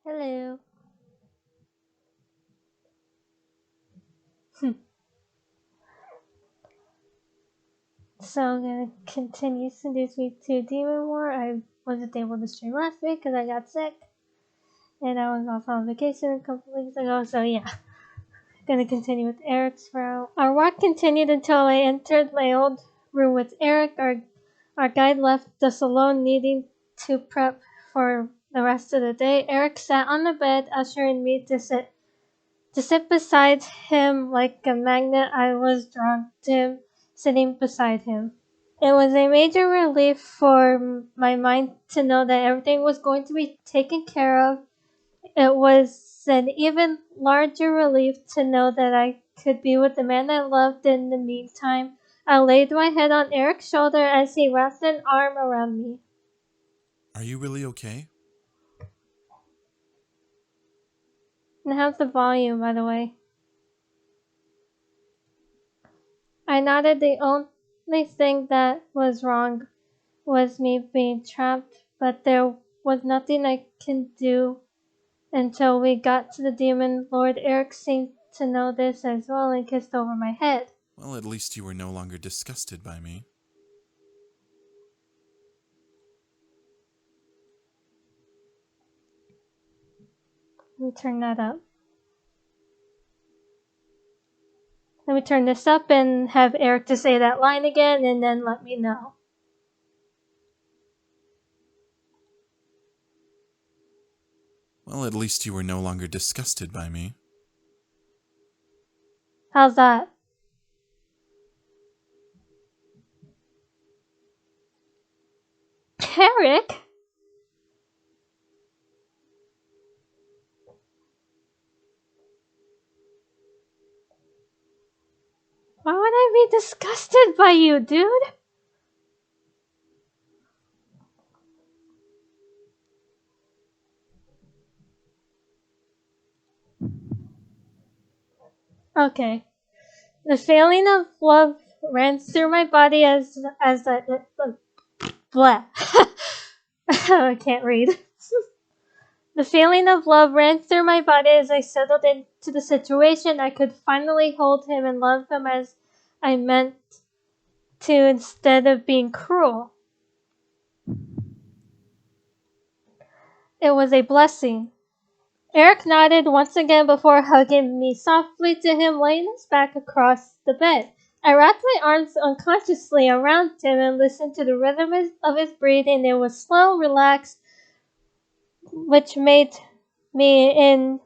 Hello. So I'm gonna continue Seduce Me to Demon War. I wasn't able to stream last week because I got sick. And I was off on vacation a couple weeks ago, so yeah. Gonna continue with Erik's route. Our walk continued until I entered my old room with Erik. Our guide left us alone, needing to prep for the rest of the day. Erik sat on the bed, ushering me to sit beside him like a magnet. I was drawn to him, sitting beside him. It was a major relief for my mind to know that everything was going to be taken care of. It was an even larger relief to know that I could be with the man I loved in the meantime. I laid my head on Erik's shoulder as he wrapped an arm around me. Are you really okay? And how's the volume, by the way? I nodded. The only thing that was wrong was me being trapped, but there was nothing I can do until we got to the Demon Lord. Erik seemed to know this as well and kissed over my head. Well, at least you were no longer disgusted by me. Let me turn that up. Let me turn this up and have Erik to say that line again and then let me know. Well, at least you were no longer disgusted by me. How's that? Erik? Why would I be disgusted by you, dude? Okay. The feeling of love ran through my body as blah. I can't read. The feeling of love ran through my body as I settled into the situation. I could finally hold him and love him as I meant to instead of being cruel. It was a blessing. Erik nodded once again before hugging me softly to him, laying his back across the bed. I wrapped my arms unconsciously around him and listened to the rhythm of his breathing. It was slow, relaxed, which made me in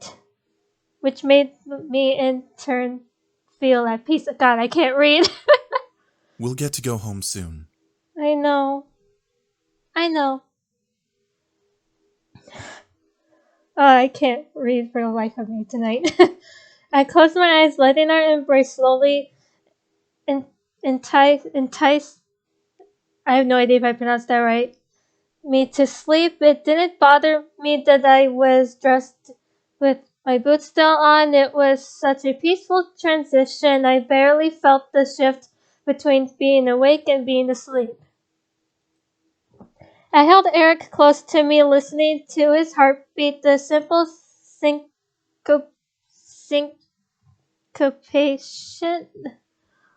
turn feel at peace. God, I can't read. We'll get to go home soon. I know. Oh, I can't read for the life of me tonight. I closed my eyes, letting our embrace slowly entice. I have no idea if I pronounced that right. Me to sleep. It didn't bother me that I was dressed with my boots still on. It was such a peaceful transition. I barely felt the shift between being awake and being asleep. I held Erik close to me, listening to his heartbeat, the simple syncopation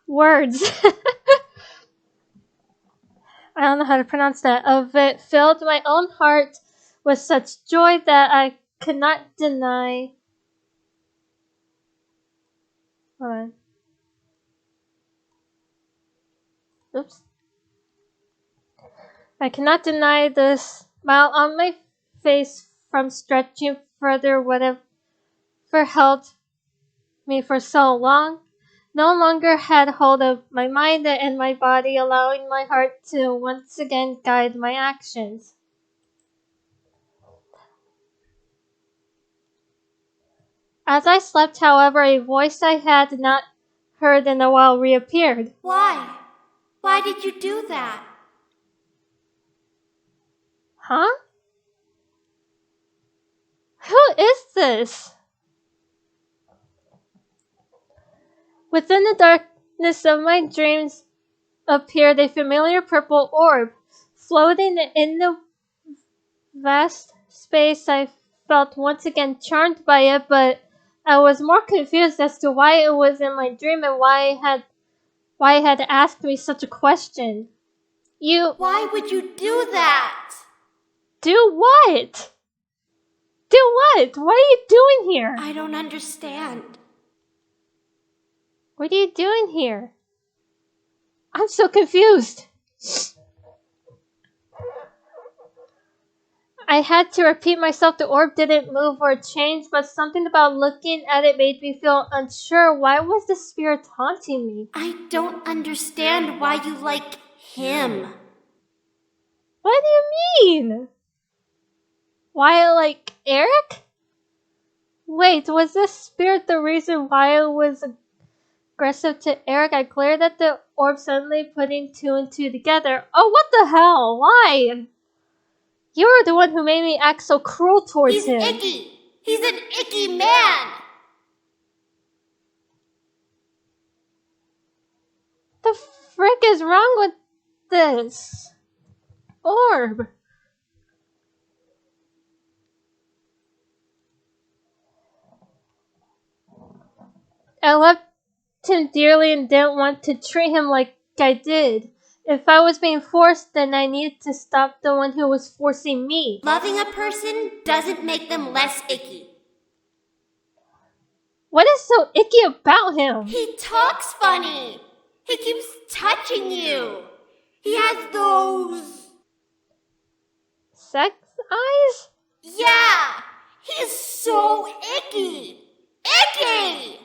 words. I don't know how to pronounce that. Of it filled my own heart with such joy that I could not deny. Hold on. Oops. I cannot deny the smile on my face from stretching further. Whatever held me for so long no longer had hold of my mind and my body, allowing my heart to once again guide my actions. As I slept, however, a voice I had not heard in a while reappeared. Why? Why did you do that? Huh? Who is this? Within the darkness of my dreams appeared a familiar purple orb. Floating in the vast space, I felt once again charmed by it, but I was more confused as to why it was in my dream and why it had asked me such a question. Why would you do that? Do what? Do what? What are you doing here? I don't understand. What are you doing here? I'm so confused. I had to repeat myself. The orb didn't move or change, but something about looking at it made me feel unsure. Why was the spirit haunting me? I don't understand why you like him. What do you mean? Why I like Erik? Wait, was this spirit the reason why I was aggressive to Erik? I glared at the orb, suddenly putting two and two together. Oh, what the hell? Why? You're the one who made me act so cruel towards him. He's icky. He's an icky man. The frick is wrong with this orb? I loved him dearly and didn't want to treat him like I did. If I was being forced, then I needed to stop the one who was forcing me. Loving a person doesn't make them less icky. What is so icky about him? He talks funny. He keeps touching you. He has those... Sex eyes? Yeah! He is so icky. Icky!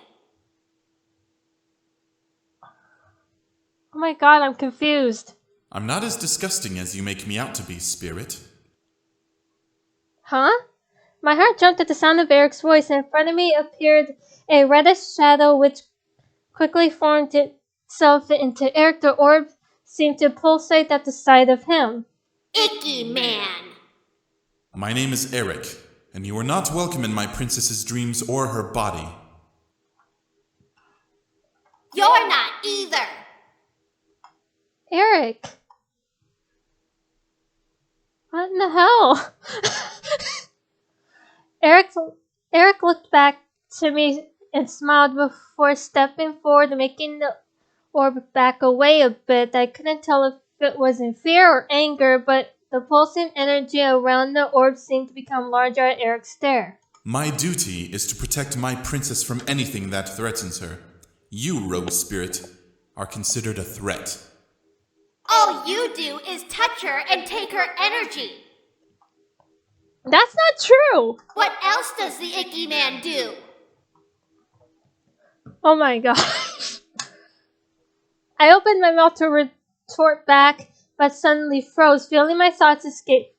Oh my god, I'm confused. I'm not as disgusting as you make me out to be, Spirit. Huh? My heart jumped at the sound of Erik's voice, and in front of me appeared a reddish shadow which quickly formed itself into Erik. The orb seemed to pulsate at the sight of him. Icky man. My name is Erik, and you are not welcome in my princess's dreams or her body. You're not either. Erik. What in the hell? Erik looked back to me and smiled before stepping forward, making the orb back away a bit. I couldn't tell if it was in fear or anger, but the pulsing energy around the orb seemed to become larger at Erik's stare. My duty is to protect my princess from anything that threatens her. You, rogue spirit, are considered a threat. All you do is touch her and take her energy. That's not true! What else does the icky man do? Oh my gosh. I opened my mouth to retort back, but suddenly froze, feeling my thoughts escape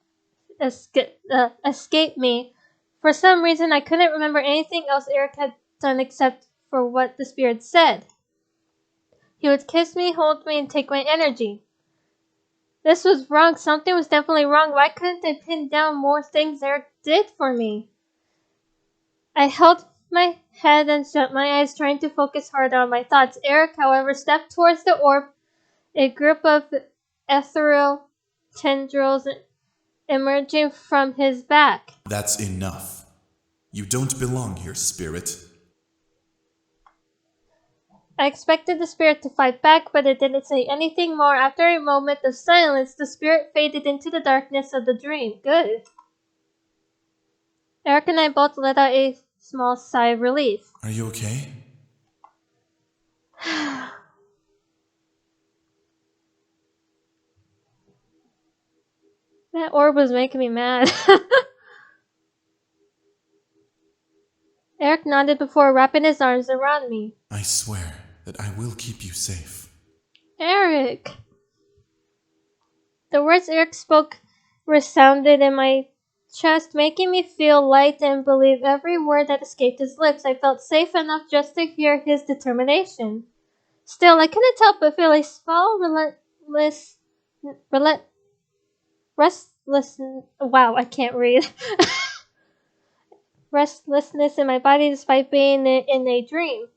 me. For some reason, I couldn't remember anything else Erik had done except for what the spirit said. He would kiss me, hold me, and take my energy. This was wrong. Something was definitely wrong. Why couldn't I pin down more things Erik did for me? I held my head and shut my eyes, trying to focus hard on my thoughts. Erik, however, stepped towards the orb, a group of ethereal tendrils emerging from his back. That's enough. You don't belong here, Spirit. I expected the spirit to fight back, but it didn't say anything more. After a moment of silence, the spirit faded into the darkness of the dream. Good. Erik and I both let out a small sigh of relief. Are you okay? That orb was making me mad. Erik nodded before wrapping his arms around me. I swear that I will keep you safe. Erik! The words Erik spoke resounded in my chest, making me feel light and believe every word that escaped his lips. I felt safe enough just to hear his determination. Still, I couldn't help but feel a small wow, I can't read. Restlessness in my body despite being in a dream.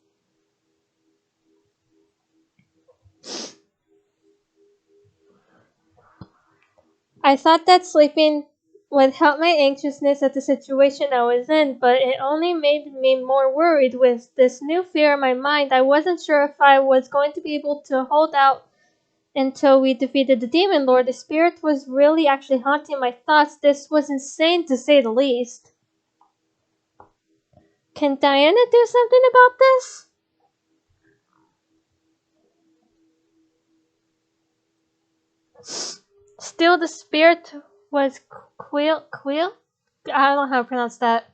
I thought that sleeping would help my anxiousness at the situation I was in, but it only made me more worried. With this new fear in my mind, I wasn't sure if I was going to be able to hold out until we defeated the demon lord. The spirit was really actually haunting my thoughts. This was insane to say the least. Can Diana do something about this? Still, the spirit was queel? I don't know how to pronounce that.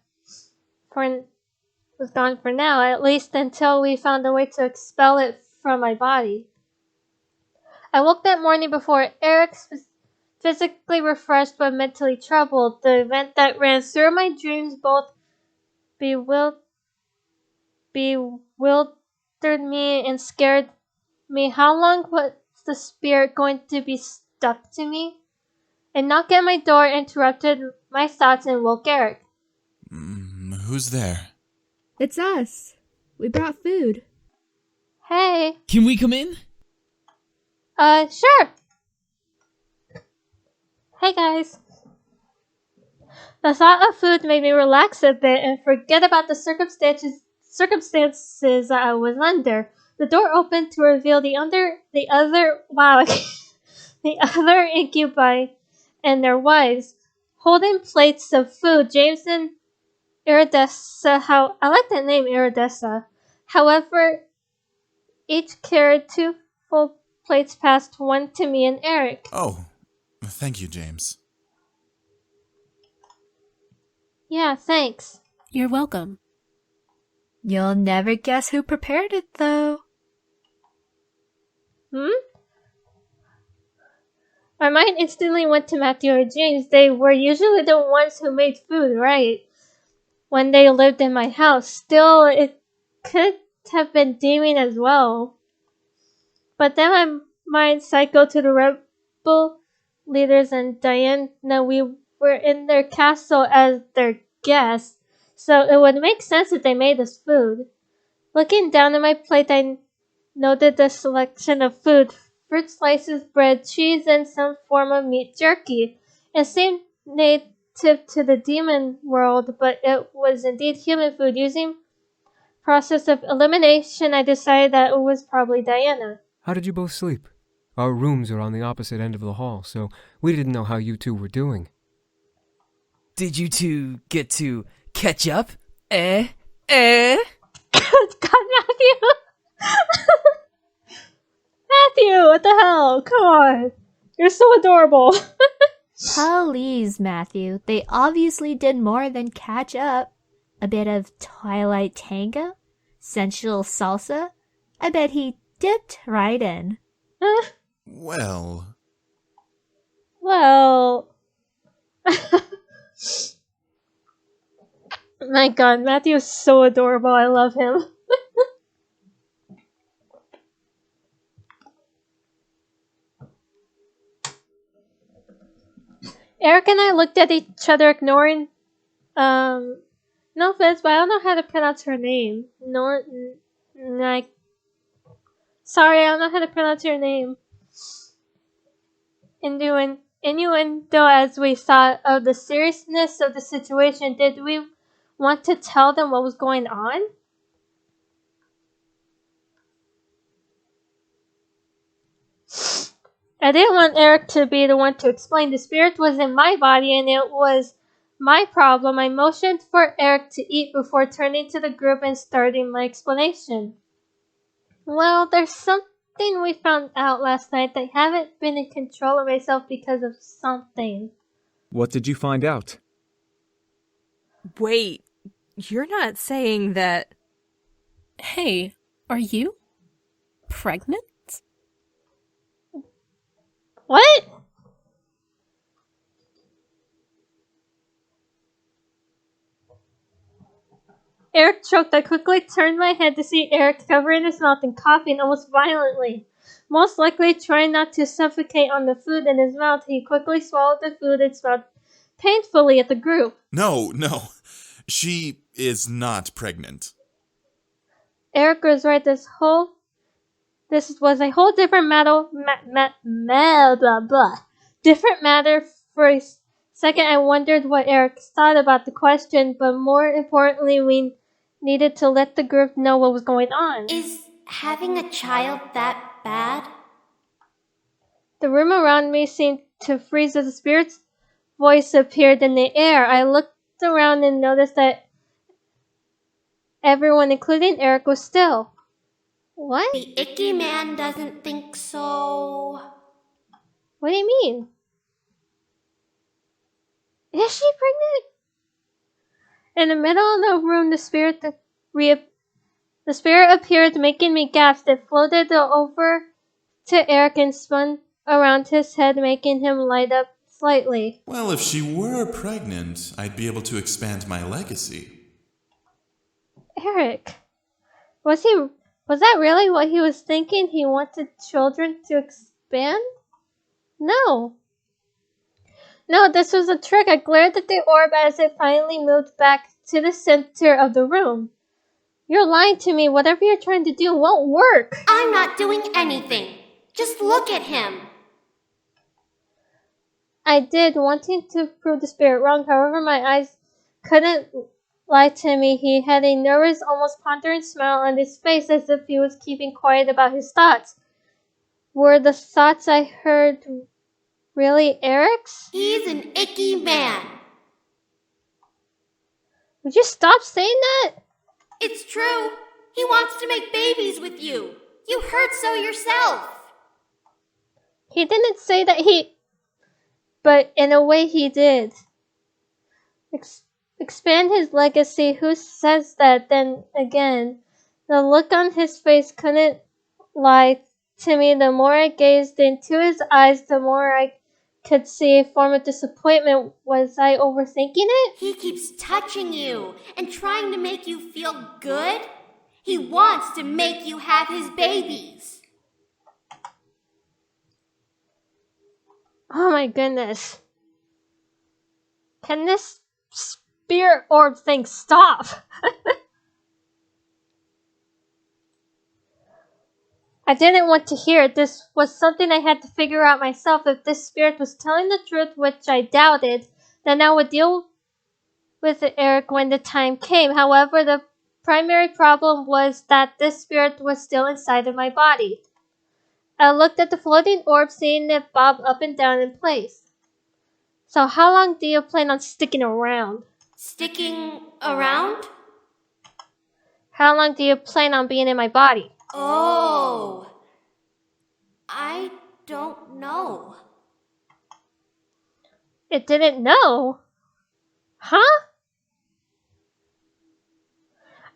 Was gone for now, at least until we found a way to expel it from my body. I woke that morning before Erik, physically refreshed but mentally troubled. The event that ran through my dreams both bewildered me and scared me. How long was the spirit going to be stuck to me? A knock at my door interrupted my thoughts and woke Erik. Who's there? It's us. We brought food. Hey. Can we come in? Sure. Hey guys. The thought of food made me relax a bit and forget about the circumstances I was under. The door opened to reveal the other incubi and their wives, holding plates of food. James and Iridessa, I like that name, Iridessa. However, each carried 2 full plates, passed one to me and Erik. Oh, thank you, James. Yeah, thanks. You're welcome. You'll never guess who prepared it, though. My mind instantly went to Matthew or James. They were usually the ones who made food, right? When they lived in my house. Still, it could have been Damien as well. But then my mind cycled to the rebel leaders and Diana. We were in their castle as their guests, so it would make sense that they made us food. Looking down at my plate, I noted the selection of food: fruit slices, bread, cheese, and some form of meat jerky. It seemed native to the demon world, but it was indeed human food. Using process of elimination, I decided that it was probably Diana. How did you both sleep? Our rooms are on the opposite end of the hall, so we didn't know how you two were doing. Did you two get to catch up? God, Matthew! Matthew, what the hell? Come on. You're so adorable. Please, Matthew. They obviously did more than catch up. A bit of Twilight Tango? Sensual salsa? I bet he dipped right in. Well... My god, Matthew is so adorable. I love him. Erik and I looked at each other, ignoring, no offense, but I don't know how to pronounce her name. Sorry, I don't know how to pronounce your name. Innuendo as we thought of the seriousness of the situation. Did we want to tell them what was going on? I didn't want Erik to be the one to explain. The spirit was in my body and it was my problem. I motioned for Erik to eat before turning to the group and starting my explanation. Well, there's something we found out last night that I haven't been in control of myself because of something. What did you find out? Wait, you're not saying that... Hey, are you pregnant? What? Erik choked. I quickly turned my head to see Erik covering his mouth and coughing almost violently. Most likely trying not to suffocate on the food in his mouth, he quickly swallowed the food and smiled painfully at the group. No. She is not pregnant. Erik was right. This was a whole different matter. Different matter for a Second, I wondered what Erik thought about the question, but more importantly, we needed to let the group know what was going on. Is having a child that bad? The room around me seemed to freeze as the spirit's voice appeared in the air. I looked around and noticed that everyone, including Erik, was still. What? The icky man doesn't think so. What do you mean? Is she pregnant? In the middle of the room, the spirit appeared, making me gasp. It floated over to Erik and spun around his head, making him light up slightly. Well, if she were pregnant, I'd be able to expand my legacy. Erik, was that really what he was thinking? He wanted children to expand? No, this was a trick. I glared at the orb as it finally moved back to the center of the room. You're lying to me. Whatever you're trying to do won't work. I'm not doing anything. Just look at him. I did, wanting to prove the spirit wrong. However, my eyes couldn't lie to me. He had a nervous, almost pondering smile on his face, as if he was keeping quiet about his thoughts. Were the thoughts I heard really Erik's? He's an icky man. Would you stop saying that? It's true. He wants to make babies with you. You heard so yourself. He didn't say that but in a way he did. Expand his legacy. Who says that? Then again, the look on his face couldn't lie to me. The more I gazed into his eyes, the more I could see a form of disappointment. Was I overthinking it? He keeps touching you and trying to make you feel good. He wants to make you have his babies. Oh my goodness. Can this spirit orb thing stop? I didn't want to hear it. This was something I had to figure out myself. If this spirit was telling the truth, which I doubted, then I would deal with Erik when the time came. However, the primary problem was that this spirit was still inside of my body. I looked at the floating orb, seeing it bob up and down in place. So how long do you plan on sticking around? Sticking around? How long do you plan on being in my body? Oh, I don't know. It didn't know? Huh?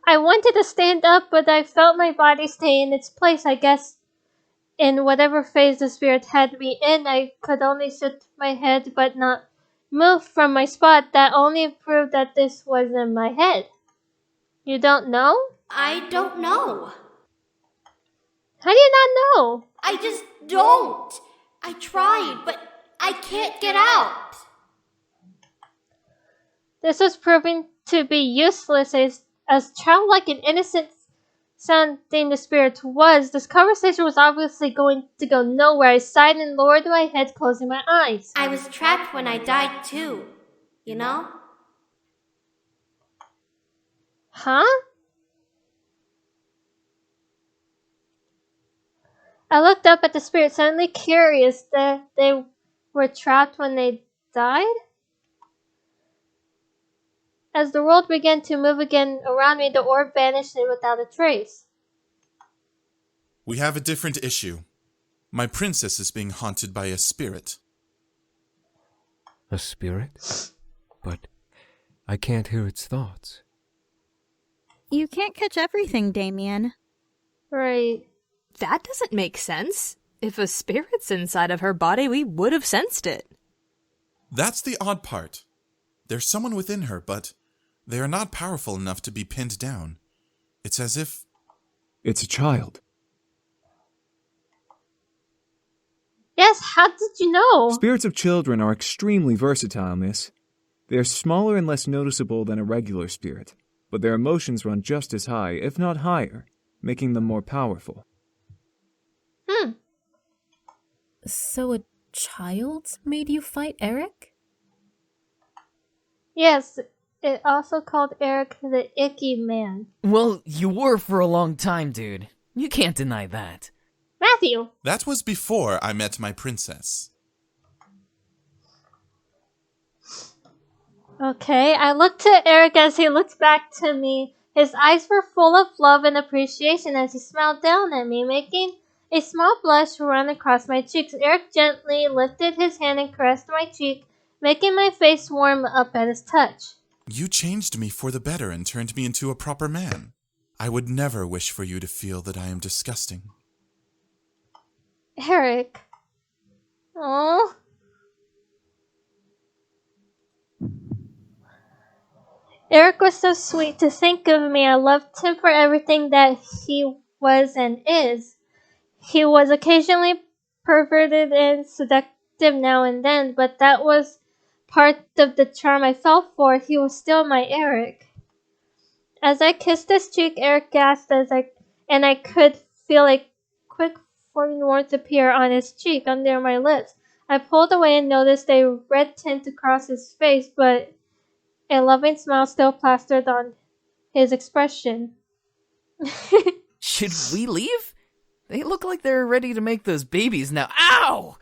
I wanted to stand up, but I felt my body stay in its place. I guess in whatever phase the spirit had me in, I could only shift my head but not move from my spot. That only proved that this was in my head. You don't know? I don't know. How do you not know? I just don't. I tried, but I can't get out. This was proving to be useless as childlike and innocent sounding the spirit was. This conversation was obviously going to go nowhere. I sighed and lowered my head, closing my eyes. I was trapped when I died too, you know? Huh? I looked up at the spirit, suddenly curious that they were trapped when they died. As the world began to move again around me, the orb vanished without a trace. We have a different issue. My princess is being haunted by a spirit. A spirit? But I can't hear its thoughts. You can't catch everything, Damien. Right. That doesn't make sense. If a spirit's inside of her body, we would have sensed it. That's the odd part. There's someone within her, but they are not powerful enough to be pinned down. It's as if... It's a child. Yes, how did you know? Spirits of children are extremely versatile, miss. They are smaller and less noticeable than a regular spirit, but their emotions run just as high, if not higher, making them more powerful. So a child made you fight Erik? Yes, it also called Erik the Icky Man. Well, you were for a long time, dude. You can't deny that. Matthew! That was before I met my princess. Okay, I looked to Erik as he looked back to me. His eyes were full of love and appreciation as he smiled down at me, making a small blush run across my cheeks. Erik gently lifted his hand and caressed my cheek, making my face warm up at his touch. You changed me for the better and turned me into a proper man. I would never wish for you to feel that I am disgusting. Erik. Oh. Erik was so sweet to think of me. I loved him for everything that he was and is. He was occasionally perverted and seductive now and then, but that was part of the charm I fell for. He was still my Erik. As I kissed his cheek, Erik gasped and I could feel a quick foreign warmth appear on his cheek under my lips. I pulled away and noticed a red tint across his face, but a loving smile still plastered on his expression. Should we leave? They look like they're ready to make those babies now. Ow!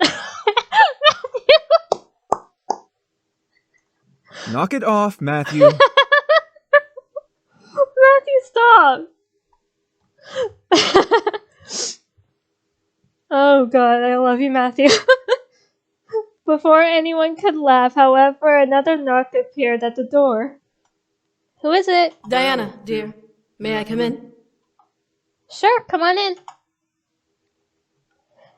Knock it off, Matthew. Matthew, stop! Oh god, I love you, Matthew. Before anyone could laugh, however, another knock appeared at the door. Who is it? Diana, dear. May I come in? Sure, come on in.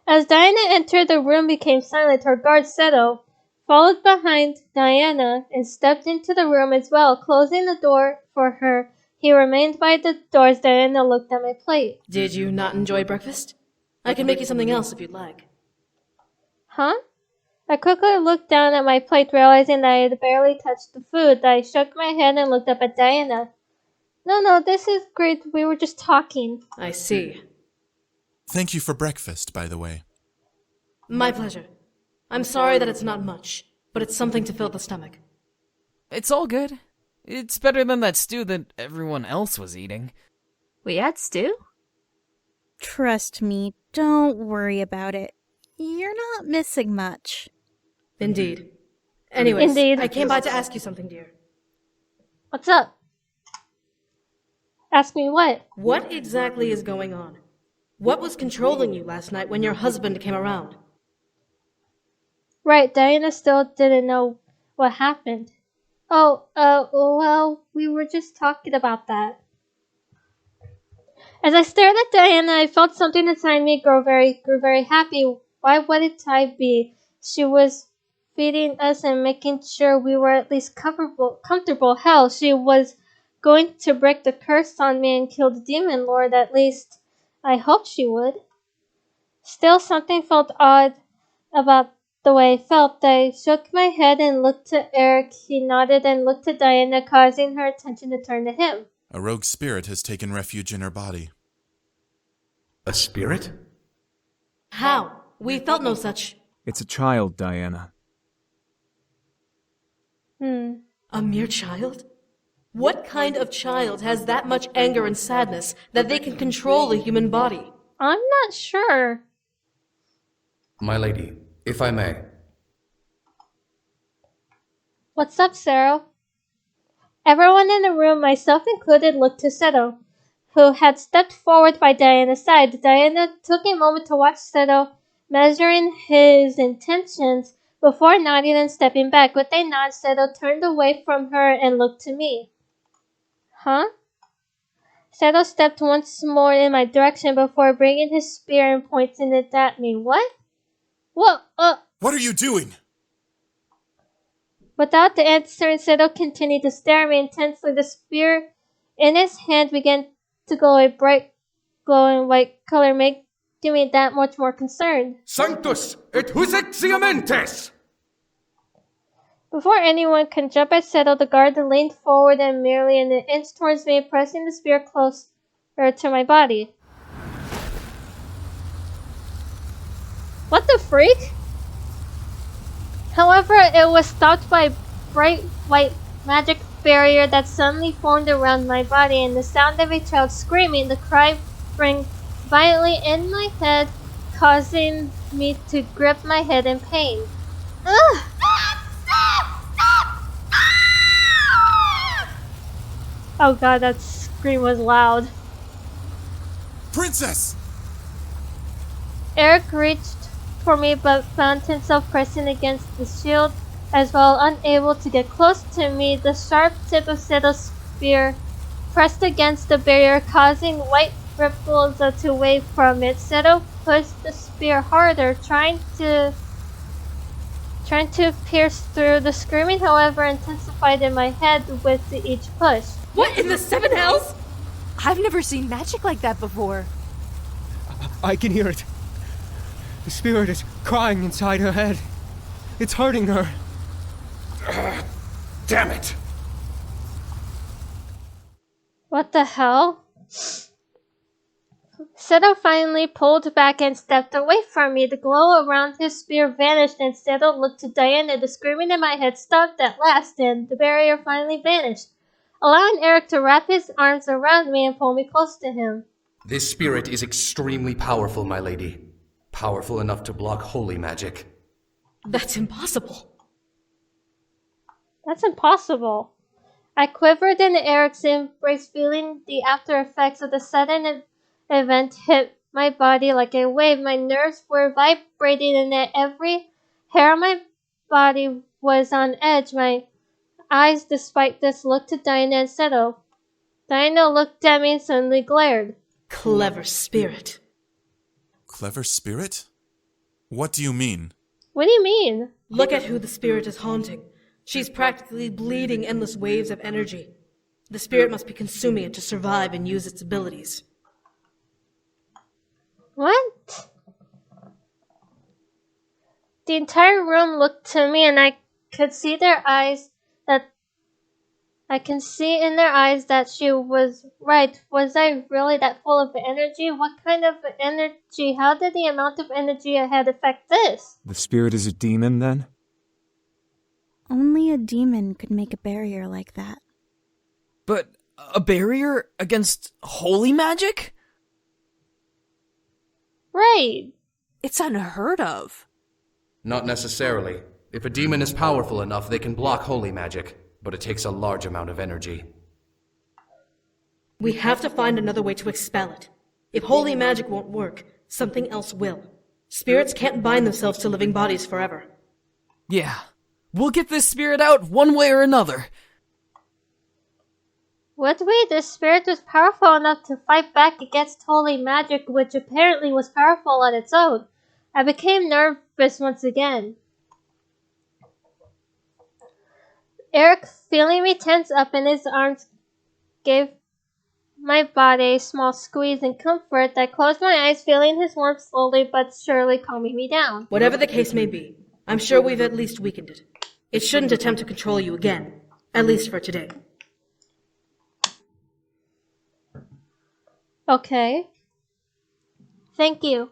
As Diana entered, the room became silent. Her guard Seto followed behind Diana and stepped into the room as well, closing the door for her. He remained by the door as Diana looked at my plate. Did you not enjoy breakfast? I can make you something else if you'd like. Huh? I quickly looked down at my plate, realizing that I had barely touched the food. I shook my head and looked up at Diana. No, this is great. We were just talking. I see. Thank you for breakfast, by the way. My pleasure. I'm sorry that it's not much, but it's something to fill the stomach. It's all good. It's better than that stew that everyone else was eating. We had stew? Trust me, don't worry about it. You're not missing much. Indeed. Anyways, Indeed. I came by to ask you something, dear. What's up? Ask me what? What exactly is going on? What was controlling you last night when your husband came around? Right, Diana still didn't know what happened. Well, we were just talking about that. As I stared at Diana, I felt something inside me grew very happy. Why wouldn't I be? She was feeding us and making sure we were at least comfortable. Hell, she was going to break the curse on me and kill the demon lord. At least, I hoped she would. Still, something felt odd about the way I felt. I shook my head and looked to Erik. He nodded and looked to Diana, causing her attention to turn to him. A rogue spirit has taken refuge in her body. A spirit? How? We felt no such. It's a child, Diana. A mere child? What kind of child has that much anger and sadness that they can control the human body? I'm not sure. My lady, if I may. What's up, Sarah? Everyone in the room, myself included, looked to Seto, who had stepped forward by Diana's side. Diana took a moment to watch Seto, measuring his intentions before nodding and stepping back. With a nod, Seto turned away from her and looked to me. Huh? Seto stepped once more in my direction before bringing his spear and pointing it at me. What? What are you doing? Without answering, Seto continued to stare at me intensely. The spear in his hand began to glow a bright, glowing white color, making me that much more concerned. Sanctus et husexiamentes! Before anyone could jump at Seto, the guard leaned forward and merely an inch towards me, pressing the spear closer to my body. What the freak? However, it was stopped by bright white magic barrier that suddenly formed around my body, and the sound of a child screaming. The cry rang violently in my head, causing me to grip my head in pain. Ugh! Oh god, that scream was loud. Princess! Erik reached for me but found himself pressing against the shield as well, unable to get close to me. The sharp tip of Sedo's spear pressed against the barrier, causing white ripples to wave from it. Sedo pushed the spear harder, trying to pierce through. The screaming, however, intensified in my head with each push. What in the seven hells? I've never seen magic like that before. I can hear it. The spirit is crying inside her head. It's hurting her. Damn it! What the hell? Sedo finally pulled back and stepped away from me. The glow around his spear vanished, and Sedo looked to Diana. The screaming in my head stopped at last, and the barrier finally vanished, allowing Erik to wrap his arms around me and pull me close to him. This spirit is extremely powerful, my lady. Powerful enough to block holy magic. That's impossible. That's impossible. I quivered in Erik's embrace, feeling the after effects of the sudden event hit my body like a wave. My nerves were vibrating and every hair on my body was on edge. My eyes, despite this, looked to Diana and Sedo. Diana looked at me and suddenly glared. Clever spirit. Clever spirit? What do you mean? What do you mean? Look at who the spirit is haunting. She's practically bleeding endless waves of energy. The spirit must be consuming it to survive and use its abilities. What? The entire room looked to me, and I could see in their eyes that she was right. Was I really that full of energy? What kind of energy? How did the amount of energy I had affect this? The spirit is a demon, then? Only a demon could make a barrier like that. But a barrier against holy magic? Right. It's unheard of. Not necessarily. If a demon is powerful enough, they can block holy magic, but it takes a large amount of energy. We have to find another way to expel it. If holy magic won't work, something else will. Spirits can't bind themselves to living bodies forever. Yeah. We'll get this spirit out one way or another. What way? The spirit was powerful enough to fight back against holy magic, which apparently was powerful on its own. I became nervous once again. Erik, feeling me tense up in his arms, gave my body a small squeeze in comfort. I closed my eyes, feeling his warmth slowly but surely calming me down. Whatever the case may be, I'm sure we've at least weakened it. It shouldn't attempt to control you again, at least for today. Okay. Thank you.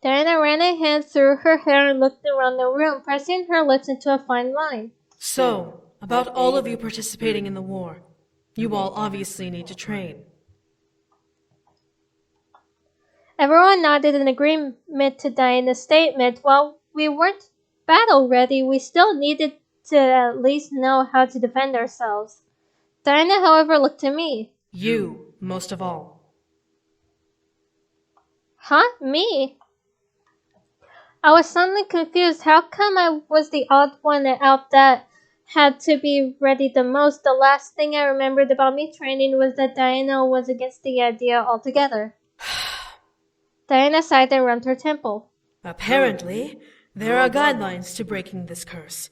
Diana ran a hand through her hair and looked around the room, pressing her lips into a fine line. So, about all of you participating in the war, you all obviously need to train. Everyone nodded in agreement to Diana's statement. While we weren't battle ready, we still needed to at least know how to defend ourselves. Diana, however, looked to me. You, most of all. Huh? Me? I was suddenly confused. How come I was the odd one out that had to be ready the most? The last thing I remembered about me training was that Diana was against the idea altogether. Diana sighed and rubbed her temple. Apparently, there are guidelines to breaking this curse.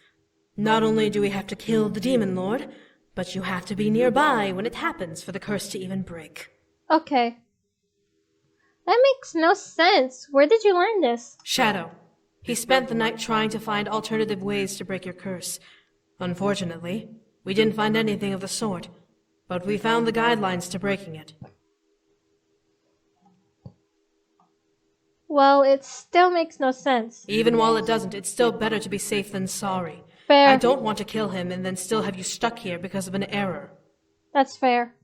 Not only do we have to kill the demon lord, but you have to be nearby when it happens for the curse to even break. Okay. That makes no sense. Where did you learn this? Shadow. He spent the night trying to find alternative ways to break your curse. Unfortunately, we didn't find anything of the sort, but we found the guidelines to breaking it. Well, it still makes no sense. Even while it doesn't, it's still better to be safe than sorry. Fair. I don't want to kill him and then still have you stuck here because of an error. That's fair.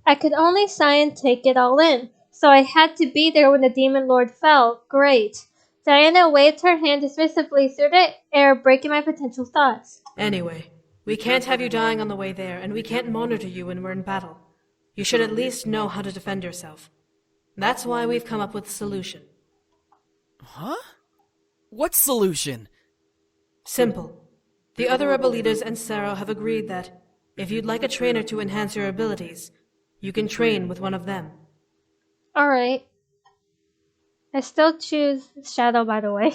I could only sigh and take it all in, so I had to be there when the Demon Lord fell. Great. Diana waved her hand dismissively through the air, breaking my potential thoughts. Anyway, we can't have you dying on the way there, and we can't monitor you when we're in battle. You should at least know how to defend yourself. That's why we've come up with a solution. Huh? What solution? Simple. The other rebel leaders and Sarah have agreed that if you'd like a trainer to enhance your abilities, you can train with one of them. Alright. I still choose Shadow, by the way.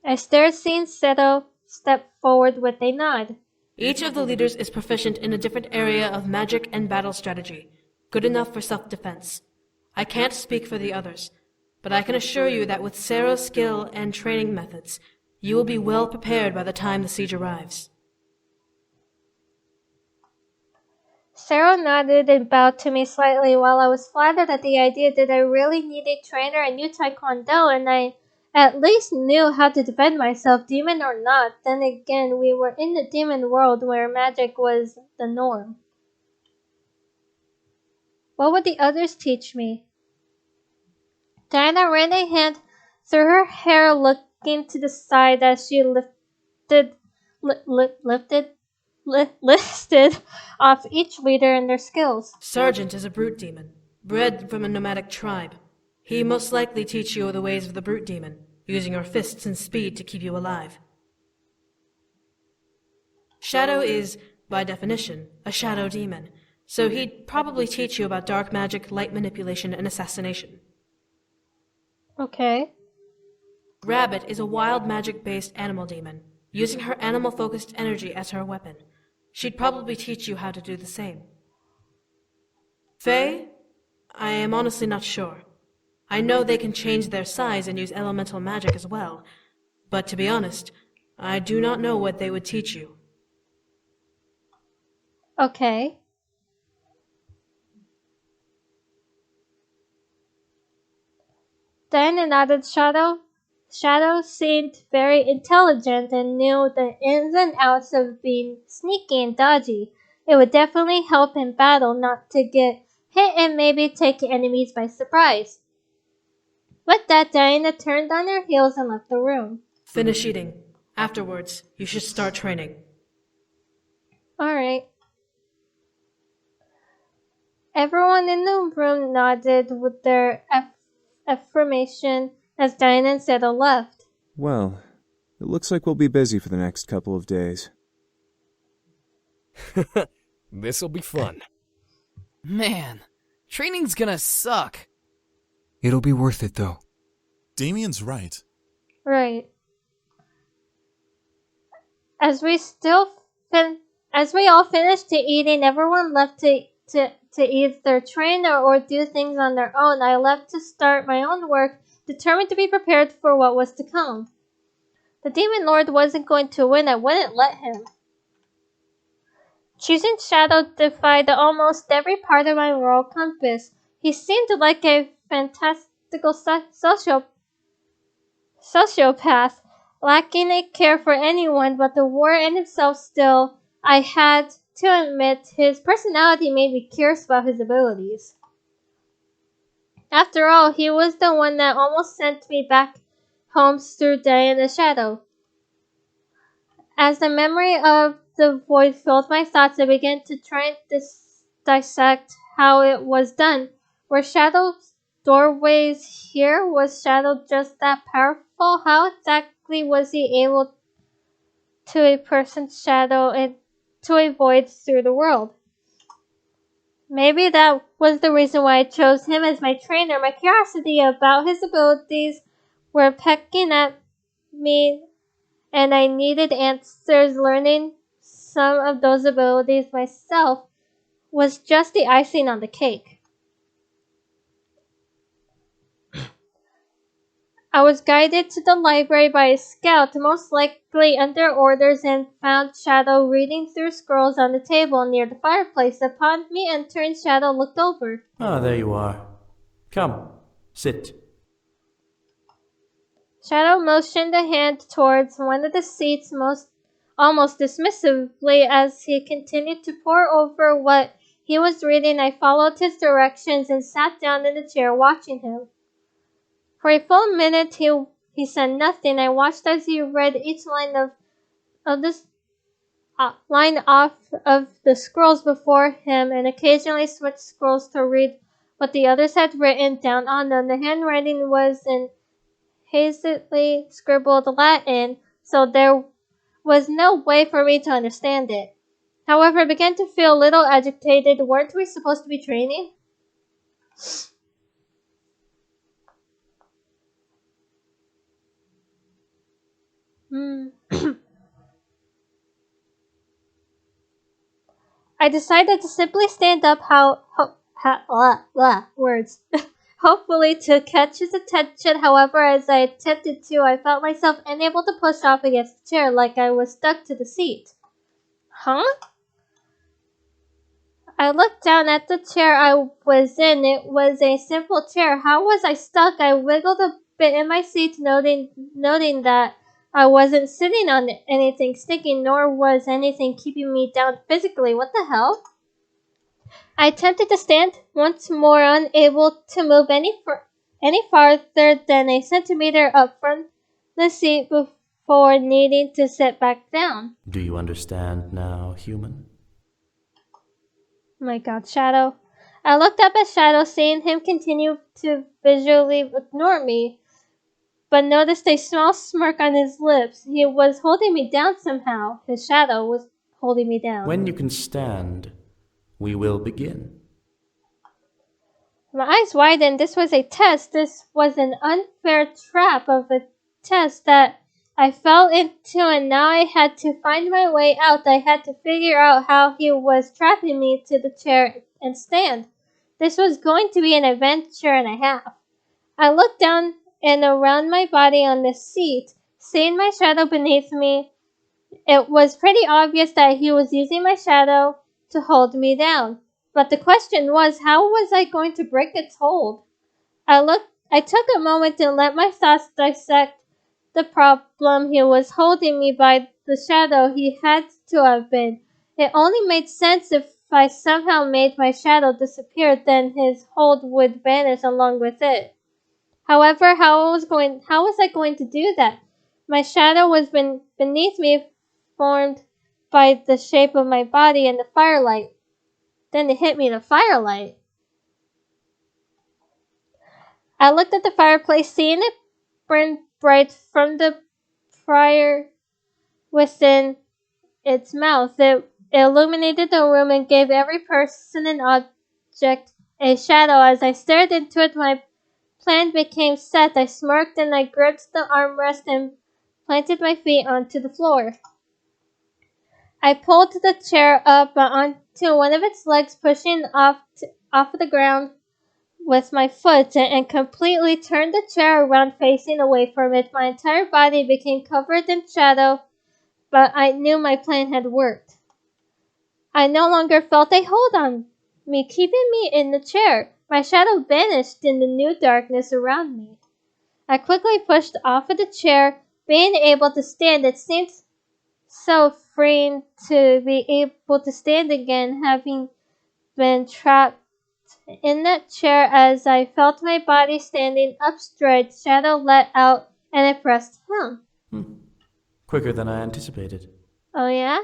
I stared, seeing Seto step forward with a nod. Each of the leaders is proficient in a different area of magic and battle strategy, good enough for self-defense. I can't speak for the others, but I can assure you that with Sarah's skill and training methods, you will be well prepared by the time the siege arrives. Sarah nodded and bowed to me slightly. While I was flattered at the idea that I really needed a trainer, I knew Taekwondo and I at least knew how to defend myself, demon or not. Then again, we were in the demon world where magic was the norm. What would the others teach me? Diana ran a hand through her hair, looking to the side as she listed off each leader and their skills. Sergeant is a brute demon, bred from a nomadic tribe. He most likely teach you the ways of the brute demon, using your fists and speed to keep you alive. Shadow is, by definition, a shadow demon, so he'd probably teach you about dark magic, light manipulation, and assassination. Okay. Rabbit is a wild magic-based animal demon, using her animal-focused energy as her weapon. She'd probably teach you how to do the same. Fae? I am honestly not sure. I know they can change their size and use elemental magic as well, but to be honest, I do not know what they would teach you. Okay. Diana nodded. Shadow seemed very intelligent and knew the ins and outs of being sneaky and dodgy. It would definitely help in battle not to get hit and maybe take enemies by surprise. With that, Diana turned on her heels and left the room. Finish eating. Afterwards, you should start training. Alright. Everyone in the room nodded with their affirmation as Diana and Seto left. Well, it looks like we'll be busy for the next couple of days. This'll be fun. Man, training's gonna suck. It'll be worth it, though. Damien's right. Right. As we all finished eating, everyone left to either train or do things on their own. I left to start my own work, determined to be prepared for what was to come. The Demon Lord wasn't going to win. I wouldn't let him. Choosing Shadow defied almost every part of my moral compass. He seemed like a fantastical sociopath, lacking a care for anyone but the war and himself. Still, I had to admit his personality made me curious about his abilities. After all, he was the one that almost sent me back home through Diana's shadow. As the memory of the void filled my thoughts, I began to try and dissect how it was done. Were Shadow's doorways here? Was Shadow just that powerful? How exactly was he able to a person's shadow and to a void through the world? Maybe that was the reason why I chose him as my trainer. My curiosity about his abilities were pecking at me, and I needed answers. Learning some of those abilities myself was just the icing on the cake. I was guided to the library by a scout, most likely under orders, and found Shadow reading through scrolls on the table near the fireplace. Upon me entering, Shadow looked over. Ah, there you are. Come, sit. Shadow motioned a hand towards one of the seats almost dismissively as he continued to pore over what he was reading. I followed his directions and sat down in the chair watching him. For a full minute he said nothing. I watched as he read each line line off of the scrolls before him and occasionally switched scrolls to read what the others had written down on them. The handwriting was in hastily scribbled Latin, so there was no way for me to understand it. However, I began to feel a little agitated. Weren't we supposed to be training? I decided to simply stand up words. Hopefully to catch his attention. However, as I attempted to, I felt myself unable to push off against the chair like I was stuck to the seat. Huh? I looked down at the chair I was in. It was a simple chair. How was I stuck? I wiggled a bit in my seat, noting that I wasn't sitting on anything sticky, nor was anything keeping me down physically. What the hell? I attempted to stand once more, unable to move any farther than a centimeter up from the seat before needing to sit back down. Do you understand now, human? My God, Shadow. I looked up at Shadow, seeing him continue to visually ignore me, but noticed a small smirk on his lips. He was holding me down somehow. His shadow was holding me down. When you can stand, we will begin. My eyes widened. This was a test. This was an unfair trap of a test that I fell into, and now I had to find my way out. I had to figure out how he was trapping me to the chair and stand. This was going to be an adventure and a half. I looked down and around my body on the seat, seeing my shadow beneath me. It was pretty obvious that he was using my shadow to hold me down. But the question was, how was I going to break its hold? I took a moment to let my thoughts dissect the problem. He was holding me by the shadow. He had to have been. It only made sense if I somehow made my shadow disappear, then his hold would vanish along with it. However, how was I going to do that? My shadow was beneath me, formed by the shape of my body and the firelight. Then it hit me, the firelight. I looked at the fireplace, seeing it burn bright from the fire within its mouth. It illuminated the room and gave every person and object a shadow. As I stared into it, my plan became set. I smirked and I gripped the armrest and planted my feet onto the floor. I pulled the chair up onto one of its legs, pushing off the ground with my foot, and completely turned the chair around, facing away from it. My entire body became covered in shadow, but I knew my plan had worked. I no longer felt a hold on me, keeping me in the chair. My shadow vanished in the new darkness around me. I quickly pushed off of the chair, being able to stand. It seemed so freeing to be able to stand again, having been trapped in that chair. As I felt my body standing up straight, shadow let out and I pressed him. Quicker than I anticipated. Oh yeah?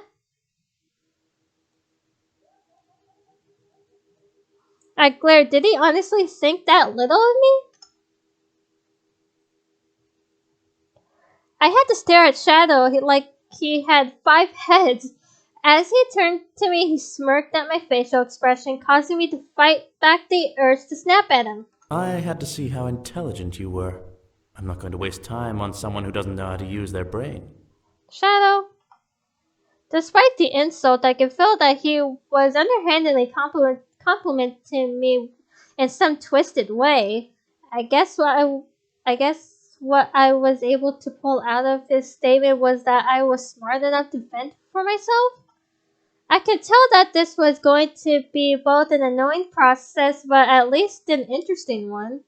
I glared. Did he honestly think that little of me? I had to stare at Shadow like he had 5 heads. As he turned to me, he smirked at my facial expression, causing me to fight back the urge to snap at him. I had to see how intelligent you were. I'm not going to waste time on someone who doesn't know how to use their brain. Shadow. Despite the insult, I could feel that he was underhandedly complimenting me in some twisted way. I guess what I was able to pull out of his statement was that I was smart enough to fend for myself. I could tell that this was going to be both an annoying process, but at least an interesting one.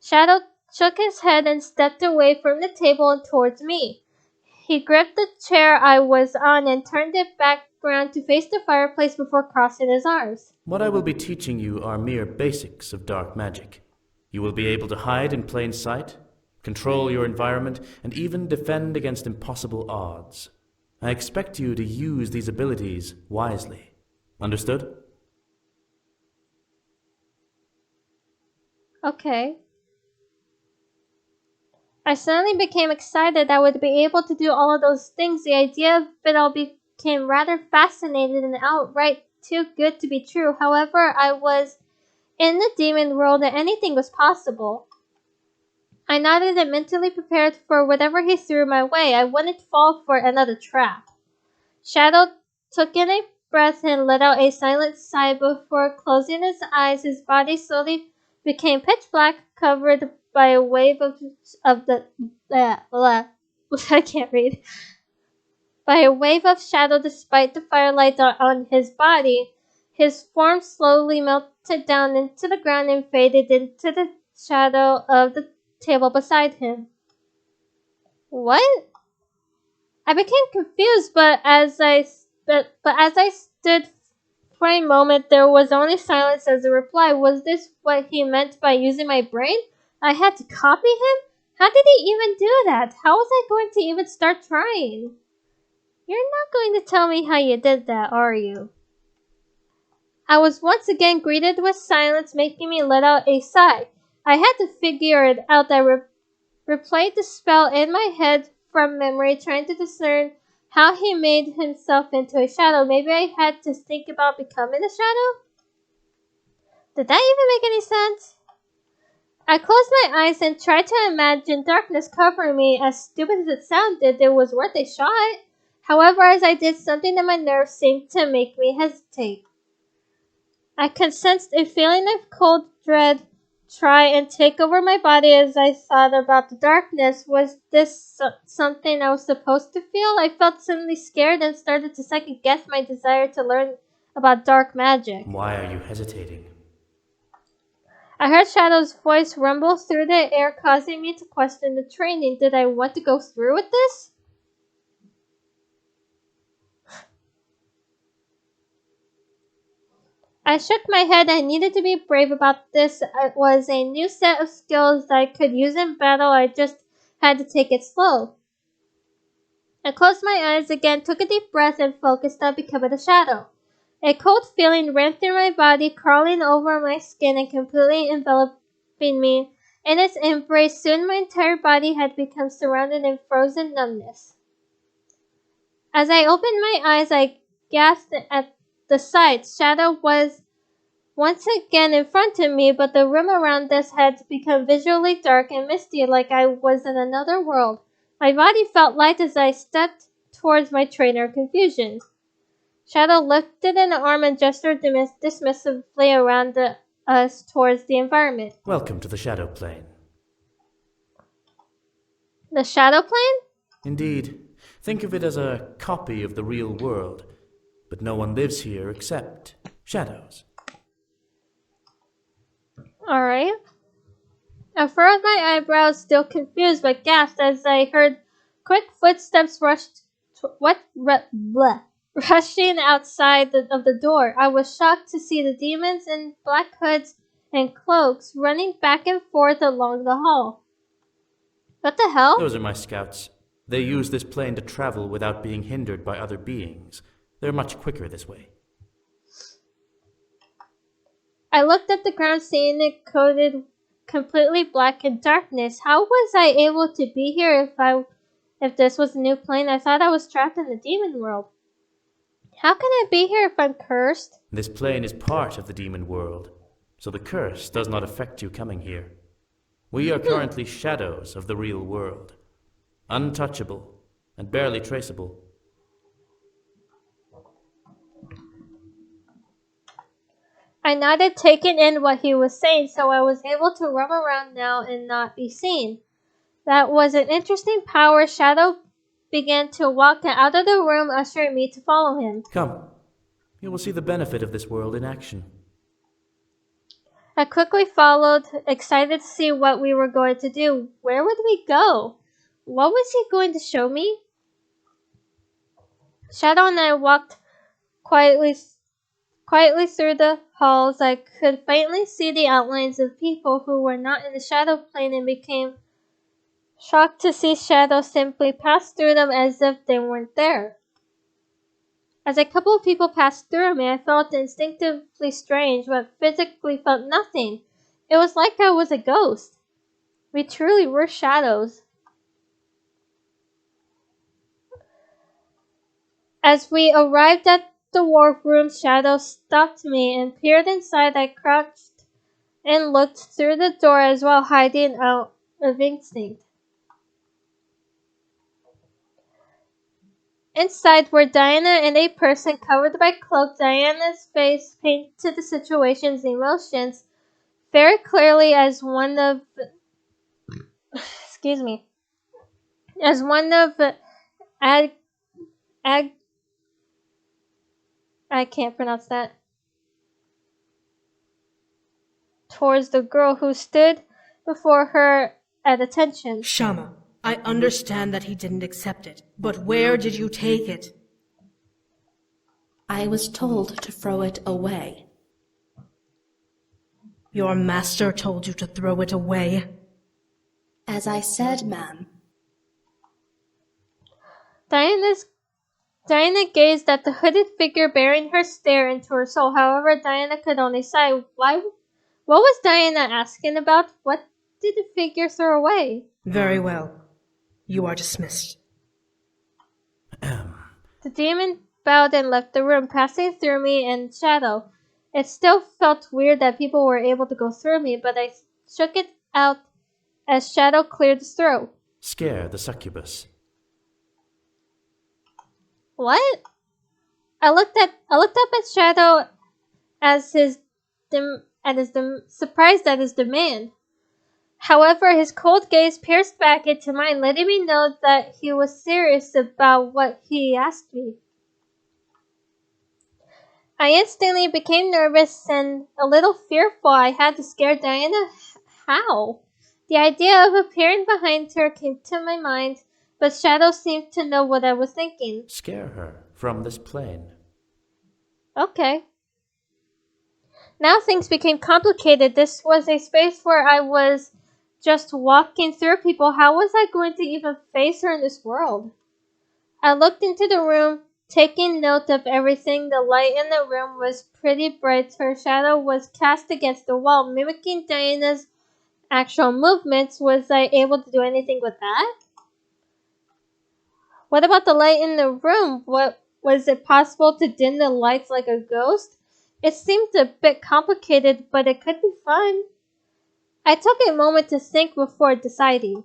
Shadow shook his head and stepped away from the table and towards me. He gripped the chair I was on and turned it back around to face the fireplace before crossing his arms. What I will be teaching you are mere basics of dark magic. You will be able to hide in plain sight, control your environment, and even defend against impossible odds. I expect you to use these abilities wisely. Understood? Okay. I suddenly became excited I would be able to do all of those things. The idea of it all became rather fascinating and outright too good to be true. However, I was in the demon world and anything was possible. I nodded and mentally prepared for whatever he threw my way. I wouldn't fall for another trap. Shadow took in a breath and let out a silent sigh before closing his eyes. His body slowly became pitch black, covered by a wave of the I can't read. By a wave of shadow despite the firelight on his body. His form slowly melted down into the ground and faded into the shadow of the table beside him. What? I became confused, but as I stood for a moment, there was only silence as a reply. Was this what he meant by using my brain? I had to copy him? How did he even do that? How was I going to even start trying? You're not going to tell me how you did that, are you? I was once again greeted with silence, making me let out a sigh. I had to figure it out. I replayed the spell in my head from memory, trying to discern how he made himself into a shadow. Maybe I had to think about becoming a shadow? Did that even make any sense? I closed my eyes and tried to imagine darkness covering me. As stupid as it sounded, it was worth a shot. However, as I did, something in my nerves seemed to make me hesitate. I could sense a feeling of cold dread try and take over my body as I thought about the darkness. Was this something I was supposed to feel? I felt suddenly scared and started to second guess my desire to learn about dark magic. Why are you hesitating? I heard Shadow's voice rumble through the air, causing me to question the training. Did I want to go through with this? I shook my head. I needed to be brave about this. It was a new set of skills that I could use in battle. I just had to take it slow. I closed my eyes again, took a deep breath, and focused on becoming a shadow. A cold feeling ran through my body, crawling over my skin and completely enveloping me in its embrace. Soon my entire body had become surrounded in frozen numbness. As I opened my eyes, I gasped at the sight. Shadow was once again in front of me, but the room around us had become visually dark and misty, like I was in another world. My body felt light as I stepped towards my trainer, confusion. Shadow lifted an arm and gestured dismissively around us towards the environment. Welcome to the Shadow Plane. The Shadow Plane? Indeed. Think of it as a copy of the real world, but no one lives here except shadows. Alright. I furrowed my eyebrows, still confused, but gasped as I heard quick footsteps rushing outside of the door. I was shocked to see the demons in black hoods and cloaks running back and forth along the hall. What the hell? Those are my scouts. They use this plane to travel without being hindered by other beings. They're much quicker this way. I looked at the ground, seeing it coated completely black in darkness. How was I able to be here if this was a new plane? I thought I was trapped in the demon world. How can I be here if I'm cursed? This plane is part of the demon world, so the curse does not affect you coming here. We are currently shadows of the real world, untouchable and barely traceable. I nodded, taking in what he was saying, so I was able to roam around now and not be seen. That was an interesting power. Shadow began to walk out of the room, ushering me to follow him. Come, you will see the benefit of this world in action. I quickly followed, excited to see what we were going to do. Where would we go? What was he going to show me? Shadow and I walked quietly through the halls. I could faintly see the outlines of people who were not in the shadow plane and became shocked to see Shadow simply pass through them as if they weren't there. As a couple of people passed through me, I felt instinctively strange, but physically felt nothing. It was like I was a ghost. We truly were shadows. As we arrived at the wharf room, Shadow stopped me and peered inside. I crouched and looked through the door as well, hiding out of instinct. Inside were Diana and a person covered by cloak. Diana's face painted the situation's emotions very clearly as one of ag, ag, I can't pronounce that. Towards the girl who stood before her at attention. Shama, I understand that he didn't accept it, but where did you take it? I was told to throw it away. Your master told you to throw it away? As I said, ma'am. Diana gazed at the hooded figure bearing her stare into her soul. However, Diana could only sigh. What was Diana asking about? What did the figure throw away? Very well. You are dismissed. The demon bowed and left the room, passing through me and Shadow. It still felt weird that people were able to go through me, but I shook it out as Shadow cleared his throat. Scare the succubus. What? I looked up at Shadow surprised at his demand. However, his cold gaze pierced back into mine, letting me know that he was serious about what he asked me. I instantly became nervous and a little fearful. I had to scare Diana. How? The idea of appearing behind her came to my mind, but Shadow seemed to know what I was thinking. Scare her from this plane. Okay. Now things became complicated. This was a space where I was just walking through people. How was I going to even face her in this world? I looked into the room, taking note of everything. The light in the room was pretty bright. Her shadow was cast against the wall, mimicking Diana's actual movements. Was I able to do anything with that? What about the light in the room? Was it possible to dim the lights like a ghost? It seemed a bit complicated, but it could be fun. I took a moment to think before deciding.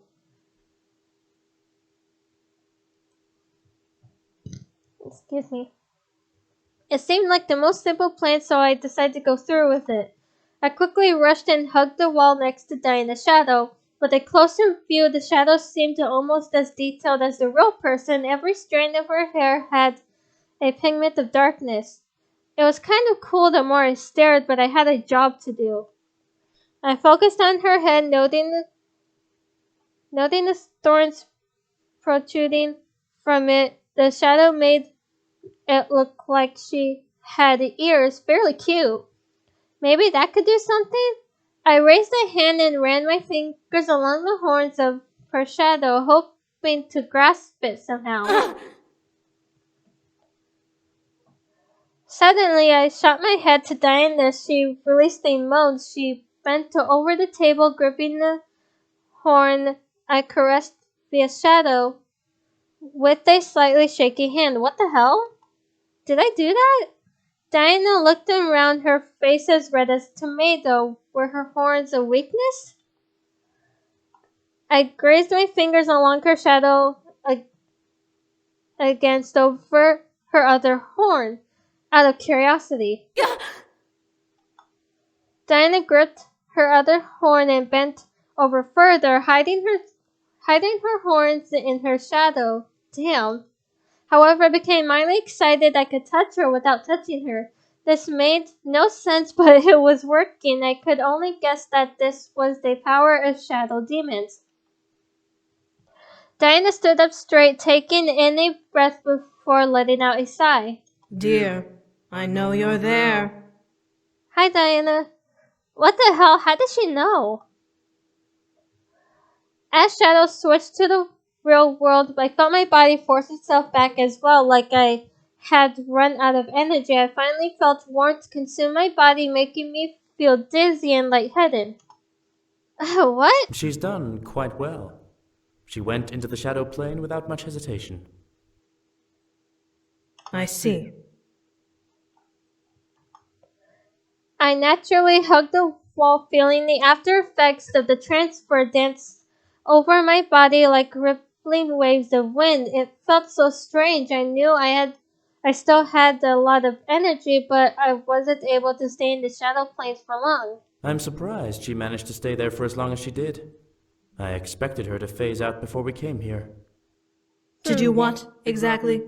Excuse me. It seemed like the most simple plan, so I decided to go through with it. I quickly rushed and hugged the wall next to Diana's shadow. With a closer view, the shadow seemed almost as detailed as the real person. Every strand of her hair had a pigment of darkness. It was kind of cool the more I stared, but I had a job to do. I focused on her head, noting the thorns protruding from it. The shadow made it look like she had ears. Fairly cute. Maybe that could do something? I raised a hand and ran my fingers along the horns of her shadow, hoping to grasp it somehow. Suddenly, I shot my head to Diana. She released a moan. She bent over the table, gripping the horn. I caressed the shadow with a slightly shaky hand. What the hell? Did I do that? Diana looked around, her face as red as tomato. Were her horns a weakness? I grazed my fingers along her shadow against over her other horn, out of curiosity. Diana gripped her other horn and bent over further, hiding her horns in her shadow. Damn. However, I became mildly excited I could touch her without touching her. This made no sense, but it was working. I could only guess that this was the power of shadow demons. Diana stood up straight, taking in a breath before letting out a sigh. Dear, I know you're there. Hi, Diana. What the hell? How did she know? As shadows switched to the real world, I felt my body force itself back as well, like I had run out of energy. I finally felt warmth consume my body, making me feel dizzy and lightheaded. What? She's done quite well. She went into the shadow plane without much hesitation. I see. I naturally hugged the wall, feeling the after effects of the transfer dance over my body like rippling waves of wind. It felt so strange. I knew I still had a lot of energy, but I wasn't able to stay in the shadow planes for long. I'm surprised she managed to stay there for as long as she did. I expected her to phase out before we came here. To do what, exactly?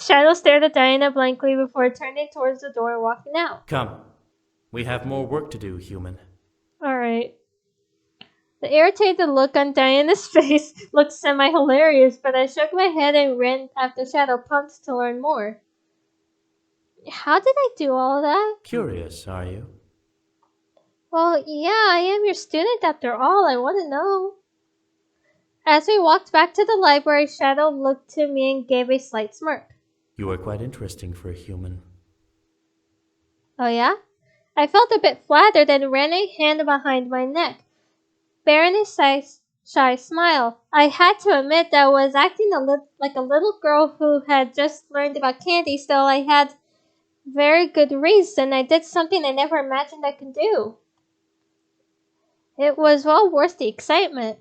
Shadow stared at Diana blankly before turning towards the door and walking out. Come. We have more work to do, human. Alright. The irritated look on Diana's face looked semi-hilarious, but I shook my head and ran after Shadow, pumped to learn more. How did I do all that? Curious, are you? Well, yeah, I am your student after all. I want to know. As we walked back to the library, Shadow looked to me and gave a slight smirk. You are quite interesting for a human. Oh yeah? I felt a bit flattered and ran a hand behind my neck, bearing a shy smile. I had to admit that I was acting like a little girl who had just learned about candy, still I had very good reason. I did something I never imagined I could do. It was well worth the excitement.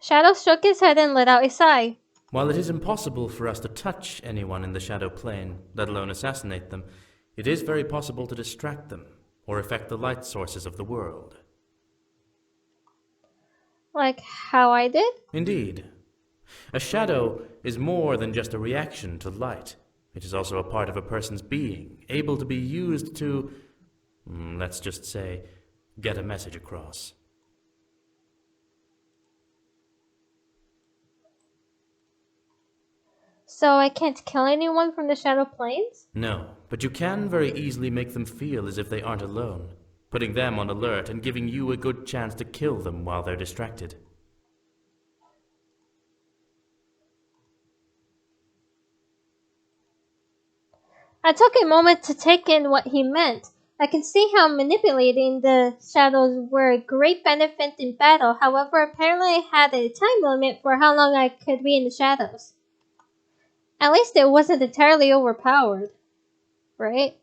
Shadow shook his head and let out a sigh. While it is impossible for us to touch anyone in the shadow plane, let alone assassinate them, it is very possible to distract them or affect the light sources of the world. Like how I did? Indeed. A shadow is more than just a reaction to light. It is also a part of a person's being, able to be used to, let's just say, get a message across. So I can't kill anyone from the shadow planes? No, but you can very easily make them feel as if they aren't alone, putting them on alert and giving you a good chance to kill them while they're distracted. I took a moment to take in what he meant. I can see how manipulating the shadows were a great benefit in battle. However, apparently I had a time limit for how long I could be in the shadows. At least it wasn't entirely overpowered, right?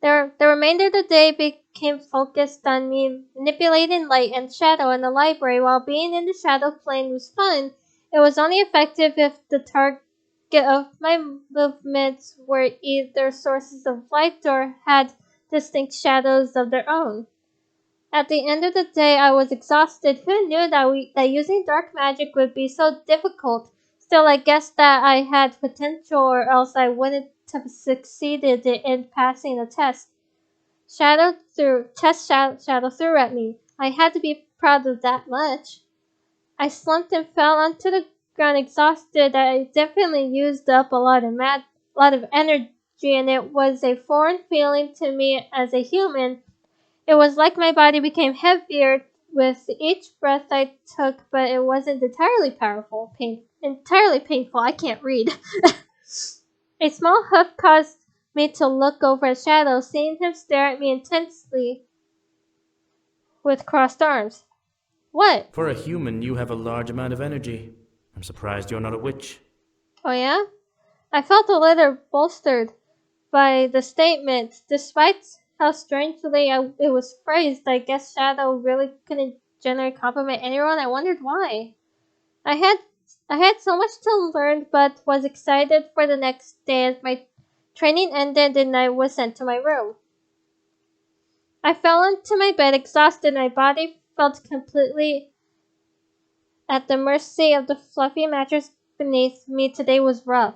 The remainder of the day became focused on me manipulating light and shadow in the library. While being in the shadow plane was fun, it was only effective if the target of my movements were either sources of light or had distinct shadows of their own. At the end of the day, I was exhausted. Who knew that using dark magic would be so difficult? Still, I guess that I had potential, or else I wouldn't have succeeded in passing the test. Shadow threw at me. I had to be proud of that much. I slumped and fell onto the ground exhausted. I definitely used up a lot of energy, and it was a foreign feeling to me as a human. It was like my body became heavier with each breath I took, but it wasn't entirely painful. I can't read. A small huff caused me to look over at Shadow, seeing him stare at me intensely with crossed arms. What? For a human, you have a large amount of energy. I'm surprised you're not a witch. Oh yeah? I felt a little bolstered by the statement. Despite how strangely it was phrased, I guess Shadow really couldn't generally compliment anyone. I wondered why. I had so much to learn, but was excited for the next day as my training ended and I was sent to my room. I fell into my bed exhausted. My body felt completely at the mercy of the fluffy mattress beneath me today was rough.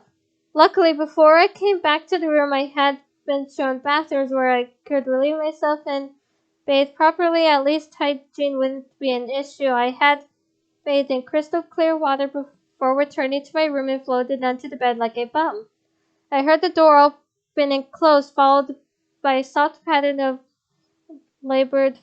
Luckily, before I came back to the room, I had been shown bathrooms where I could relieve myself and bathe properly. At least hygiene wouldn't be an issue. I had bathed in crystal clear water before returning to my room and floated onto the bed like a bum. I heard the door open and close, followed by a soft pattern of labored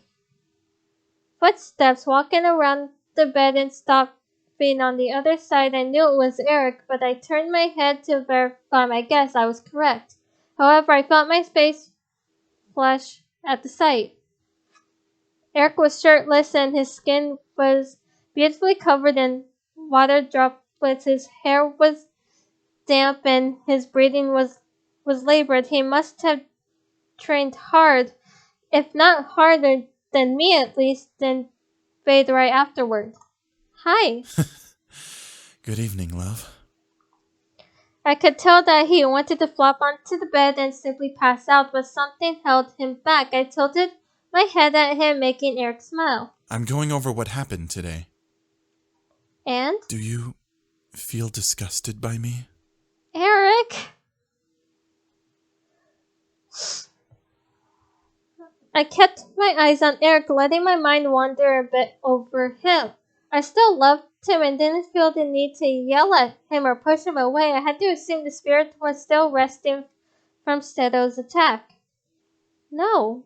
footsteps walking around the bed and stopping on the other side. I knew it was Erik, but I turned my head to verify my guess. I was correct. However, I felt my face flush at the sight. Erik was shirtless and his skin was beautifully covered in water droplets. His hair was damp and his breathing was labored. He must have trained hard, if not harder than me at least, and bathed right afterward. Hi. Good evening, love. I could tell that he wanted to flop onto the bed and simply pass out, but something held him back. I tilted my head at him, making Erik smile. I'm going over what happened today. And? Do you feel disgusted by me? Erik! I kept my eyes on Erik, letting my mind wander a bit over him. I still loved him and didn't feel the need to yell at him or push him away. I had to assume the spirit was still resting from Sedo's attack. No.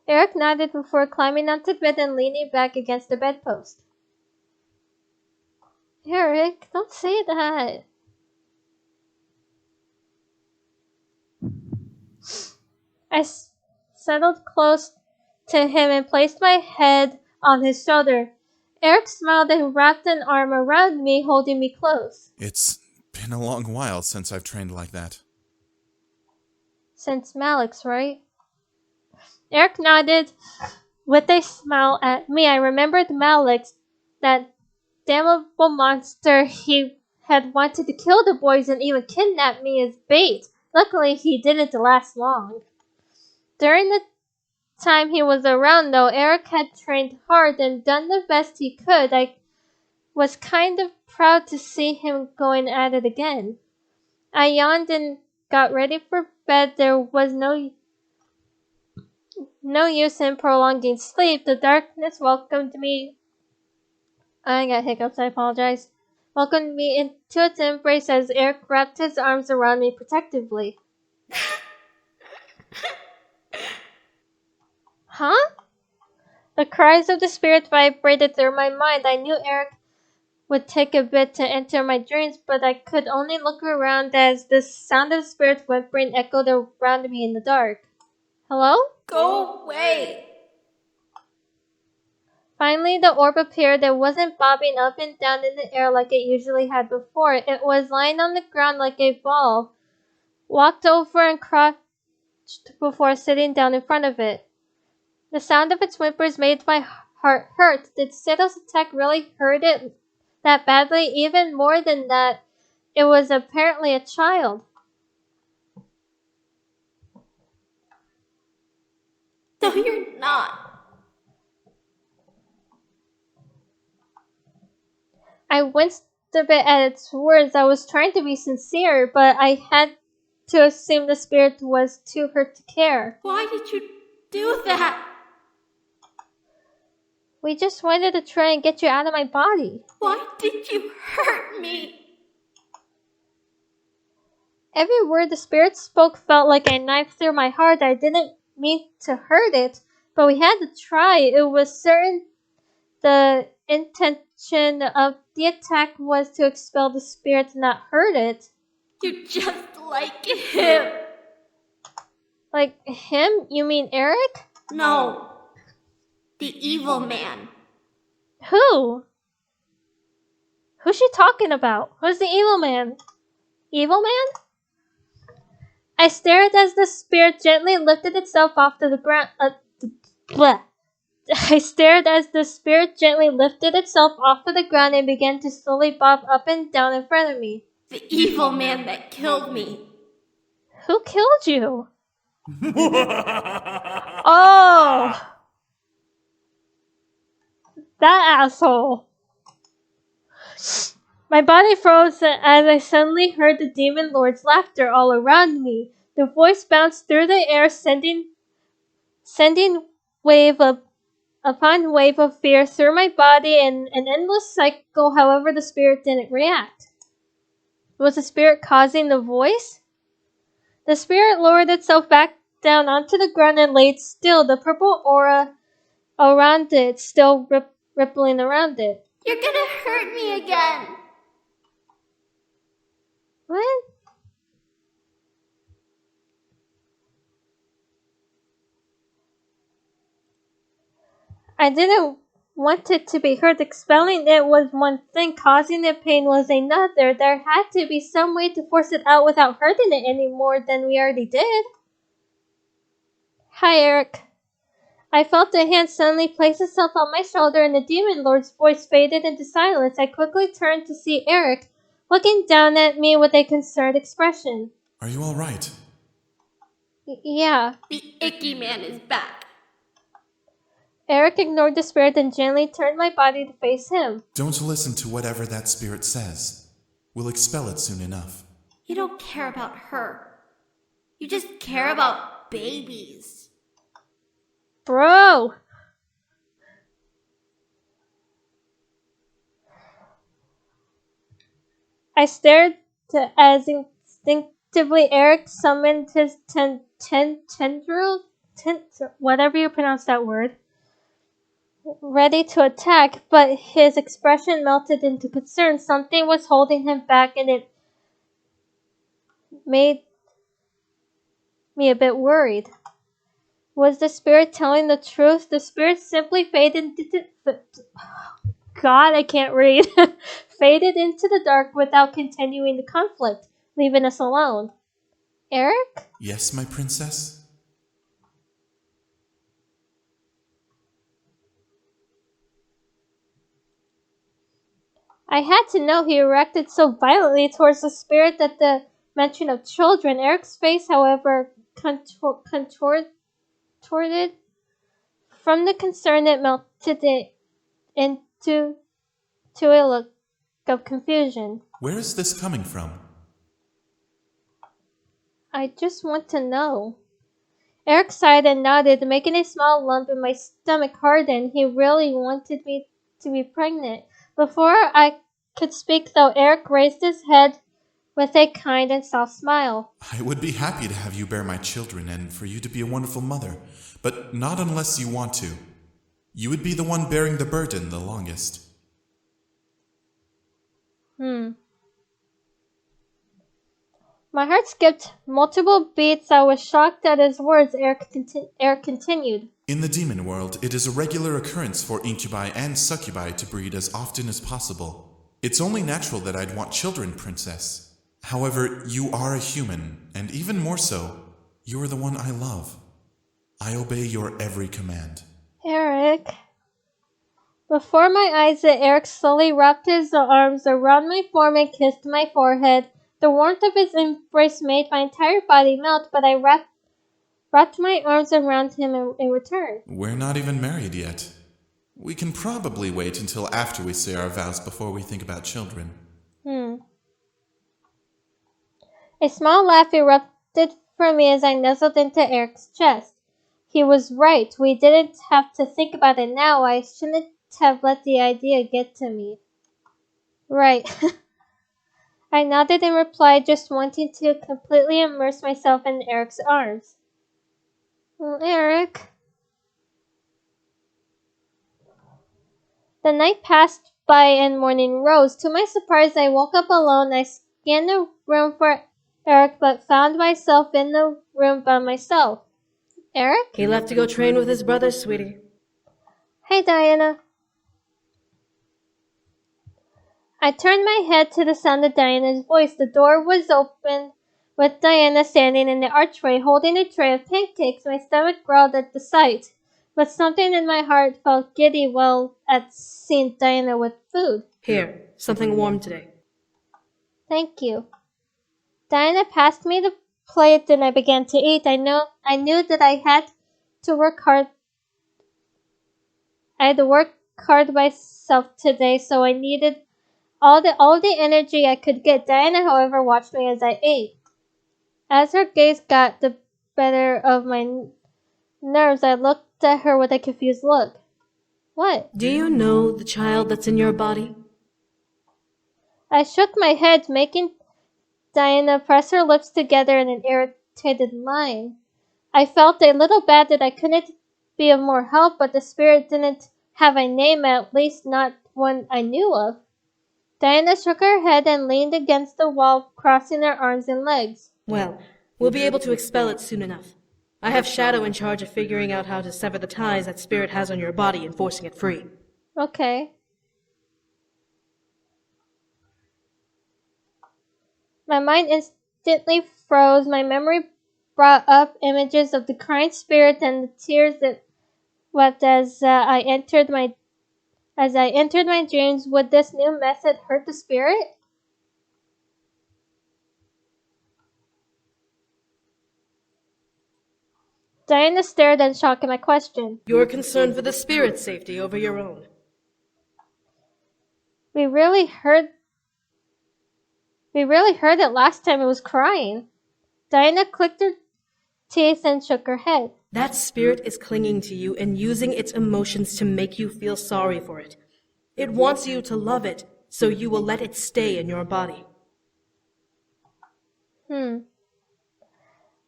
Erik nodded before climbing onto the bed and leaning back against the bedpost. Erik, don't say that. I settled close to him and placed my head on his shoulder. Erik smiled and wrapped an arm around me, holding me close. It's been a long while since I've trained like that. Since Malik's, right? Erik nodded with a smile at me. I remembered Malik's, that damnable monster. He had wanted to kill the boys and even kidnap me as bait. Luckily, he didn't last long. During the time he was around, though, Erik had trained hard and done the best he could. I was kind of proud to see him going at it again. I yawned and got ready for bed. There was no use in prolonging sleep. The darkness welcomed me. I got hiccups, I apologize. Welcomed me into its embrace as Erik wrapped his arms around me protectively. Huh? The cries of the spirit vibrated through my mind. I knew Erik would take a bit to enter my dreams, but I could only look around as the sound of the spirit whimpering echoed around me in the dark. Hello? Go away! Finally, the orb appeared. It wasn't bobbing up and down in the air like it usually had before. It was lying on the ground like a ball. Walked over and crouched before sitting down in front of it. The sound of its whimpers made my heart hurt. Did Sedo's attack really hurt it that badly? Even more than that, it was apparently a child. No, you're not. I winced a bit at its words. I was trying to be sincere, but I had to assume the spirit was too hurt to care. Why did you do that? We just wanted to try and get you out of my body. Why did you hurt me? Every word the spirit spoke felt like a knife through my heart. I didn't mean to hurt it, but we had to try. It was certain the intention of the attack was to expel the spirit, not hurt it. You're just like him. Like him? You mean Erik? No. The evil man. Who? Who's she talking about? Who's the evil man? Evil man? I stared as the spirit gently lifted itself off to the ground. I stared as the spirit gently lifted itself off of the ground and began to slowly bob up and down in front of me. The evil man that killed me. Who killed you? Oh! That asshole. My body froze as I suddenly heard the demon lord's laughter all around me. The voice bounced through the air, sending wave upon wave of fear through my body in an endless cycle. However, the spirit didn't react. Was the spirit causing the voice? The spirit lowered itself back down onto the ground and laid still, the purple aura around it still rippling around it. You're gonna hurt me again. What? I didn't want it to be hurt. Expelling it was one thing, causing it pain was another. There had to be some way to force it out without hurting it any more than we already did. Hi, Erik. I felt a hand suddenly place itself on my shoulder and the demon lord's voice faded into silence. I quickly turned to see Erik, looking down at me with a concerned expression. Are you all right? Yeah. The icky man is back. Erik ignored the spirit and gently turned my body to face him. Don't listen to whatever that spirit says. We'll expel it soon enough. You don't care about her. You just care about babies. Bro! I stared as instinctively Erik summoned his tendrils, whatever you pronounce that word, ready to attack, but his expression melted into concern. Something was holding him back, and it made me a bit worried. Was the spirit telling the truth? The spirit simply faded into... God, I can't read. Faded into the dark without continuing the conflict, leaving us alone. Erik? Yes, my princess? I had to know. He reacted so violently towards the spirit at the mention of children. Erik's face, however, contorted. From the concern, it melted it into a look of confusion. Where is this coming from? I just want to know. Erik sighed and nodded, making a small lump in my stomach harden. He really wanted me to be pregnant. Before I could speak, though, Erik raised his head with a kind and soft smile. I would be happy to have you bear my children and for you to be a wonderful mother, but not unless you want to. You would be the one bearing the burden the longest. My heart skipped multiple beats. I was shocked at his words. Erik continued. In the demon world, it is a regular occurrence for incubi and succubi to breed as often as possible. It's only natural that I'd want children, princess. However, you are a human, and even more so, you are the one I love. I obey your every command. Erik. Before my eyes, Erik slowly wrapped his arms around my form and kissed my forehead. The warmth of his embrace made my entire body melt, but I wrapped my arms around him in return. We're not even married yet. We can probably wait until after we say our vows before we think about children. A small laugh erupted from me as I nuzzled into Erik's chest. He was right. We didn't have to think about it now. I shouldn't have let the idea get to me. Right. I nodded in reply, just wanting to completely immerse myself in Erik's arms. Well, Erik. The night passed by and morning rose. To my surprise, I woke up alone. I scanned the room for Erik, but found myself in the room by myself. Erik? He left to go train with his brothers, sweetie. Hey, Diana. I turned my head to the sound of Diana's voice. The door was open, with Diana standing in the archway, holding a tray of pancakes. My stomach growled at the sight, but something in my heart felt giddy at seeing Diana with food. Here, something warm today. Thank you. Diana passed me the plate and I began to eat. I knew that I had to work hard. I had to work hard myself today, so I needed all the energy I could get. Diana, however, watched me as I ate. As her gaze got the better of my nerves, I looked at her with a confused look. What? Do you know the child that's in your body? I shook my head, making Diana press her lips together in an irritated line. I felt a little bad that I couldn't be of more help, but the spirit didn't have a name, at least not one I knew of. Diana shook her head and leaned against the wall, crossing her arms and legs. Well, we'll be able to expel it soon enough. I have Shadow in charge of figuring out how to sever the ties that spirit has on your body and forcing it free. Okay. My mind instantly froze. My memory brought up images of the crying spirit and the tears that wept as I entered my dreams. Would this new method hurt the spirit? Diana stared in shock at my question. You're concerned for the spirit's safety over your own. We really heard it last time it was crying. Diana clicked her teeth and shook her head. That spirit is clinging to you and using its emotions to make you feel sorry for it. It wants you to love it, so you will let it stay in your body.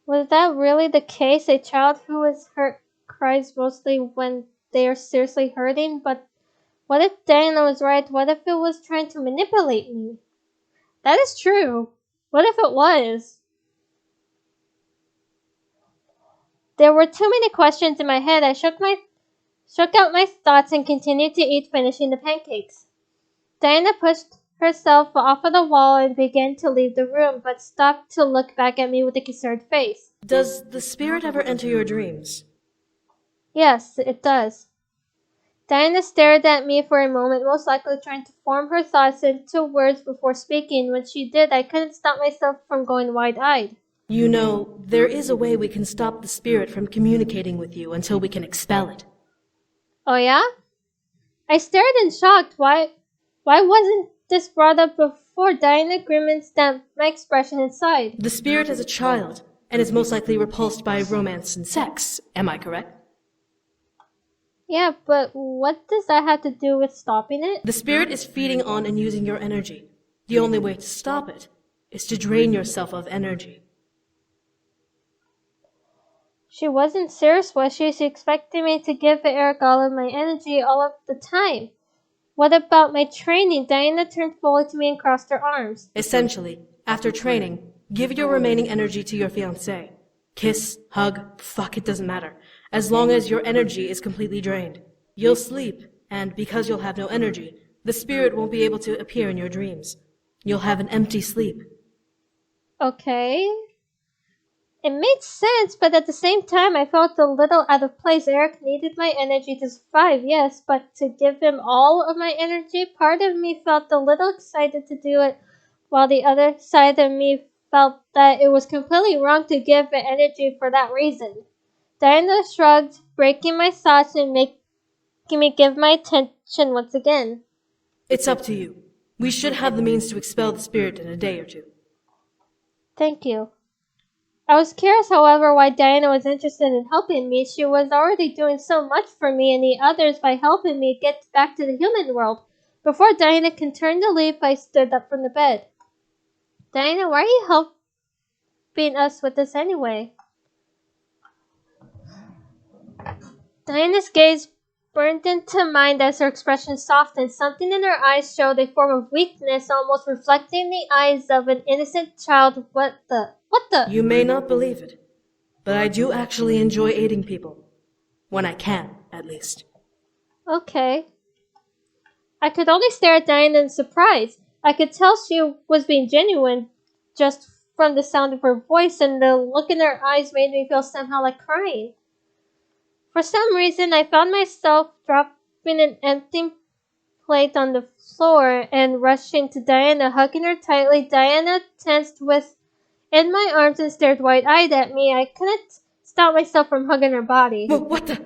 Was that really the case? A child who is hurt cries mostly when they are seriously hurting, but what if Diana was right? What if it was trying to manipulate me? That is true. What if it was? There were too many questions in my head. I shook out my thoughts and continued to eat, finishing the pancakes. Diana pushed herself off of the wall and began to leave the room, but stopped to look back at me with a concerned face. Does the spirit ever enter your dreams? Yes, it does. Diana stared at me for a moment, most likely trying to form her thoughts into words before speaking. When she did, I couldn't stop myself from going wide-eyed. You know, there is a way we can stop the spirit from communicating with you until we can expel it. Oh yeah? I stared in shock. Why wasn't this brought up before? Diana grimaced at my expression inside. The spirit is a child, and is most likely repulsed by romance and sex. Am I correct? Yeah, but what does that have to do with stopping it? The spirit is feeding on and using your energy. The only way to stop it is to drain yourself of energy. She wasn't serious, was she? She expected me to give Erik all of my energy all of the time. What about my training? Diana turned fully to me and crossed her arms. Essentially, after training, give your remaining energy to your fiancé. Kiss, hug, fuck, it doesn't matter. As long as your energy is completely drained. You'll sleep, and because you'll have no energy, the spirit won't be able to appear in your dreams. You'll have an empty sleep. Okay. It made sense, but at the same time I felt a little out of place. Erik needed my energy to survive, yes, but to give him all of my energy, part of me felt a little excited to do it, while the other side of me felt that it was completely wrong to give the energy for that reason. Diana shrugged, breaking my thoughts and making me give my attention once again. It's up to you. We should have the means to expel the spirit in a day or two. Thank you. I was curious, however, why Diana was interested in helping me. She was already doing so much for me and the others by helping me get back to the human world. Before Diana could turn to leave, I stood up from the bed. Diana, why are you helping us with this anyway? Diana's gaze burned into mine as her expression softened. Something in her eyes showed a form of weakness, almost reflecting the eyes of an innocent child. What the? You may not believe it, but I do actually enjoy aiding people. When I can, at least. Okay. I could only stare at Diana in surprise. I could tell she was being genuine just from the sound of her voice, and the look in her eyes made me feel somehow like crying. For some reason, I found myself dropping an empty plate on the floor and rushing to Diana, hugging her tightly. Diana tensed in my arms and stared wide-eyed at me. I couldn't stop myself from hugging her body. What the?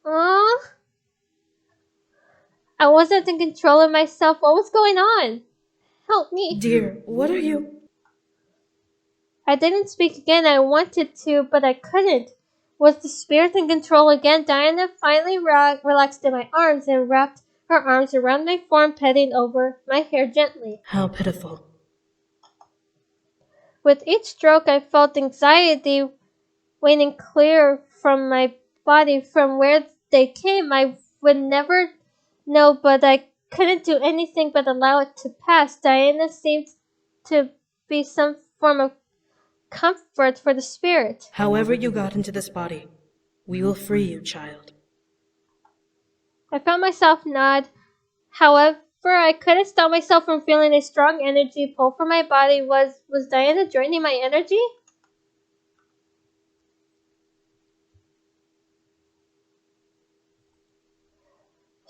Aww. I wasn't in control of myself. What was going on? Help me. Dear, what are you? I didn't speak again. I wanted to, but I couldn't. Was the spirit in control again? Diana finally relaxed in my arms and wrapped her arms around my form, petting over my hair gently. How pitiful. With each stroke, I felt anxiety waning clear from my body. From where they came, I would never know, but I couldn't do anything but allow it to pass. Diana seemed to be some form of comfort for the spirit. However you got into this body, we will free you, child. I found myself nod. However, I couldn't stop myself from feeling a strong energy pull from my body. Was Diana draining my energy?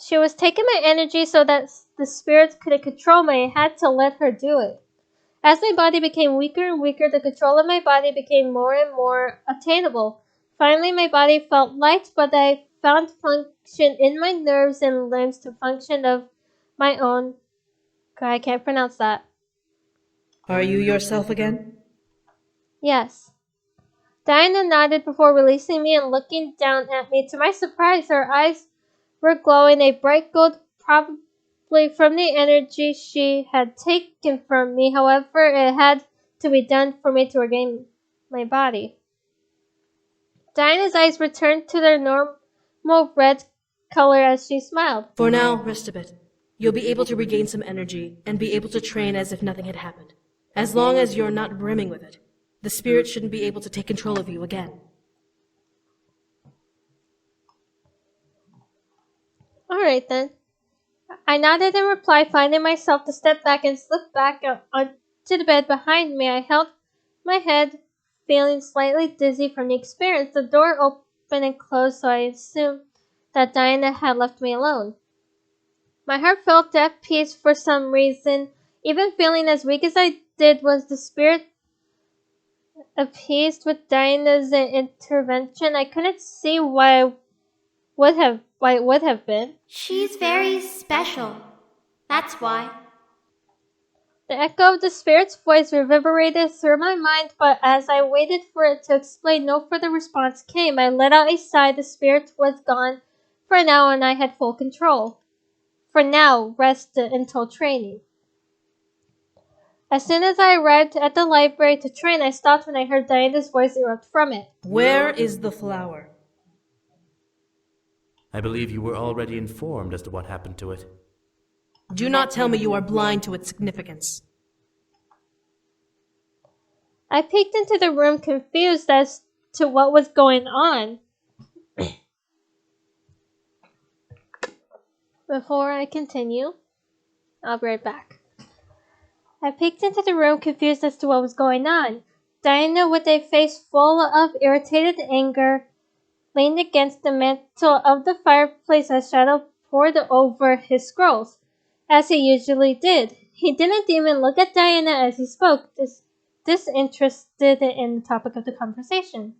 She was taking my energy so that the spirits couldn't control me. I had to let her do it. As my body became weaker and weaker, the control of my body became more and more attainable. Finally, my body felt light, but I found function in my nerves and limbs to function of my own. I can't pronounce that. Are you yourself again? Yes. Diana nodded before releasing me and looking down at me. To my surprise, her eyes were glowing a bright gold, probably from the energy she had taken from me. However, it had to be done for me to regain my body. Diana's eyes returned to their normal red color as she smiled. For now, rest a bit. You'll be able to regain some energy and be able to train as if nothing had happened. As long as you're not brimming with it, the spirit shouldn't be able to take control of you again. Alright then. I nodded in reply, finding myself to step back and slip back onto the bed behind me. I held my head, feeling slightly dizzy from the experience. The door opened and closed, so I assumed that Diana had left me alone. My heart felt at peace for some reason. Even feeling as weak as I did, was the spirit appeased with Diana's intervention? I couldn't see why it would have been. She's very special. That's why. The echo of the spirit's voice reverberated through my mind, but as I waited for it to explain, no further response came. I let out a sigh. The spirit was gone for now, and I had full control. For now, rest until training. As soon as I arrived at the library to train, I stopped when I heard Diana's voice erupt from it. Where is the flower? I believe you were already informed as to what happened to it. Do not tell me you are blind to its significance. I peeked into the room, confused as to what was going on. Before I continue, I'll be right back. I peeked into the room, confused as to what was going on. Diana, with a face full of irritated anger, leaned against the mantel of the fireplace as Shadow poured over his scrolls, as he usually did. He didn't even look at Diana as he spoke, disinterested in the topic of the conversation.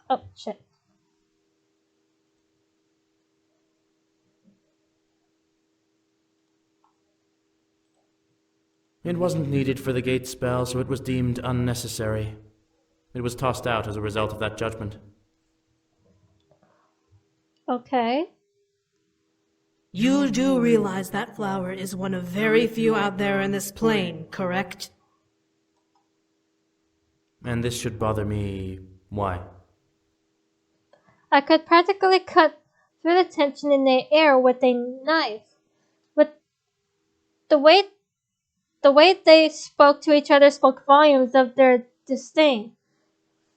Oh, shit. It wasn't needed for the gate spell, so it was deemed unnecessary. It was tossed out as a result of that judgment. Okay. You do realize that flower is one of very few out there in this plane, correct? And this should bother me. Why? I could practically cut through the tension in the air with a knife. With the way they spoke to each other spoke volumes of their disdain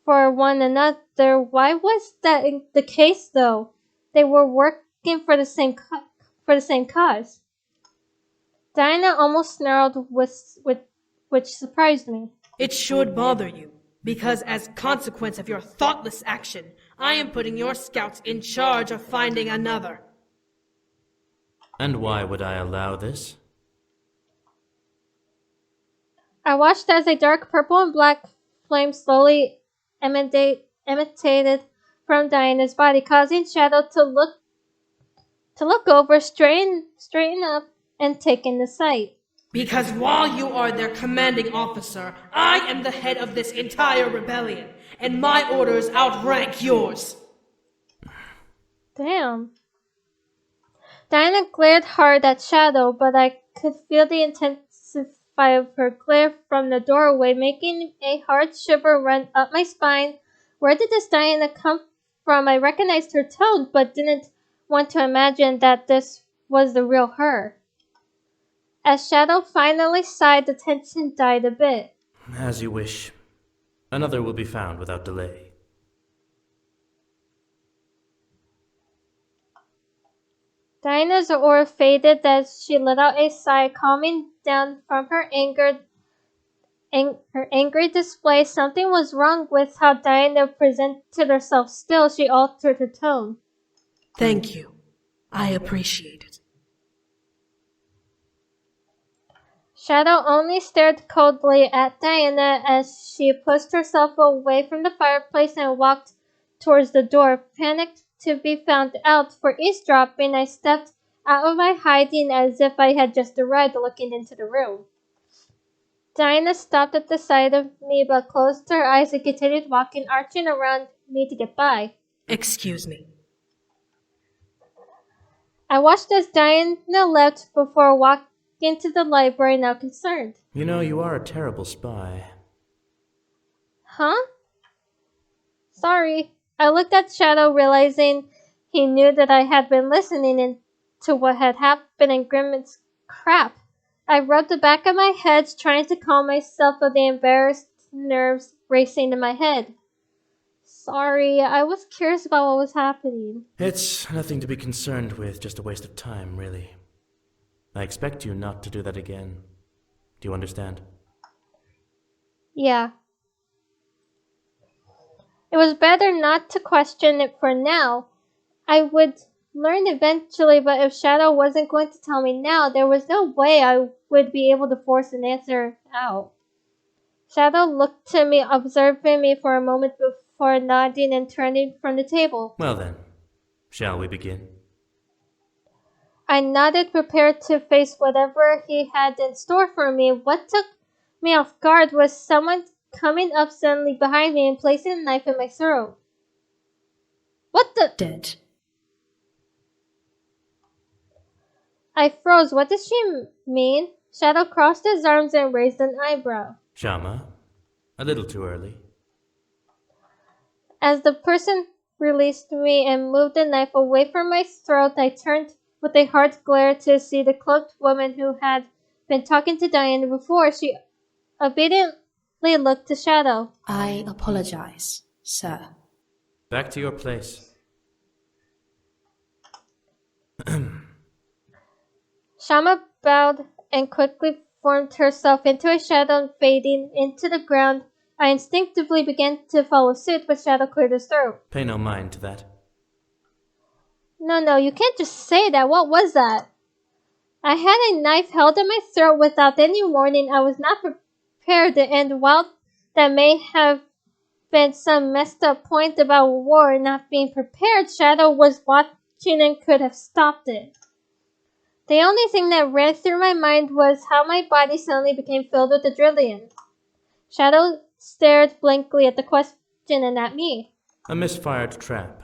for one another. Why was that the case, though? They were working for the same cause. Diana almost snarled, which surprised me. It should bother you, because as consequence of your thoughtless action, I am putting your scouts in charge of finding another. And why would I allow this? I watched as a dark purple and black flame slowly emanated from Diana's body, causing Shadow to look over, straighten up, and take in the sight. Because while you are their commanding officer, I am the head of this entire rebellion, and my orders outrank yours. Damn. Diana glared hard at Shadow, but I could feel the intensify of her glare from the doorway, making a hard shiver run up my spine. Where did this Diana come from? I recognized her tone, but didn't want to imagine that this was the real her. As Shadow finally sighed, the tension died a bit. As you wish. Another will be found without delay. Diana's aura faded as she let out a sigh, calming down from her angry display. Something was wrong with how Diana presented herself. Still, she altered her tone. Thank you. I appreciate it. Shadow only stared coldly at Diana as she pushed herself away from the fireplace and walked towards the door. Panicked to be found out for eavesdropping, I stepped out of my hiding as if I had just arrived, looking into the room. Diana stopped at the sight of me but closed her eyes and continued walking, arching around me to get by. Excuse me. I watched as Diana left before walking to the library, now concerned. You know, you are a terrible spy. Huh? Sorry. I looked at Shadow, realizing he knew that I had been listening to what had happened and grimaced. Crap. I rubbed the back of my head, trying to calm myself of the embarrassed nerves racing in my head. Sorry, I was curious about what was happening. It's nothing to be concerned with, just a waste of time, really. I expect you not to do that again. Do you understand? Yeah. It was better not to question it for now. I would learn eventually, but if Shadow wasn't going to tell me now, there was no way I would be able to force an answer out. Shadow looked at me, observing me for a moment before nodding and turning from the table. Well then, shall we begin? I nodded, prepared to face whatever he had in store for me. What took me off guard was someone coming up suddenly behind me and placing a knife in my throat. What the? Dead. I froze. What does she mean? Shadow crossed his arms and raised an eyebrow. Shama, a little too early. As the person released me and moved the knife away from my throat, I turned with a hard glare to see the cloaked woman who had been talking to Diana before. She obediently looked to Shadow. I apologize, sir. Back to your place. Shama bowed and quickly formed herself into a shadow, fading into the ground. I instinctively began to follow suit, but Shadow cleared his throat. Pay no mind to that. No, you can't just say that. What was that? I had a knife held in my throat without any warning. I was not prepared, and while that may have been some messed up point about war not being prepared, Shadow was watching and could have stopped it. The only thing that ran through my mind was how my body suddenly became filled with adrenaline. Shadow stared blankly at the question and at me. A misfired trap.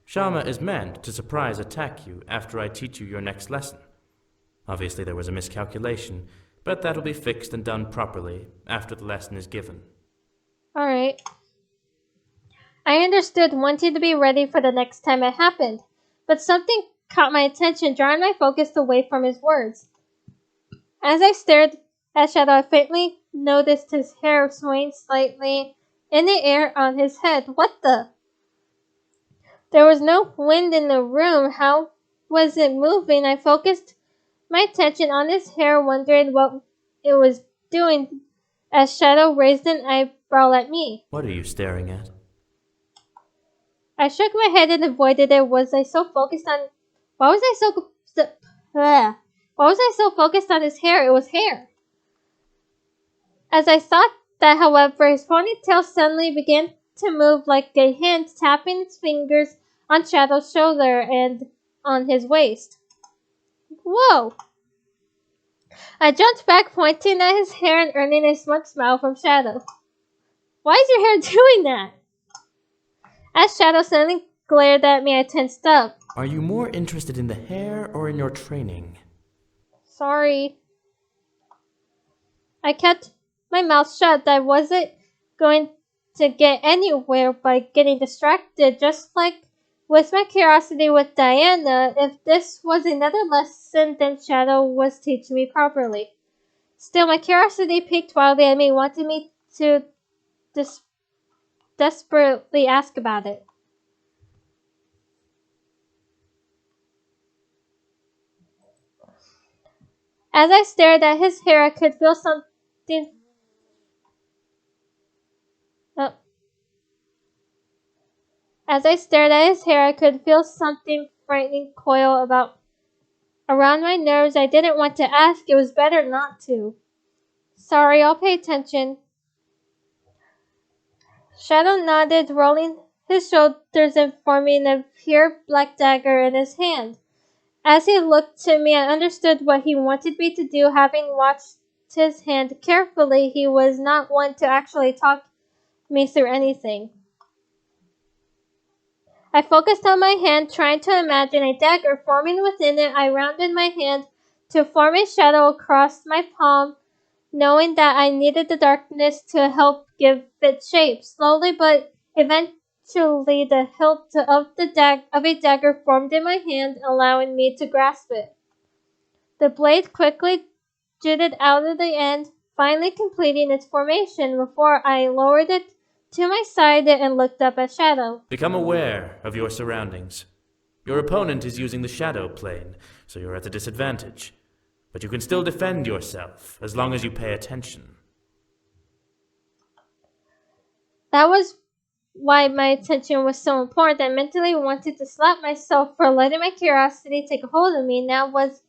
Shama is meant to surprise attack you after I teach you your next lesson. Obviously there was a miscalculation, but that'll be fixed and done properly after the lesson is given. Alright. I understood, wanting to be ready for the next time it happened, but something caught my attention, drawing my focus away from his words. As I stared at Shadow, I faintly noticed his hair swaying slightly in the air on his head. What the? There was no wind in the room. How was it moving? I focused my attention on his hair, wondering what it was doing, as Shadow raised an eyebrow at me. What are you staring at? I shook my head and avoided it. Why was I so focused on his hair? It was hair. As I thought that, however, his ponytail suddenly began to move like a hand, tapping its fingers on Shadow's shoulder and on his waist. Whoa! I jumped back, pointing at his hair and earning a smug smile from Shadow. Why is your hair doing that? As Shadow suddenly glared at me, I tensed up. Are you more interested in the hair or in your training? Sorry. I kept my mouth shut. I wasn't going to get anywhere by getting distracted, just like with my curiosity with Diana. If this was another lesson, then Shadow was teaching me properly. Still, my curiosity piqued wildly at me, wanting me to desperately ask about it. As I stared at his hair, I could feel something. Oh. As I stared at his hair, I could feel something frightening coil around my nerves. I didn't want to ask. It was better not to. Sorry, I'll pay attention. Shadow nodded, rolling his shoulders and forming a pure black dagger in his hand. As he looked to me, I understood what he wanted me to do. Having watched his hand carefully, he was not one to actually talk me through anything. I focused on my hand, trying to imagine a dagger forming within it. I rounded my hand to form a shadow across my palm, knowing that I needed the darkness to help give it shape. Slowly but eventually, the hilt of a dagger formed in my hand, allowing me to grasp it. The blade quickly jutted out of the end, finally completing its formation before I lowered it to my side and looked up at Shadow. Become aware of your surroundings. Your opponent is using the shadow plane, so you're at a disadvantage. But you can still defend yourself, as long as you pay attention. That was why my attention was so important. I mentally wanted to slap myself for letting my curiosity take a hold of me. Now was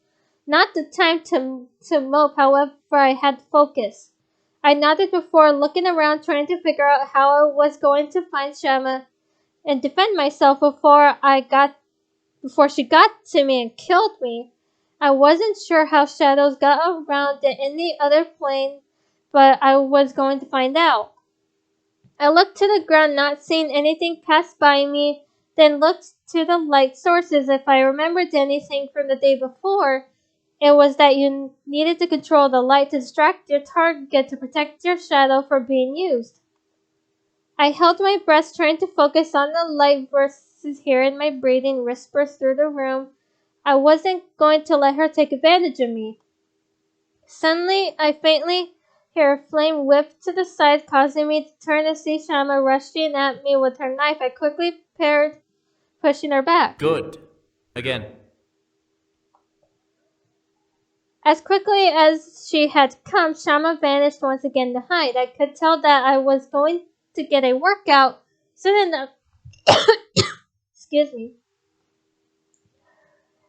not the time to mope, however, I had focus. I nodded before looking around, trying to figure out how I was going to find Shama and defend myself before she got to me and killed me. I wasn't sure how shadows got around in any other plane, but I was going to find out. I looked to the ground, not seeing anything pass by me, then looked to the light sources. If I remembered anything from the day before, it was that you needed to control the light to distract your target to protect your shadow from being used. I held my breath, trying to focus on the light versus hearing my breathing whispers through the room. I wasn't going to let her take advantage of me. Suddenly, I faintly hear a flame whip to the side, causing me to turn to see Shama rushing at me with her knife. I quickly parried, pushing her back. Good. Again. As quickly as she had come, Shama vanished once again to hide. I could tell that I was going to get a workout soon enough. Excuse me.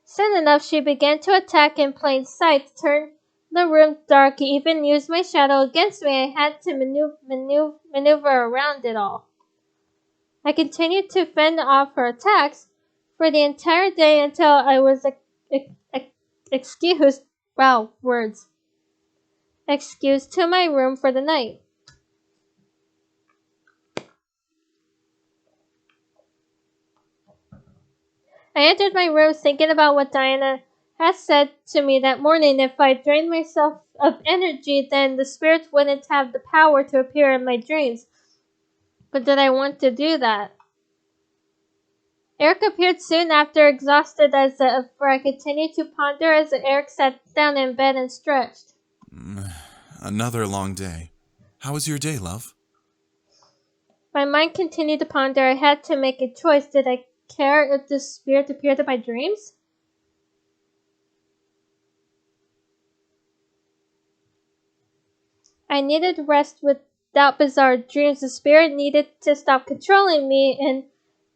Soon enough, she began to attack in plain sight, turn the room dark, even used my shadow against me. I had to maneuver around it all. I continued to fend off her attacks for the entire day until I was excused to my room for the night. I entered my room thinking about what Diana had said to me that morning. If I drained myself of energy, then the spirits wouldn't have the power to appear in my dreams. But did I want to do that? Erik appeared soon after, exhausted as ever. I continued to ponder as Erik sat down in bed and stretched. Another long day. How was your day, love? My mind continued to ponder. I had to make a choice. Did I care if the spirit appeared in my dreams? I needed rest without bizarre dreams. The spirit needed to stop controlling me and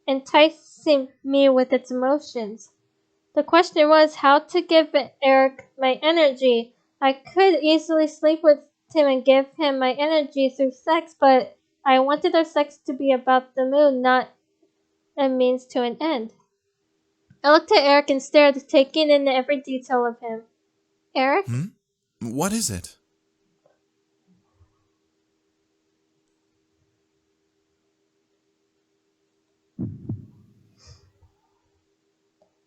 enticing me with its emotions. The question was how to give Erik my energy. I could easily sleep with him and give him my energy through sex, but I wanted our sex to be about the moon, not a means to an end. I looked at Erik and stared, taking in every detail of him. Erik? What is it?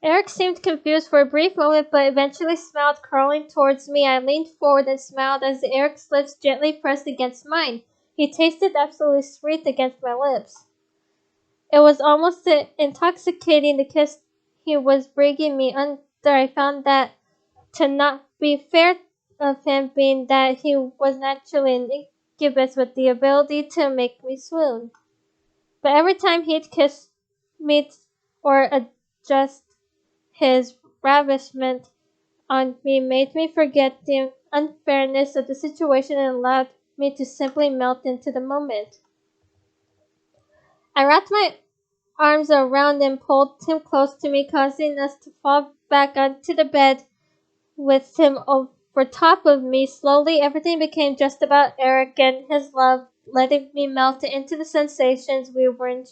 Erik seemed confused for a brief moment, but eventually smiled, crawling towards me. I leaned forward and smiled as Eric's lips gently pressed against mine. He tasted absolutely sweet against my lips. It was almost intoxicating, the kiss he was bringing me under. I found that to not be fair of him, being that he was naturally an incubus with the ability to make me swoon. But every time he'd kiss me or adjust his ravishment on me made me forget the unfairness of the situation and allowed me to simply melt into the moment. I wrapped my arms around and pulled him close to me, causing us to fall back onto the bed with him over top of me. Slowly, everything became just about Erik and his love, letting me melt into the sensations we were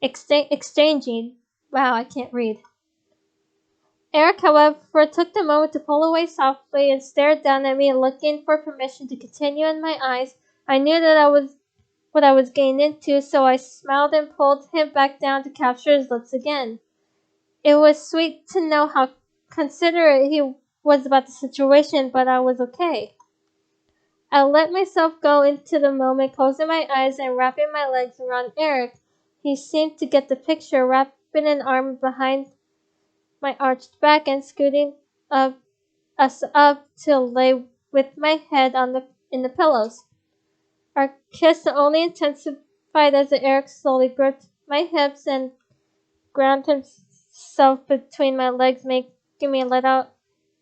exchanging. Wow, I can't read. Erik, however, took the moment to pull away softly and stared down at me, looking for permission to continue in my eyes. I knew that I was what I was getting into, so I smiled and pulled him back down to capture his lips again. It was sweet to know how considerate he was about the situation, but I was okay. I let myself go into the moment, closing my eyes and wrapping my legs around Erik. He seemed to get the picture, wrapping an arm behind my arched back and scooting us up to lay with my head in the pillows. Our kiss only intensified as Erik slowly gripped my hips and ground himself between my legs, making me let out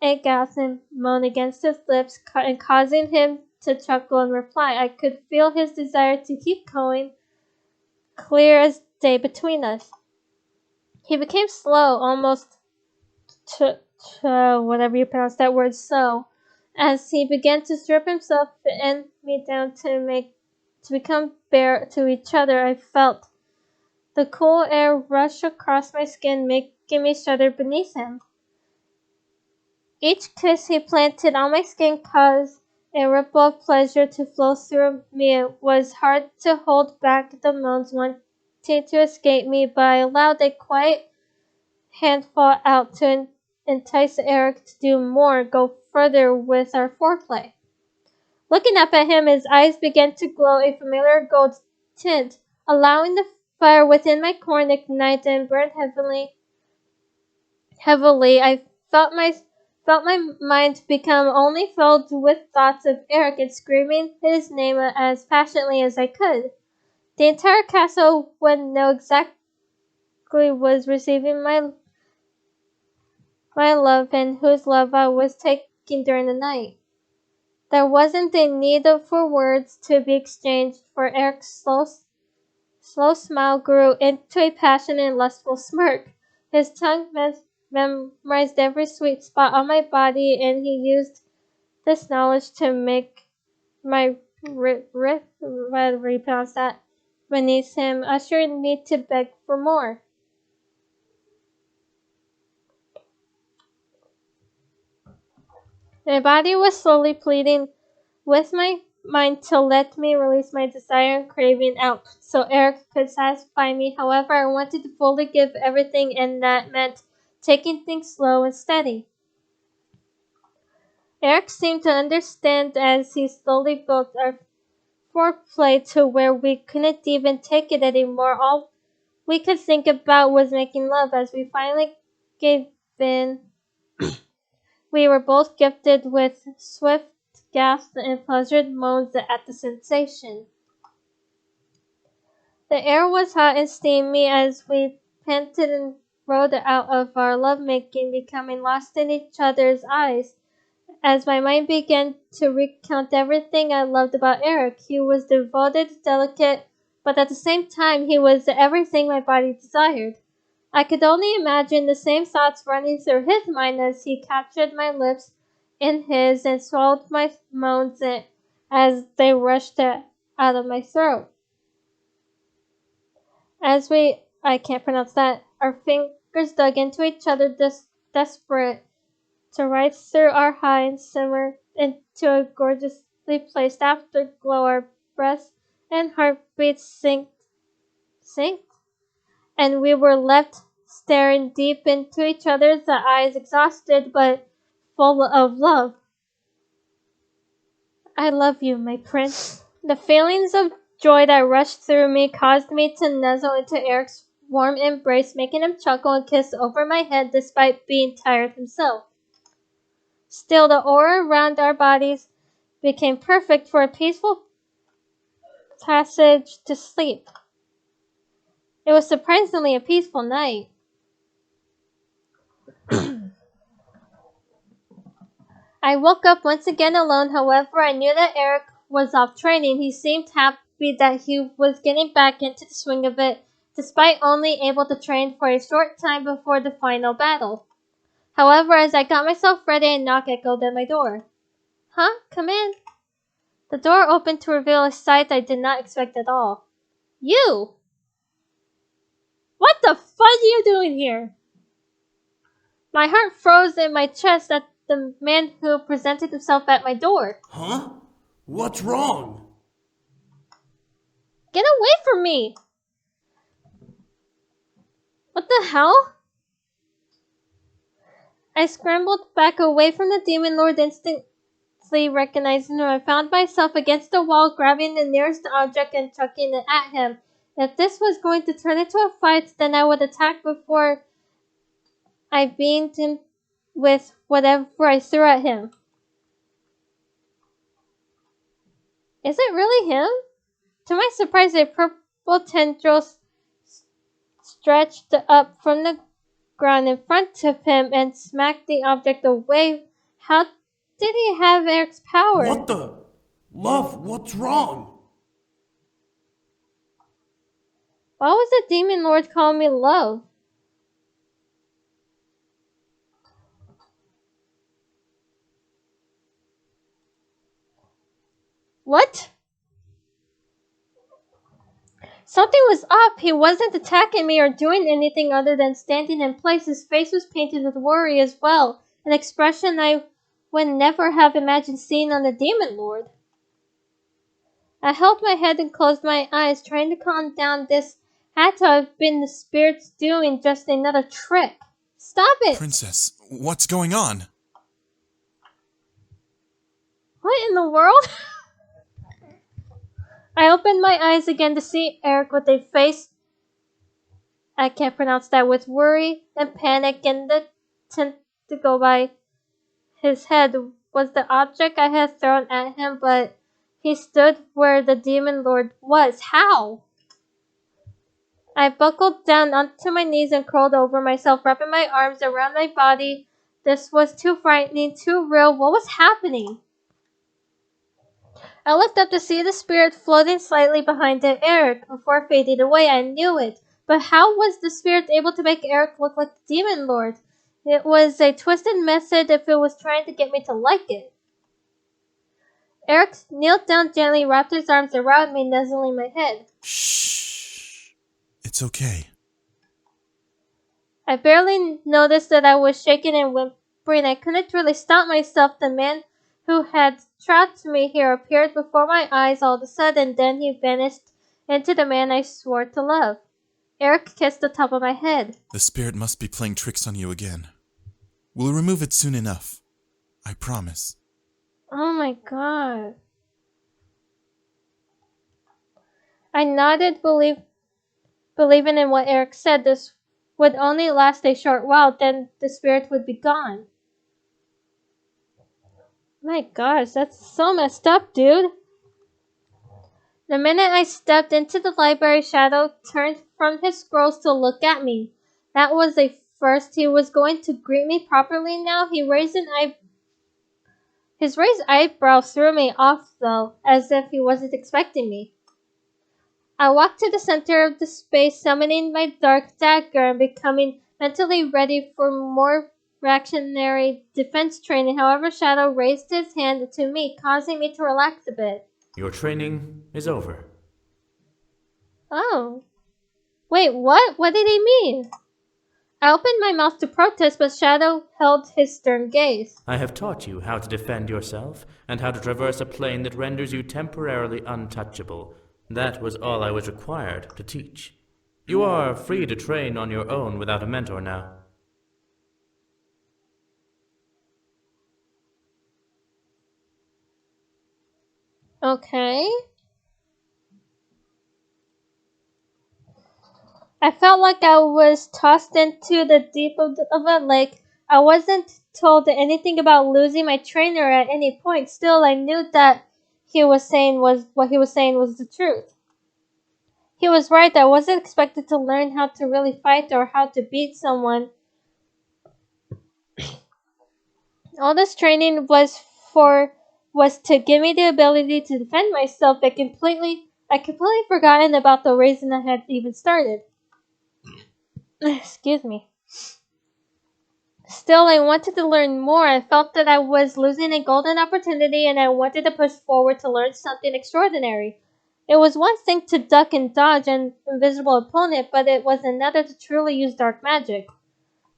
a gasp and moan against his lips and causing him to chuckle in reply. I could feel his desire to keep going, clear as day between us. He became slow, almost whatever you pronounce that word, so, as he began to strip himself and me down to become bare to each other. I felt the cool air rush across my skin, making me shudder beneath him. Each kiss he planted on my skin caused a ripple of pleasure to flow through me. It was hard to hold back the moans wanting to escape me, but I allowed a quiet handful out to entice Erik to do more, go further with our foreplay. Looking up at him, his eyes began to glow a familiar gold tint, allowing the fire within my core to ignite and burn heavily. I felt my mind become only filled with thoughts of Erik and screaming his name as passionately as I could. The entire castle would know exactly was receiving my love and whose love I was taking during the night. There wasn't a need for words to be exchanged, for Erik's slow smile grew into a passionate and lustful smirk. His tongue memorized every sweet spot on my body, and he used this knowledge to make my whatever you pronounce that, beneath him, ushering me to beg for more. My body was slowly pleading with my mind to let me release my desire and craving out so Erik could satisfy me. However, I wanted to fully give everything, and that meant taking things slow and steady. Erik seemed to understand as he slowly built our foreplay to where we couldn't even take it anymore. All we could think about was making love. As we finally gave in, we were both gifted with swift gasps and pleasured moans at the sensation. The air was hot and steamy as we panted and rode out of our lovemaking, becoming lost in each other's eyes. As my mind began to recount everything I loved about Erik, he was devoted, delicate, but at the same time he was everything my body desired. I could only imagine the same thoughts running through his mind as he captured my lips in his and swallowed my moans as they rushed out of my throat. I can't pronounce that, our fingers dug into each other, desperate to rise through our high and simmer into a gorgeously placed afterglow. Our breaths and heartbeats synced, and we were left staring deep into each other's eyes, exhausted but full of love. I love you, my prince. The feelings of joy that rushed through me caused me to nuzzle into Erik's warm embrace, making him chuckle and kiss over my head despite being tired himself. Still, the aura around our bodies became perfect for a peaceful passage to sleep. It was surprisingly a peaceful night. I woke up once again alone. However, I knew that Erik was off training. He seemed happy that he was getting back into the swing of it, despite only able to train for a short time before the final battle. However, as I got myself ready, a knock echoed at my door. Huh? Come in. The door opened to reveal a sight I did not expect at all. You! What the fudge are you doing here? My heart froze in my chest at the man who presented himself at my door. Huh? What's wrong? Get away from me! What the hell? I scrambled back away from the demon lord, instantly recognizing him. I found myself against the wall, grabbing the nearest object and chucking it at him. If this was going to turn into a fight, then I would attack before I beamed him with whatever I threw at him. Is it really him? To my surprise, a purple tendril stretched up from the ground in front of him and smacked the object away. How did he have Erik's power? What the? Love, what's wrong? Why was the demon lord calling me love? What? Something was up. He wasn't attacking me or doing anything other than standing in place. His face was painted with worry as well, an expression I would never have imagined seeing on the demon lord. I held my head and closed my eyes, trying to calm down. This had to have been the spirits doing just another trick. Stop it! Princess, what's going on? What in the world? I opened my eyes again to see Erik with a face, I can't pronounce that, with worry and panic, and the tint to go by his head was the object I had thrown at him, but he stood where the demon lord was. How? I buckled down onto my knees and curled over myself, wrapping my arms around my body. This was too frightening, too real. What was happening? I looked up to see the spirit floating slightly behind Erik before fading away. I knew it. But how was the spirit able to make Erik look like the demon lord? It was a twisted method if it was trying to get me to like it. Erik knelt down gently, wrapped his arms around me, nuzzling my head. Shh. It's okay. I barely noticed that I was shaking and whimpering. I couldn't really stop myself. The man who had trapped me here appeared before my eyes all of a sudden. Then he vanished into the man I swore to love. Erik kissed the top of my head. The spirit must be playing tricks on you again. We'll remove it soon enough. I promise. Oh my god. I nodded, believing in what Erik said. This would only last a short while, then the spirit would be gone. My gosh, that's so messed up, dude. The minute I stepped into the library, Shadow turned from his scrolls to look at me. That was a first. He was going to greet me properly now. His raised eyebrow threw me off, though, as if he wasn't expecting me. I walked to the center of the space, summoning my dark dagger and becoming mentally ready for more reactionary defense training. However, Shadow raised his hand to me, causing me to relax a bit. Your training is over. Oh. Wait, what? What did he mean? I opened my mouth to protest, but Shadow held his stern gaze. I have taught you how to defend yourself, and how to traverse a plane that renders you temporarily untouchable. That was all I was required to teach. You are free to train on your own without a mentor now. Okay. I felt like I was tossed into the deep of a lake. I wasn't told anything about losing my trainer at any point. Still, I knew that what he was saying was the truth. He was right. I wasn't expected to learn how to really fight or how to beat someone. All this training was to give me the ability to defend myself. I completely forgotten about the reason I had even started. Excuse me. Still, I wanted to learn more. I felt that I was losing a golden opportunity, and I wanted to push forward to learn something extraordinary. It was one thing to duck and dodge an invisible opponent, but it was another to truly use dark magic.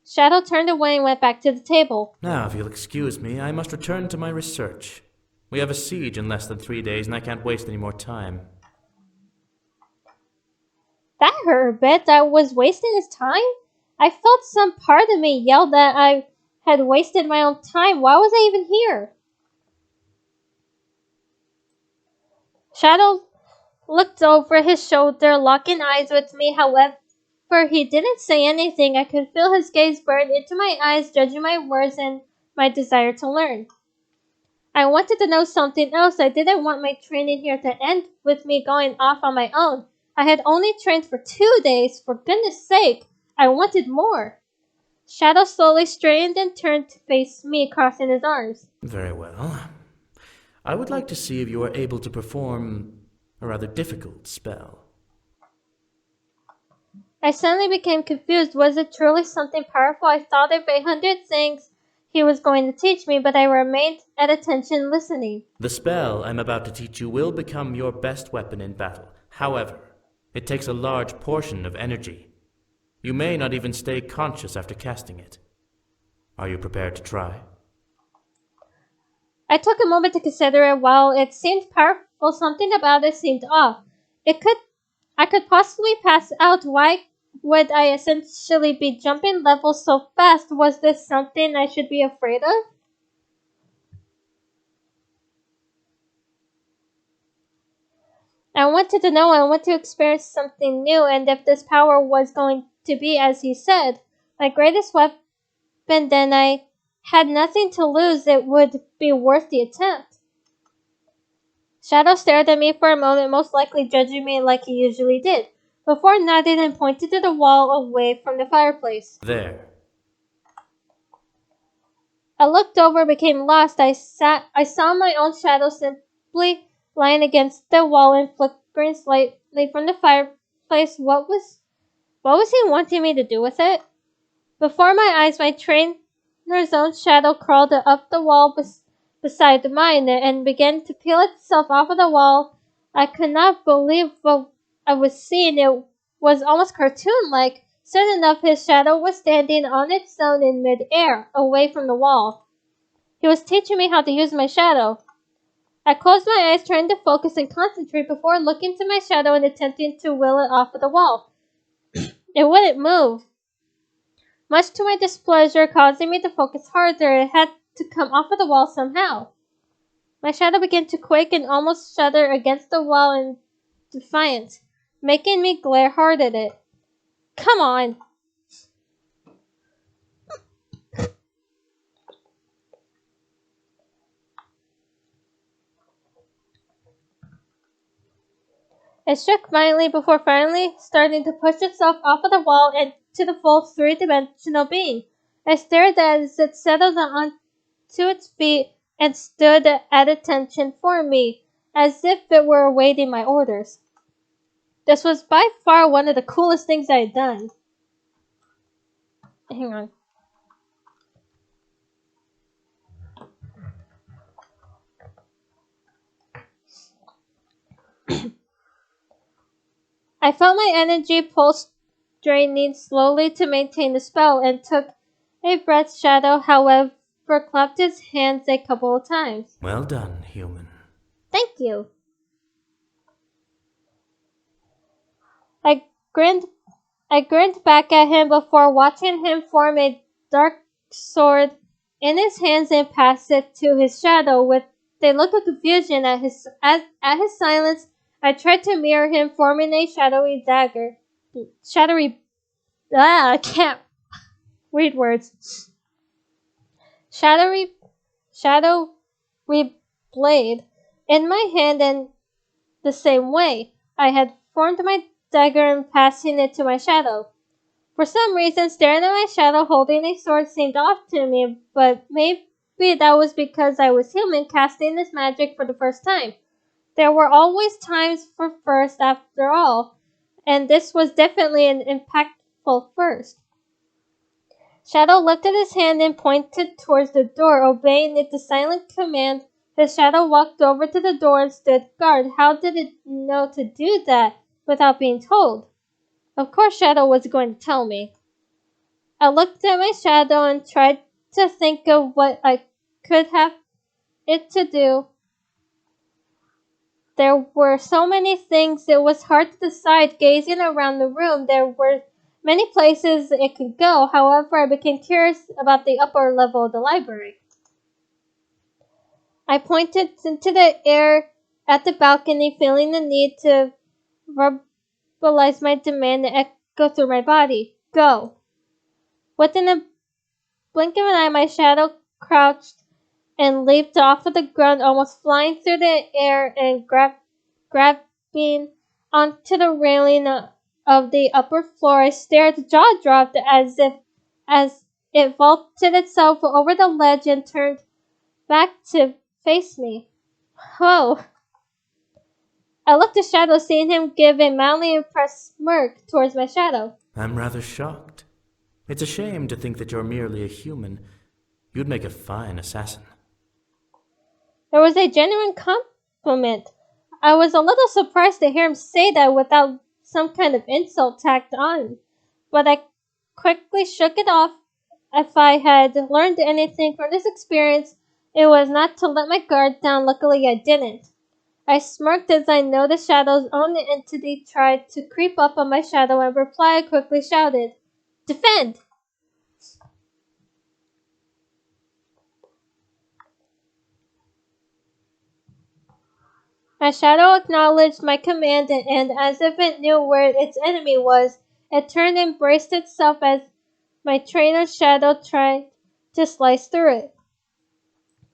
Shadow turned away and went back to the table. Now, if you'll excuse me, I must return to my research. We have a siege in less than 3 days, and I can't waste any more time. That hurt a bit. I was wasting his time? I felt some part of me yell that I had wasted my own time. Why was I even here? Shadow looked over his shoulder, locking eyes with me. However, he didn't say anything. I could feel his gaze burn into my eyes, judging my words and my desire to learn. I wanted to know something else. I didn't want my training here to end with me going off on my own. I had only trained for 2 days. For goodness sake, I wanted more. Shadow slowly straightened and turned to face me, crossing his arms. Very well. I would like to see if you are able to perform a rather difficult spell. I suddenly became confused. Was it truly something powerful? I thought of 100 things he was going to teach me, but I remained at attention listening. The spell I'm about to teach you will become your best weapon in battle. However, it takes a large portion of energy. You may not even stay conscious after casting it. Are you prepared to try? I took a moment to consider it. While it seemed powerful, something about it seemed off. I could possibly pass out. Why would I essentially be jumping levels so fast? Was this something I should be afraid of? I wanted to know. I wanted to experience something new, and if this power was going to be as he said, my greatest weapon, then I had nothing to lose. It would be worth the attempt. Shadow stared at me for a moment, most likely judging me like he usually did, before nodding and pointed to the wall away from the fireplace. There. I looked over, became lost. I saw my own shadow simply lying against the wall and flickering slightly from the fireplace. What was he wanting me to do with it? Before my eyes, my trainer's own shadow crawled up the wall beside mine and began to peel itself off of the wall. I could not believe what I was seeing. It was almost cartoon-like. Soon enough, his shadow was standing on its own in mid-air, away from the wall. He was teaching me how to use my shadow. I closed my eyes, trying to focus and concentrate before looking to my shadow and attempting to will it off of the wall. It wouldn't move. Much to my displeasure, causing me to focus harder, it had to come off of the wall somehow. My shadow began to quake and almost shudder against the wall in defiance, making me glare hard at it. Come on! It shook violently before finally starting to push itself off of the wall and to the full three-dimensional being. I stared as it settled onto its feet and stood at attention for me, as if it were awaiting my orders. This was by far one of the coolest things I had done. Hang on. I felt my energy pulse draining slowly to maintain the spell and took a breath. Shadow, however, clapped his hands a couple of times. Well done, human. Thank you. I grinned back at him before watching him form a dark sword in his hands and pass it to his shadow. With a look of confusion at his silence, I tried to mirror him, forming a shadowy dagger. I can't read words. Shadowy blade in my hand, and the same way I had formed my dagger and passing it to my shadow. For some reason, staring at my shadow holding a sword seemed off to me, but maybe that was because I was human casting this magic for the first time. There were always times for first after all, and this was definitely an impactful first. Shadow lifted his hand and pointed towards the door, obeying its silent command. The shadow walked over to the door and stood guard. How did it know to do that without being told? Of course Shadow was going to tell me. I looked at my shadow and tried to think of what I could have it to do. There were so many things it was hard to decide. Gazing around the room, there were many places it could go. However, I became curious about the upper level of the library. I pointed into the air at the balcony, feeling the need to verbalize my demand and echo through my body. Go. Within a blink of an eye, my shadow crouched and leaped off of the ground, almost flying through the air and grabbing onto the railing of the upper floor. I stared, jaw dropped, as it vaulted itself over the ledge and turned back to face me. Whoa! I looked at Shadow, seeing him give a mildly impressed smirk towards my shadow. I'm rather shocked. It's a shame to think that you're merely a human. You'd make a fine assassin. There was a genuine compliment. I was a little surprised to hear him say that without some kind of insult tacked on, but I quickly shook it off. If I had learned anything from this experience, it was not to let my guard down. Luckily, I didn't. I smirked as I noticed Shadow's own entity tried to creep up on my shadow. In reply, I quickly shouted, "Defend!" My shadow acknowledged my command, and as if it knew where its enemy was, it turned and braced itself as my trainer's shadow tried to slice through it.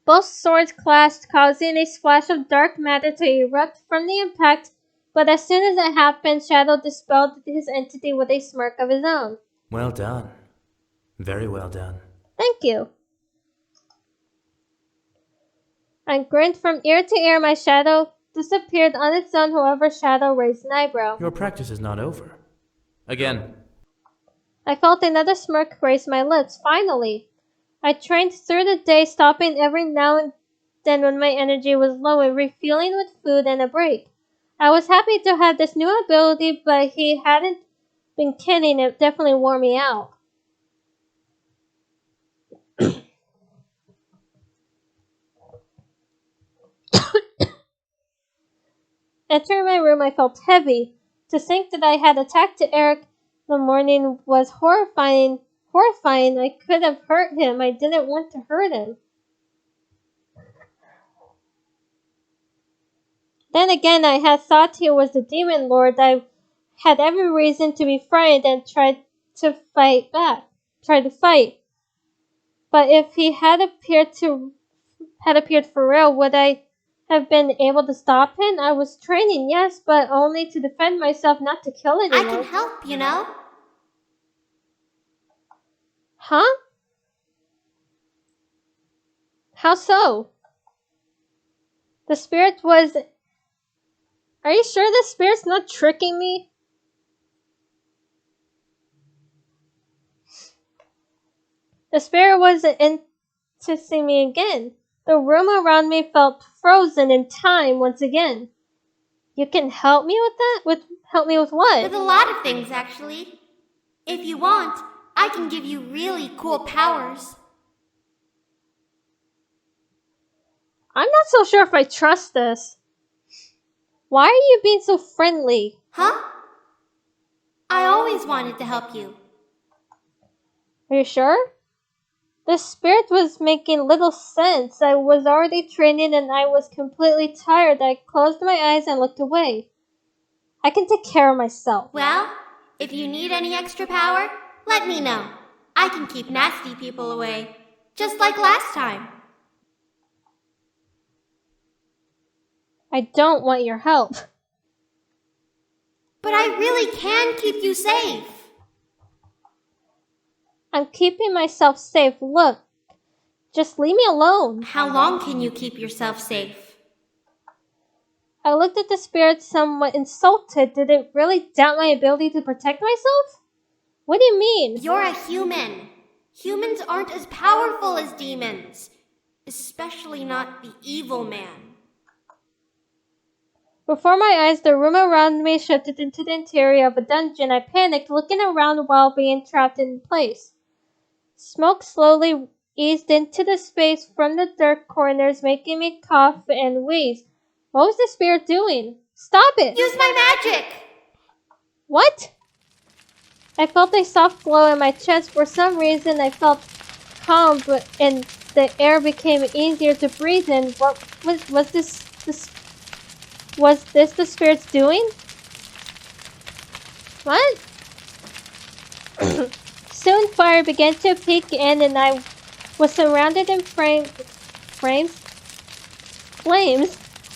Both swords clashed, causing a splash of dark matter to erupt from the impact, but as soon as it happened, Shadow dispelled his entity with a smirk of his own. Well done. Very well done. Thank you. I grinned from ear to ear. My shadow disappeared on its own. However, Shadow raised an eyebrow. Your practice is not over. Again. I felt another smirk grace my lips. Finally. I trained through the day, stopping every now and then when my energy was low and refueling with food and a break. I was happy to have this new ability, but he hadn't been kidding. It definitely wore me out. Entering my room, I felt heavy. To think that I had attacked Erik in the morning was horrifying. I could have hurt him. I didn't want to hurt him. Then again, I had thought he was the demon lord. I had every reason to be frightened and tried to fight. But if he had appeared for real, would I have been able to stop him? I was training, yes, but only to defend myself, not to kill anyone. I can help, you know. Huh? How so? The spirit was... Are you sure the spirit's not tricking me? The spirit was interesting me again. The room around me felt frozen in time once again. You can help me with that? Help me with what? With a lot of things, actually. If you want, I can give you really cool powers. I'm not so sure if I trust this. Why are you being so friendly? Huh? I always wanted to help you. Are you sure? The spirit was making little sense. I was already training and I was completely tired. I closed my eyes and looked away. I can take care of myself. Well, if you need any extra power, let me know. I can keep nasty people away, just like last time. I don't want your help. But I really can keep you safe. I'm keeping myself safe. Look, just leave me alone. How long can you keep yourself safe? I looked at the spirit somewhat insulted. Did it really doubt my ability to protect myself? What do you mean? You're a human. Humans aren't as powerful as demons. Especially not the evil man. Before my eyes, the room around me shifted into the interior of a dungeon. I panicked, looking around while being trapped in place. Smoke slowly eased into the space from the dark corners, making me cough and wheeze. What was the spirit doing? Stop it! Use my magic! What? I felt a soft glow in my chest. For some reason, I felt calm, and the air became easier to breathe in. What was this? Was this the spirit's doing? What? Soon fire began to peek in and I was surrounded in flames.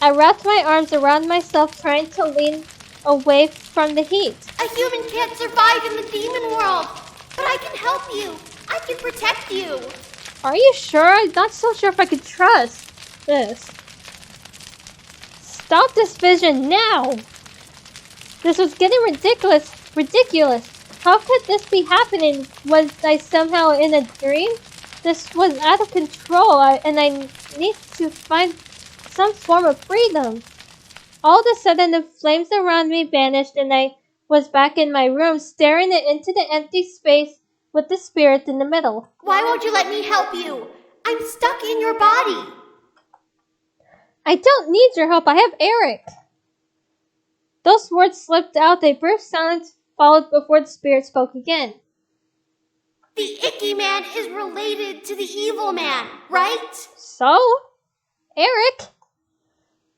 I wrapped my arms around myself, trying to lean away from the heat. A human can't survive in the demon world, but I can help you. I can protect you. Are you sure? I'm not so sure if I could trust this. Stop this vision now! This was getting ridiculous. How could this be happening? Was I somehow in a dream? This was out of control, and I need to find some form of freedom. All of a sudden, the flames around me vanished, and I was back in my room, staring into the empty space with the spirit in the middle. Why won't you let me help you? I'm stuck in your body. I don't need your help. I have Erik. Those words slipped out. A brief silence followed before the spirit spoke again. The icky man is related to the evil man, right? So? Erik?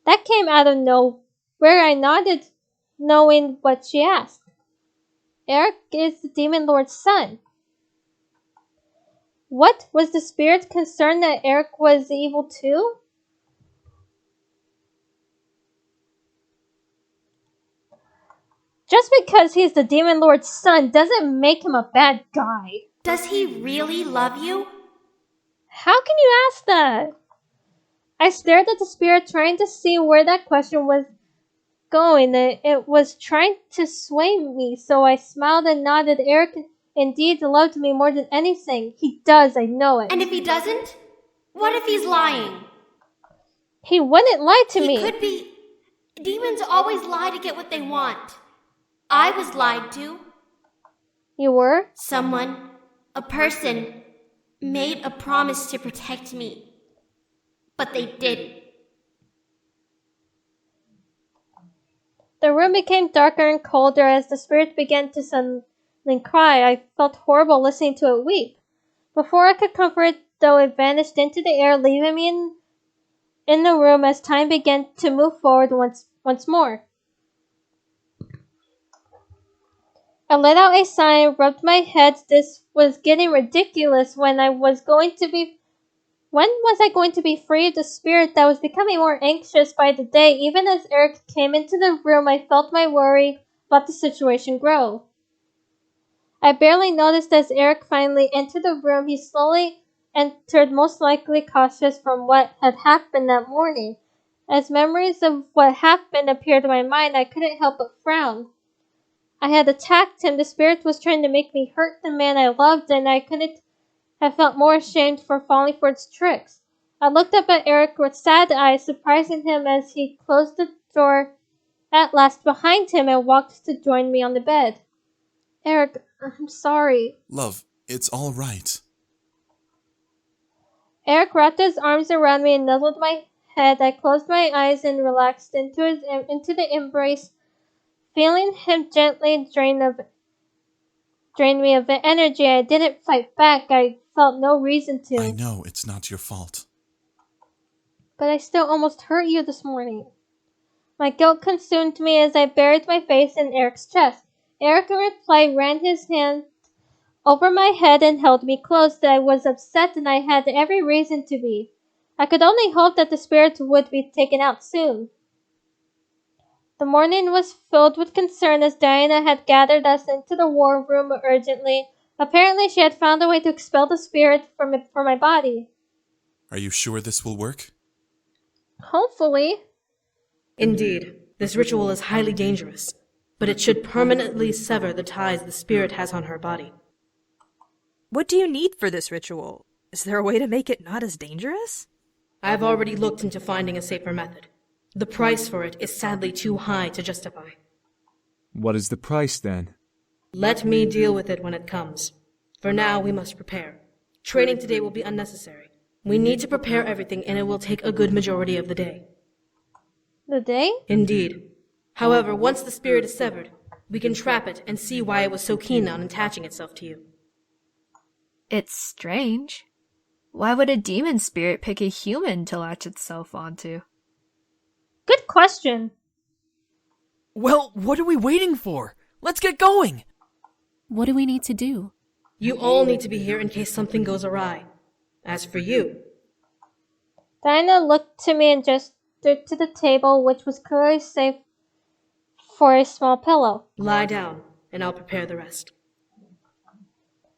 That came out of nowhere. I nodded, knowing what she asked. Erik is the demon lord's son. What? Was the spirit concerned that Erik was evil too? Just because he's the demon lord's son doesn't make him a bad guy. Does he really love you? How can you ask that? I stared at the spirit, trying to see where that question was going. It was trying to sway me, so I smiled and nodded. Erik indeed loved me more than anything. He does, I know it. And if he doesn't? What if he's lying? He wouldn't lie to me. He could be. Demons always lie to get what they want. I was lied to. You were? Someone, a person, made a promise to protect me. But they didn't. The room became darker and colder as the spirit began to suddenly cry. I felt horrible listening to it weep. Before I could comfort it, though, it vanished into the air, leaving me in the room as time began to move forward once more. I let out a sigh and rubbed my head. This was getting ridiculous. When was I going to be free of the spirit that was becoming more anxious by the day? Even as Erik came into the room, I felt my worry about the situation grow. I barely noticed as Erik finally entered the room. He slowly entered, most likely cautious from what had happened that morning. As memories of what happened appeared in my mind, I couldn't help but frown. I had attacked him. The spirit was trying to make me hurt the man I loved, and I couldn't have felt more ashamed for falling for its tricks. I looked up at Erik with sad eyes, surprising him as he closed the door at last behind him and walked to join me on the bed. Erik, I'm sorry. Love, it's all right. Erik wrapped his arms around me and nuzzled my head. I closed my eyes and relaxed into the embrace, feeling him gently drain me of the energy. I didn't fight back. I felt no reason to. I know it's not your fault. But I still almost hurt you this morning. My guilt consumed me as I buried my face in Erik's chest. Erik, in reply, ran his hand over my head and held me close. I was upset and I had every reason to be. I could only hope that the spirit would be taken out soon. The morning was filled with concern as Diana had gathered us into the war room urgently. Apparently she had found a way to expel the spirit from my body. Are you sure this will work? Hopefully. Indeed, this ritual is highly dangerous, but it should permanently sever the ties the spirit has on her body. What do you need for this ritual? Is there a way to make it not as dangerous? I've already looked into finding a safer method. The price for it is sadly too high to justify. What is the price, then? Let me deal with it when it comes. For now, we must prepare. Training today will be unnecessary. We need to prepare everything, and it will take a good majority of the day. The day? Indeed. However, once the spirit is severed, we can trap it and see why it was so keen on attaching itself to you. It's strange. Why would a demon spirit pick a human to latch itself onto? Good question. Well, what are we waiting for? Let's get going! What do we need to do? You all need to be here in case something goes awry. As for you... Diana looked to me and gestured to the table, which was clearly safe for a small pillow. Lie down, and I'll prepare the rest.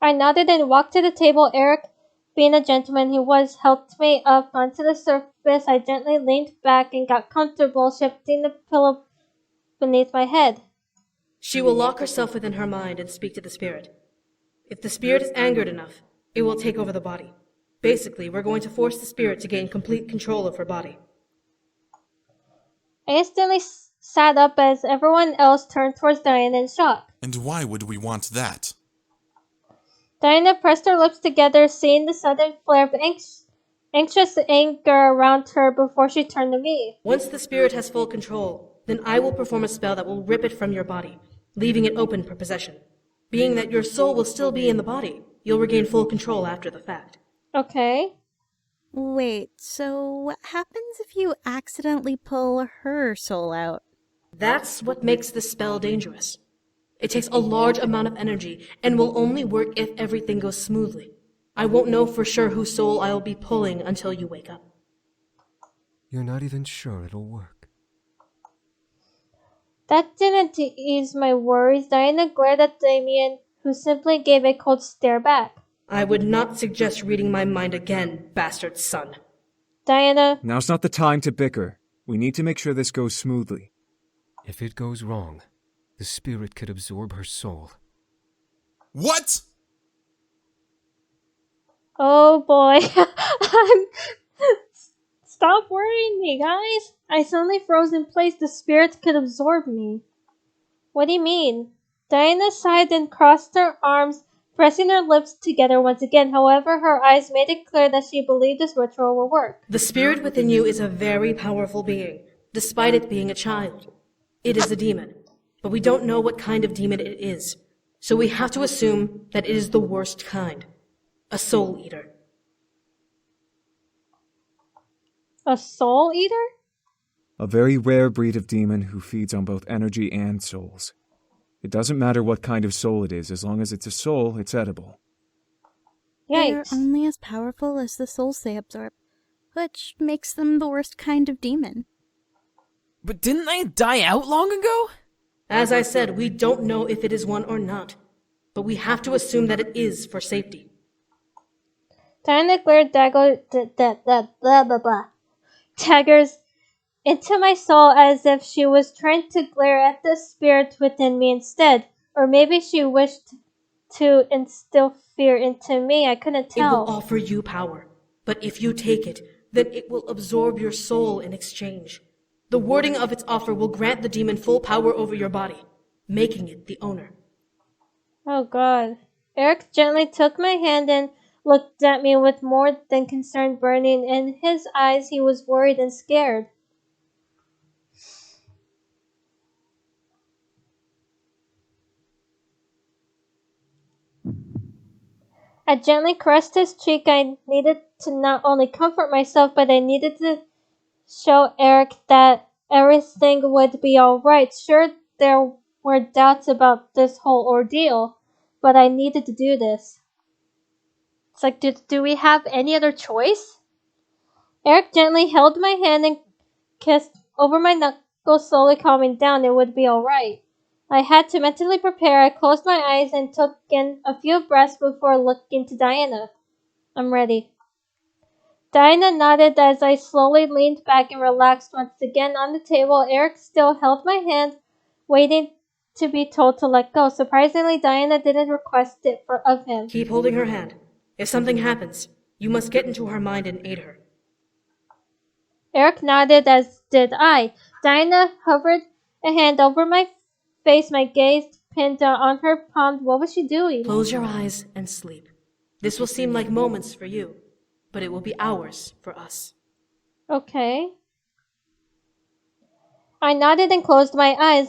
I nodded and walked to the table. Erik, being a gentleman he was, helped me up onto the surface. I gently leaned back and got comfortable, shifting the pillow beneath my head. She will lock herself within her mind and speak to the spirit. If the spirit is angered enough, it will take over the body. Basically, we're going to force the spirit to gain complete control of her body. I instantly sat up as everyone else turned towards Diana in shock. And why would we want that? Diana pressed her lips together, seeing the sudden flare of anxious anger around her before she turned to me. Once the spirit has full control, then I will perform a spell that will rip it from your body, leaving it open for possession. Being that your soul will still be in the body, you'll regain full control after the fact. Okay. Wait, so what happens if you accidentally pull her soul out? That's what makes the spell dangerous. It takes a large amount of energy and will only work if everything goes smoothly. I won't know for sure whose soul I'll be pulling until you wake up. You're not even sure it'll work. That didn't ease my worries. Diana glared at Damien, who simply gave a cold stare back. I would not suggest reading my mind again, bastard son. Diana... Now's not the time to bicker. We need to make sure this goes smoothly. If it goes wrong, the spirit could absorb her soul. What? Oh boy. Stop worrying me, guys. I suddenly froze in place. The spirit could absorb me. What do you mean? Diana sighed and crossed her arms, pressing her lips together once again. However, her eyes made it clear that she believed this ritual will work. The spirit within you is a very powerful being, despite it being a child. It is a demon, but we don't know what kind of demon it is, so we have to assume that it is the worst kind. A soul eater. A soul eater? A very rare breed of demon who feeds on both energy and souls. It doesn't matter what kind of soul it is, as long as it's a soul, it's edible. They're only as powerful as the souls they absorb, which makes them the worst kind of demon. But didn't they die out long ago? As I said, we don't know if it is one or not, but we have to assume that it is for safety. Diana glared daggers into my soul as if she was trying to glare at the spirit within me instead. Or maybe she wished to instill fear into me. I couldn't tell. It will offer you power, but if you take it, then it will absorb your soul in exchange. The wording of its offer will grant the demon full power over your body, making it the owner. Oh god. Erik gently took my hand and looked at me with more than concern burning in his eyes. He was worried and scared. I gently caressed his cheek. I needed to not only comfort myself, but I needed to show Erik that everything would be alright. Sure, there were doubts about this whole ordeal, but I needed to do this. It's like, do we have any other choice? Erik gently held my hand and kissed over my knuckles, slowly calming down. It would be alright. I had to mentally prepare. I closed my eyes and took in a few breaths before looking to Diana. I'm ready. Diana nodded as I slowly leaned back and relaxed once again on the table. Erik still held my hand, waiting to be told to let go. Surprisingly, Diana didn't request it of him. Keep holding her hand. If something happens, you must get into her mind and aid her. Erik nodded, as did I. Diana hovered a hand over my face, my gaze pinned on her palm. What was she doing? Close your eyes and sleep. This will seem like moments for you, but it will be hours for us. Okay. I nodded and closed my eyes.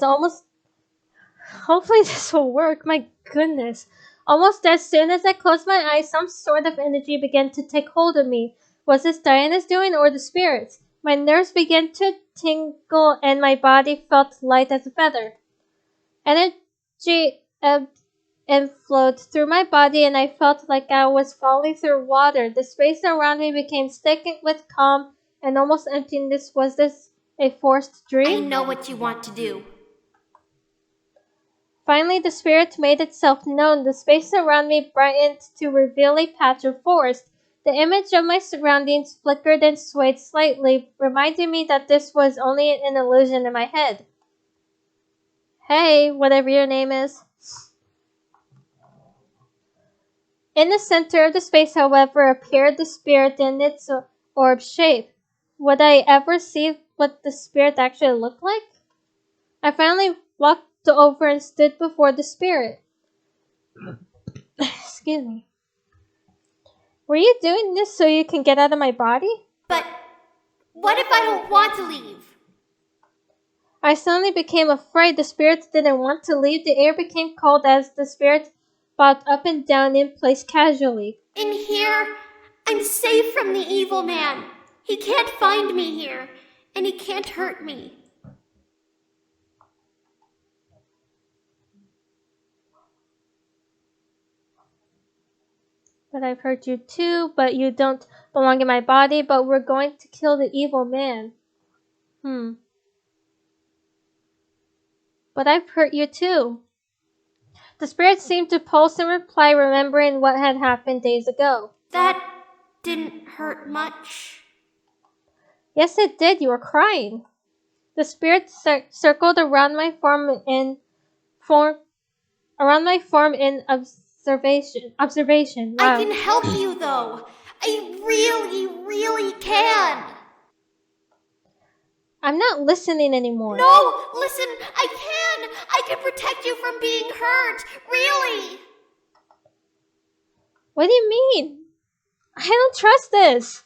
Hopefully this will work. My goodness. Almost as soon as I closed my eyes, some sort of energy began to take hold of me. Was this Diana's doing or the spirits? My nerves began to tingle and my body felt light as a feather. Energy ebbed and flowed through my body and I felt like I was falling through water. The space around me became thick with calm and almost emptiness. Was this a forced dream? I know what you want to do. Finally, the spirit made itself known. The space around me brightened to reveal a patch of forest. The image of my surroundings flickered and swayed slightly, reminding me that this was only an illusion in my head. Hey, whatever your name is. In the center of the space, however, appeared the spirit in its orb shape. Would I ever see what the spirit actually looked like? I finally walked over and stood before the spirit. Excuse me. Were you doing this so you can get out of my body? But what if I don't want to leave? I suddenly became afraid. The spirit didn't want to leave. The air became cold as the spirit bobbed up and down in place casually. In here, I'm safe from the evil man. He can't find me here, and he can't hurt me. But I've hurt you too, but you don't belong in my body, but we're going to kill the evil man. But I've hurt you too. The spirit seemed to pulse and reply, remembering what had happened days ago. That didn't hurt much. Yes, it did. You were crying. The spirit circled around my form in observation. Wow. I can help you, though. I really, really can. I'm not listening anymore. No, listen, I can. I can protect you from being hurt. Really. What do you mean? I don't trust this.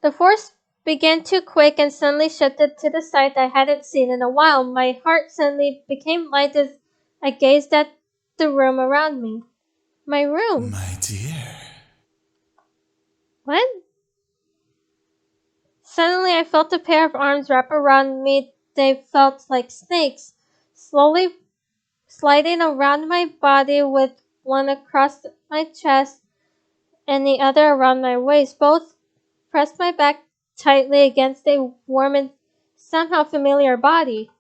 The force began to quake and suddenly shifted to the side I hadn't seen in a while. My heart suddenly became light as I gazed at the room around me. My room. My dear. What? Suddenly I felt a pair of arms wrap around me. They felt like snakes, slowly sliding around my body, with one across my chest and the other around my waist. Both pressed my back tightly against a warm and somehow familiar body.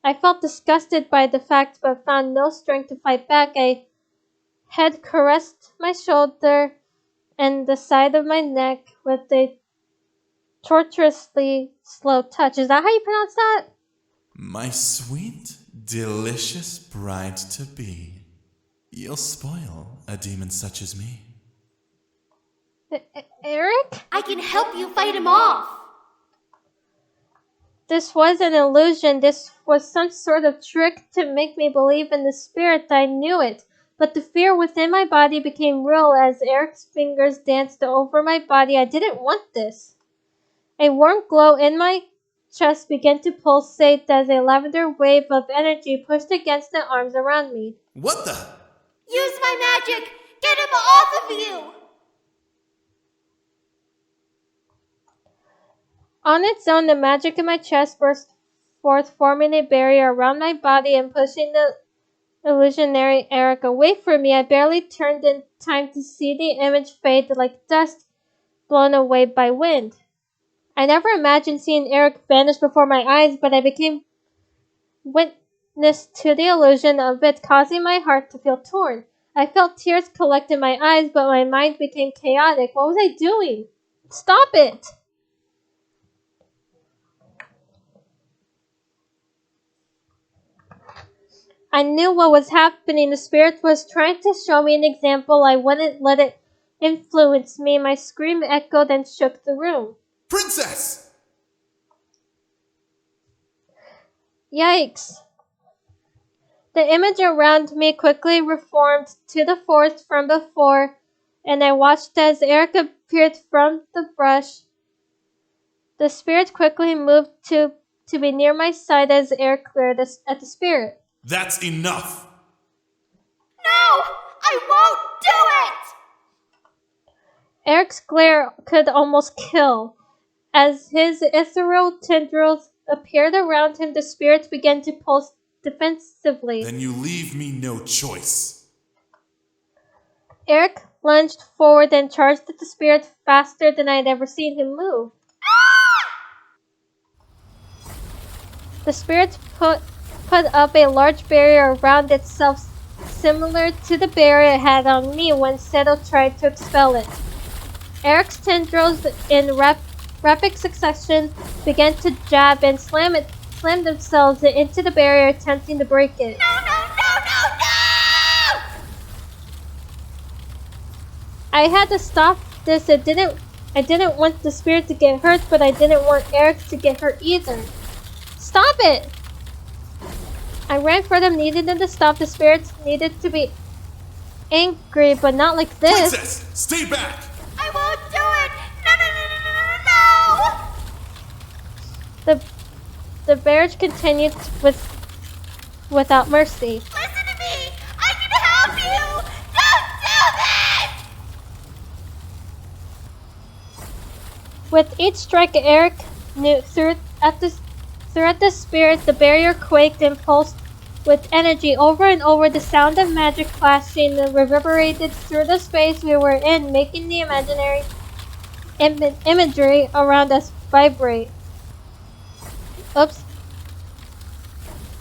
I felt disgusted by the fact, but found no strength to fight back. A head caressed my shoulder and the side of my neck with a tortuously slow touch. Is that how you pronounce that? My sweet, delicious bride-to-be. You'll spoil a demon such as me. Erik? I can help you fight him off. This was an illusion. This was some sort of trick to make me believe in the spirit. I knew it. But the fear within my body became real as Erik's fingers danced over my body. I didn't want this. A warm glow in my chest began to pulsate as a lavender wave of energy pushed against the arms around me. What the? Use my magic! Get him off of you! On its own, the magic in my chest burst forth, forming a barrier around my body and pushing the illusionary Erik away from me. I barely turned in time to see the image fade like dust blown away by wind. I never imagined seeing Erik vanish before my eyes, but I became witness to the illusion of it, causing my heart to feel torn. I felt tears collect in my eyes, but my mind became chaotic. What was I doing? Stop it! I knew what was happening. The spirit was trying to show me an example. I wouldn't let it influence me. My scream echoed and shook the room. Princess! Yikes. The image around me quickly reformed to the forest from before, and I watched as Erik appeared from the brush. The spirit quickly moved to be near my side as Erik glared at the spirit. That's enough! No! I won't do it! Erik's glare could almost kill. As his ethereal tendrils appeared around him, the spirits began to pulse defensively. Then you leave me no choice. Erik lunged forward and charged at the spirit faster than I had ever seen him move. The spirit put up a large barrier around itself, similar to the barrier it had on me when Seto tried to expel it. Erik's tendrils, in rapid succession, began to jab and slam themselves into the barrier, attempting to break it. No! I had to stop this. I didn't want the spirit to get hurt, but I didn't want Erik to get hurt either. Stop it! I ran for them, needed them to stop. The spirits needed to be angry, but not like this. Princess, stay back! I won't do it! No! The barrage continued without mercy. Listen to me! I can help you! Don't do this! With each strike, Erik threw at the spirit. The barrier quaked and pulsed with energy. Over and over, the sound of magic clashing reverberated through the space we were in, making the imaginary imagery around us vibrate. Oops.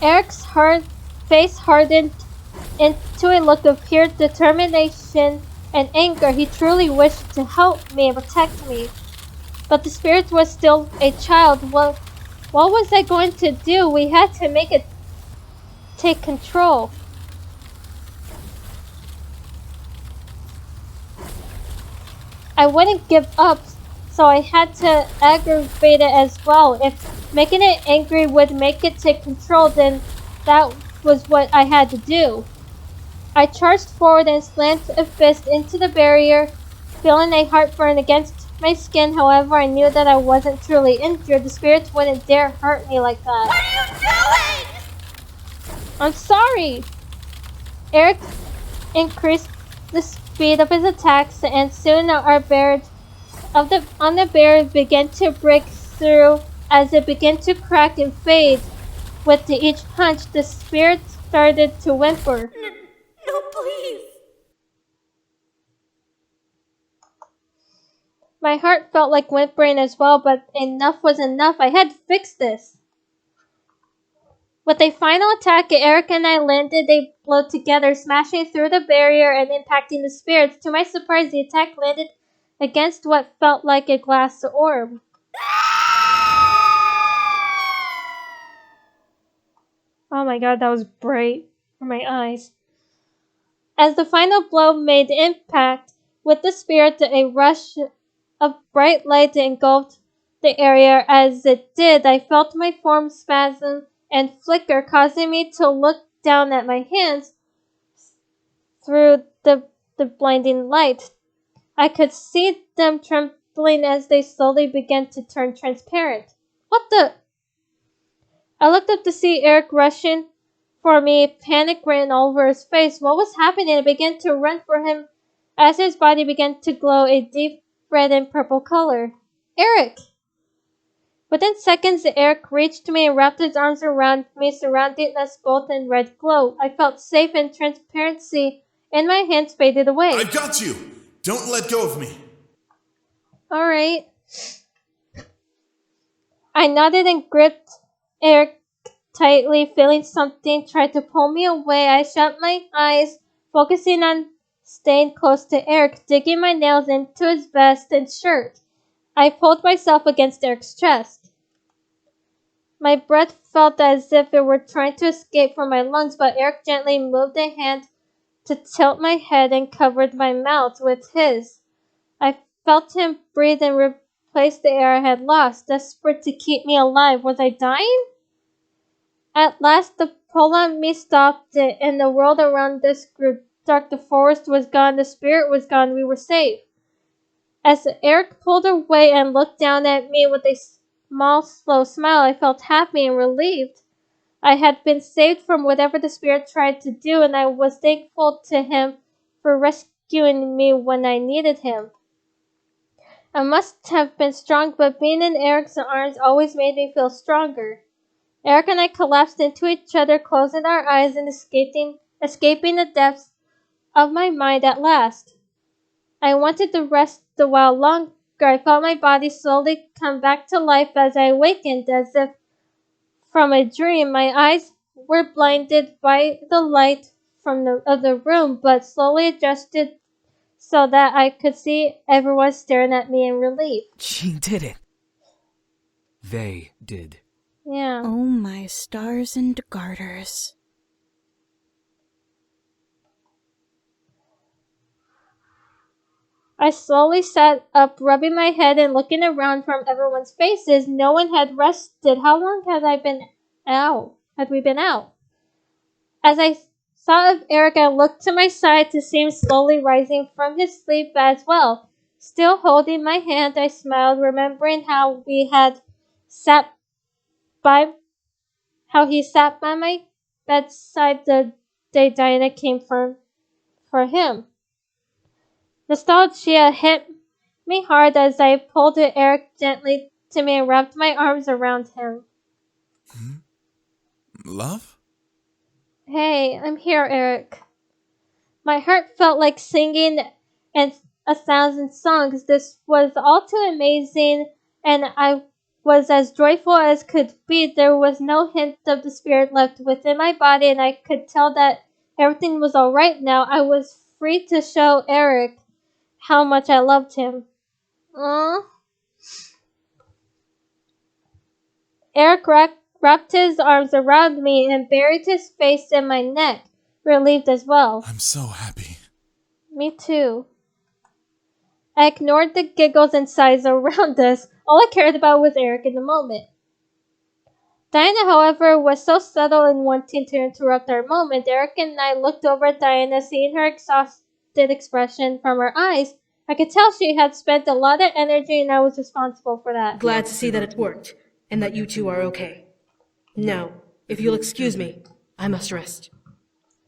Erik's face hardened into a look of pure determination and anger. He truly wished to help me and protect me. But the spirit was still a child. Well, what was I going to do? We had to make it take control. I wouldn't give up, so I had to aggravate it as well. If making it angry would make it take control, then that was what I had to do. I charged forward and slammed a fist into the barrier, feeling a heartburn against my skin. However, I knew that I wasn't truly injured. The spirits wouldn't dare hurt me like that. What are you doing? I'm sorry! Erik increased the speed of his attacks, and soon our barrage on the barrier began to break through as it began to crack and fade. With each punch, the spirit started to whimper. No, please. My heart felt like whimpering as well, but enough was enough. I had to fix this. With a final attack, Erik and I landed a blow together, smashing through the barrier and impacting the spirits. To my surprise, the attack landed against what felt like a glass orb. Oh my god, that was bright for my eyes. As the final blow made impact with the spirit, a rush of bright light engulfed the area as it did, I felt my form spasm and flicker, causing me to look down at my hands through the blinding light. I could see them trembling as they slowly began to turn transparent. What the? I looked up to see Erik rushing for me, panic written all over his face. What was happening? I began to run for him as his body began to glow a deep red and purple color. Erik! Within seconds, Erik reached me and wrapped his arms around me, surrounding us both in red glow. I felt safe, and transparency in my hands faded away. I've got you! Don't let go of me! Alright. I nodded and gripped Erik tightly, feeling something try to pull me away. I shut my eyes, focusing on staying close to Erik, digging my nails into his vest and shirt. I pulled myself against Erik's chest. My breath felt as if it were trying to escape from my lungs, but Erik gently moved a hand to tilt my head and covered my mouth with his. I felt him breathe and replace the air I had lost, desperate to keep me alive. Was I dying? At last, the pull on me stopped, and the world around us grew dark. The forest was gone, the spirit was gone, we were safe. As Erik pulled away and looked down at me with a small, slow smile, I felt happy and relieved. I had been saved from whatever the spirit tried to do, and I was thankful to him for rescuing me when I needed him. I must have been strong, but being in Erik's arms always made me feel stronger. Erik and I collapsed into each other, closing our eyes and escaping the depths of my mind at last. I wanted to rest a while longer. I felt my body slowly come back to life as I awakened, as if from a dream. My eyes were blinded by the light from the room, but slowly adjusted so that I could see everyone staring at me in relief. She did it. They did. Yeah. Oh, my stars and garters. I slowly sat up, rubbing my head and looking around from everyone's faces. No one had rested. How long had I been out? Had we been out? As I thought of Erik, I looked to my side to see him slowly rising from his sleep as well. Still holding my hand, I smiled, remembering how he sat by my bedside the day Diana came for him. Nostalgia hit me hard as I pulled Erik gently to me and wrapped my arms around him. Love? Hey, I'm here, Erik. My heart felt like singing and 1,000 songs. This was all too amazing, and I was as joyful as could be. There was no hint of the spirit left within my body, and I could tell that everything was all right now. I was free to show Erik how much I loved him. Aww. Erik wrapped his arms around me and buried his face in my neck, relieved as well. I'm so happy. Me too. I ignored the giggles and sighs around us. All I cared about was Erik in the moment. Diana, however, was so subtle in wanting to interrupt our moment. Erik and I looked over at Diana, seeing her exhausted expression from her eyes. I could tell she had spent a lot of energy, and I was responsible for that. Glad to see that it worked, and that you two are okay. Now, if you'll excuse me, I must rest.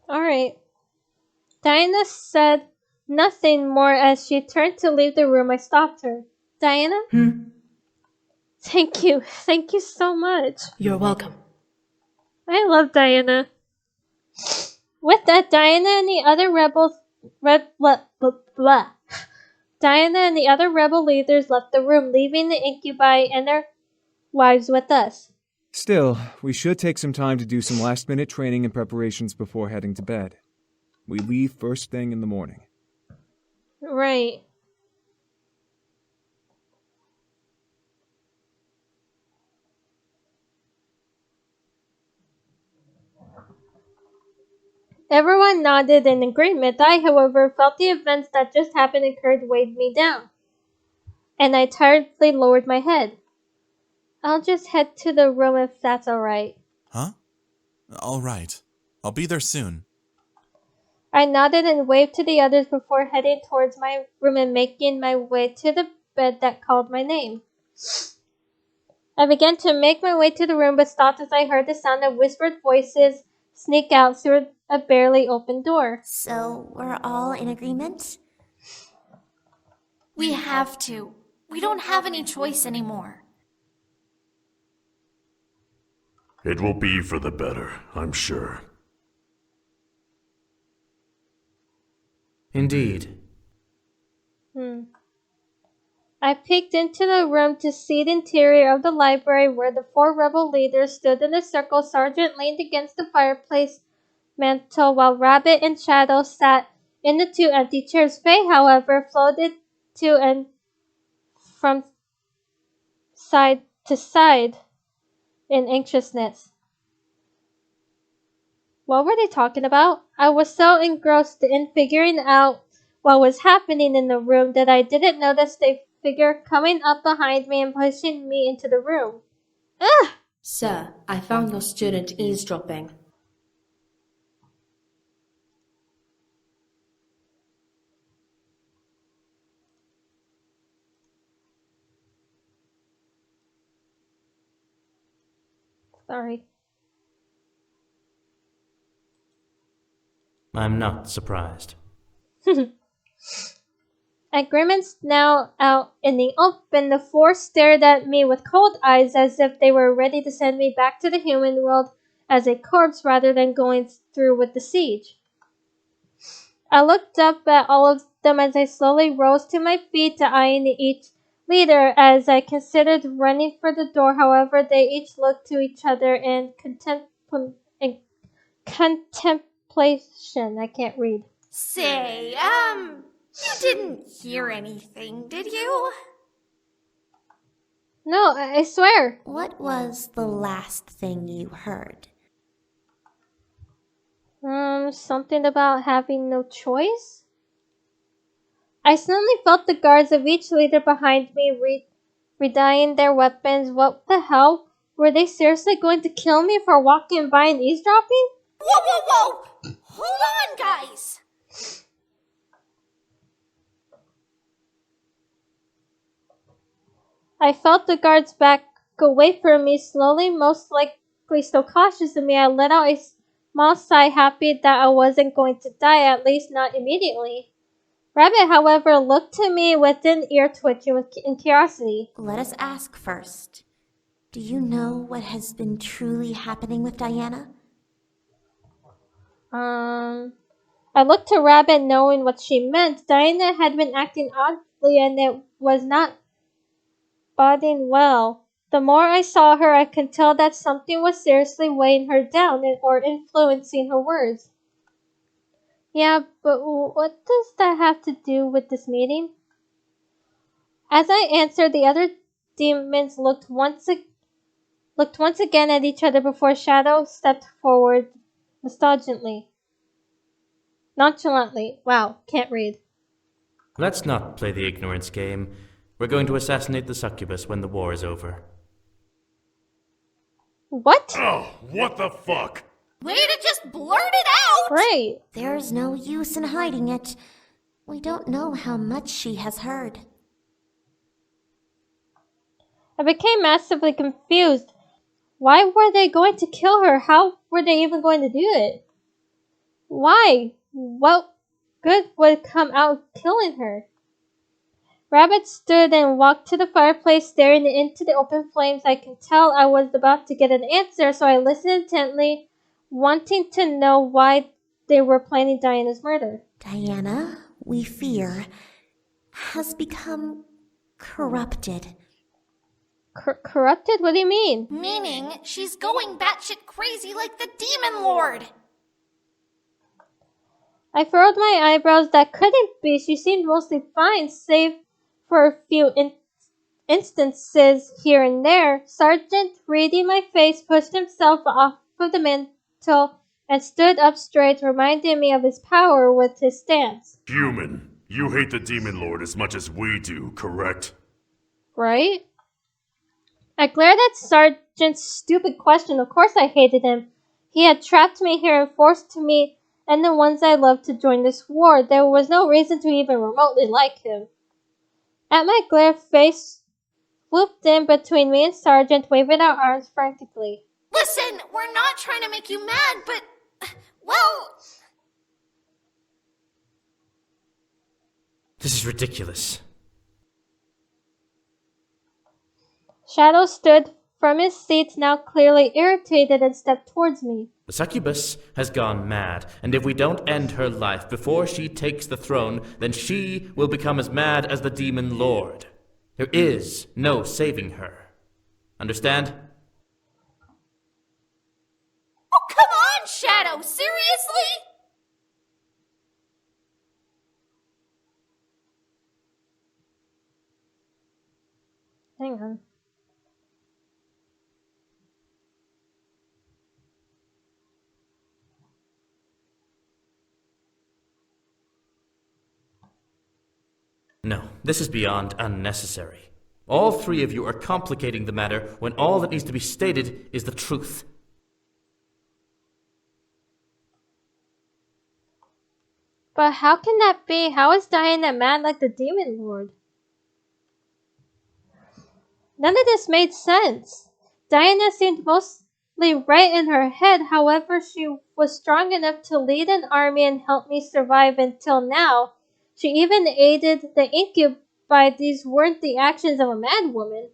Alright. Diana said nothing more as she turned to leave the room. I stopped her. Diana? Thank you. Thank you so much. You're welcome. I love Diana. With that, Diana and the other Diana and the other rebel leaders left the room, leaving the incubi and their wives with us. Still, we should take some time to do some last-minute training and preparations before heading to bed. We leave first thing in the morning. Right. Everyone nodded in agreement. I, however, felt the events that just happened occurred weighed me down, and I tiredly lowered my head. I'll just head to the room if that's alright. Huh? All right. I'll be there soon. I nodded and waved to the others before heading towards my room and making my way to the bed that called my name. I began to make my way to the room but stopped as I heard the sound of whispered voices sneak out through a barely open door. So, we're all in agreement? We have to. We don't have any choice anymore. It will be for the better, I'm sure. Indeed. I peeked into the room to see the interior of the library where the 4 rebel leaders stood in a circle. Sergeant leaned against the fireplace mantel while Rabbit and Shadow sat in the 2 empty chairs. Faye, however, floated to and from side to side in anxiousness. What were they talking about? I was so engrossed in figuring out what was happening in the room that I didn't notice the figure coming up behind me and pushing me into the room. Ugh! Sir, I found your student eavesdropping. Sorry. I'm not surprised. Agreement's now out in the open. The 4 stared at me with cold eyes as if they were ready to send me back to the human world as a corpse rather than going through with the siege. I looked up at all of them as I slowly rose to my feet to eyeing each leader as I considered running for the door. However, they each looked to each other in contemplation. I can't read. Say, you didn't hear anything, did you? No, I swear. What was the last thing you heard? Something about having no choice? I suddenly felt the guards of each leader behind me readying their weapons. What the hell? Were they seriously going to kill me for walking by and eavesdropping? Whoa, whoa, whoa! Hold on, guys! I felt the guards back away from me slowly, most likely still cautious of me. I let out a small sigh, happy that I wasn't going to die, at least not immediately. Rabbit, however, looked to me with an ear twitching in curiosity. Let us ask first. Do you know what has been truly happening with Diana? I looked to Rabbit knowing what she meant. Diana had been acting oddly and it was not boding well. The more I saw her, I could tell that something was seriously weighing her down or influencing her words. Yeah, but what does that have to do with this meeting? As I answered, the other demons looked once again at each other before Shadow stepped forward nonchalantly. Wow, can't read. Let's not play the ignorance game. We're going to assassinate the succubus when the war is over. What? Oh, what the fuck? Way to just blurt it out! Right. There's no use in hiding it. We don't know how much she has heard. I became massively confused. Why were they going to kill her? How were they even going to do it? Why? What good would come out of killing her? Rabbit stood and walked to the fireplace, staring into the open flames. I could tell I was about to get an answer, so I listened intently, wanting to know why they were planning Diana's murder. Diana, we fear, has become corrupted. Corrupted? What do you mean? Meaning she's going batshit crazy like the Demon Lord. I furrowed my eyebrows. That couldn't be. She seemed mostly fine, save for a few instances here and there. Sergeant, reading my face, pushed himself off of the mantel and stood up straight, reminding me of his power with his stance. Human, you hate the Demon Lord as much as we do, correct? Right? I glared at Sergeant's stupid question. Of course I hated him. He had trapped me here and forced me and the ones I loved to join this war. There was no reason to even remotely like him. At my glare, face swooped in between me and Sergeant, waving our arms frantically. Listen, we're not trying to make you mad, but, well... This is ridiculous. Shadow stood from his seat, now clearly irritated, and stepped towards me. The succubus has gone mad, and if we don't end her life before she takes the throne, then she will become as mad as the demon lord. There is no saving her. Understand? Oh, come on, Shadow! Seriously? Hang on. No, this is beyond unnecessary. All three of you are complicating the matter when all that needs to be stated is the truth. But how can that be? How is Diana mad like the Demon Lord? None of this made sense. Diana seemed mostly right in her head. However, she was strong enough to lead an army and help me survive until now. She even aided the Incubi. These weren't the actions of a mad woman.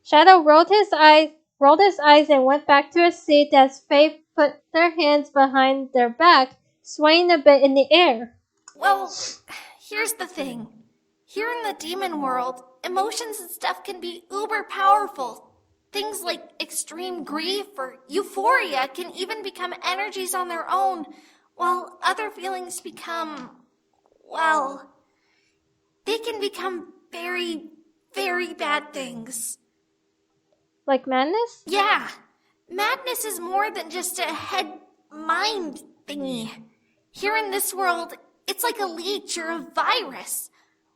Shadow rolled his eyes and went back to his seat as Faye put their hands behind their back, swaying a bit in the air. Well, here's the thing. Here in the demon world, emotions and stuff can be uber powerful. Things like extreme grief or euphoria can even become energies on their own, while other feelings become, well, they can become very, very bad things. Like madness? Yeah. Madness is more than just a head-mind thingy. Here in this world, it's like a leech or a virus.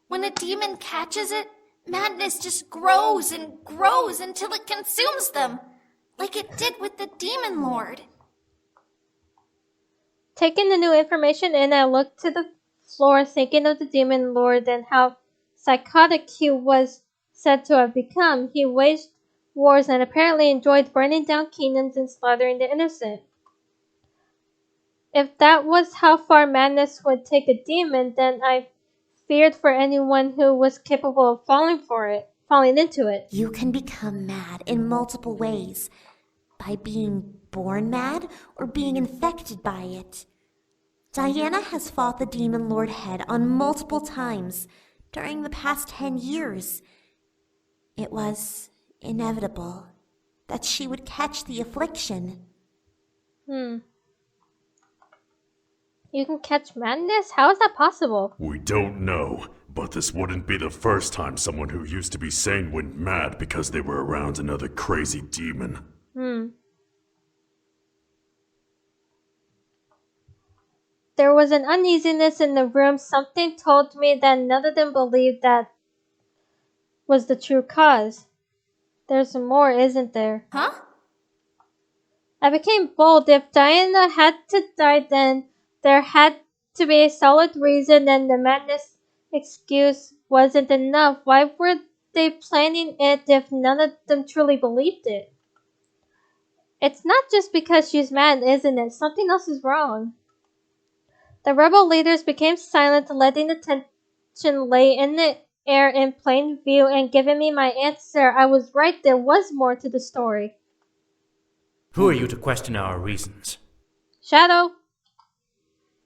When a demon catches it, madness just grows and grows until it consumes them, like it did with the Demon Lord. Taking the new information in, I looked to the floor, thinking of the Demon Lord and how psychotic he was said to have become. He waged wars and apparently enjoyed burning down kingdoms and slaughtering the innocent. If that was how far madness would take a demon, then I feared for anyone who was capable of falling into it. You can become mad in multiple ways. By being born mad or being infected by it. Diana has fought the Demon Lord head on multiple times during the past 10 years. It was inevitable that she would catch the affliction. You can catch madness? How is that possible? We don't know, but this wouldn't be the first time someone who used to be sane went mad because they were around another crazy demon. There was an uneasiness in the room. Something told me that none of them believed that was the true cause. There's more, isn't there? Huh? I became bold. If Diana had to die, then there had to be a solid reason, and the madness excuse wasn't enough. Why were they planning it if none of them truly believed it? It's not just because she's mad, isn't it? Something else is wrong. The rebel leaders became silent, letting the tension lay in the air in plain view and giving me my answer. I was right, there was more to the story. Who are you to question our reasons? Shadow.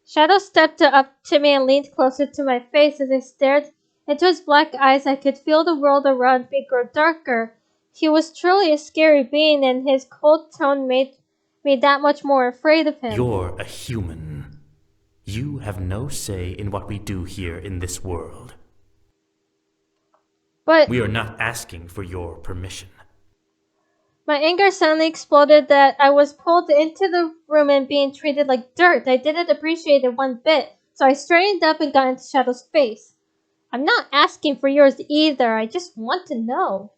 Shadow stepped up to me and leaned closer to my face. As I stared into his black eyes, I could feel the world around me grow darker. He was truly a scary being, and his cold tone made me that much more afraid of him. You're a human. You have no say in what we do here in this world. But we are not asking for your permission. My anger suddenly exploded that I was pulled into the room and being treated like dirt. I didn't appreciate it one bit, so I straightened up and got into Shadow's face. I'm not asking for yours either, I just want to know.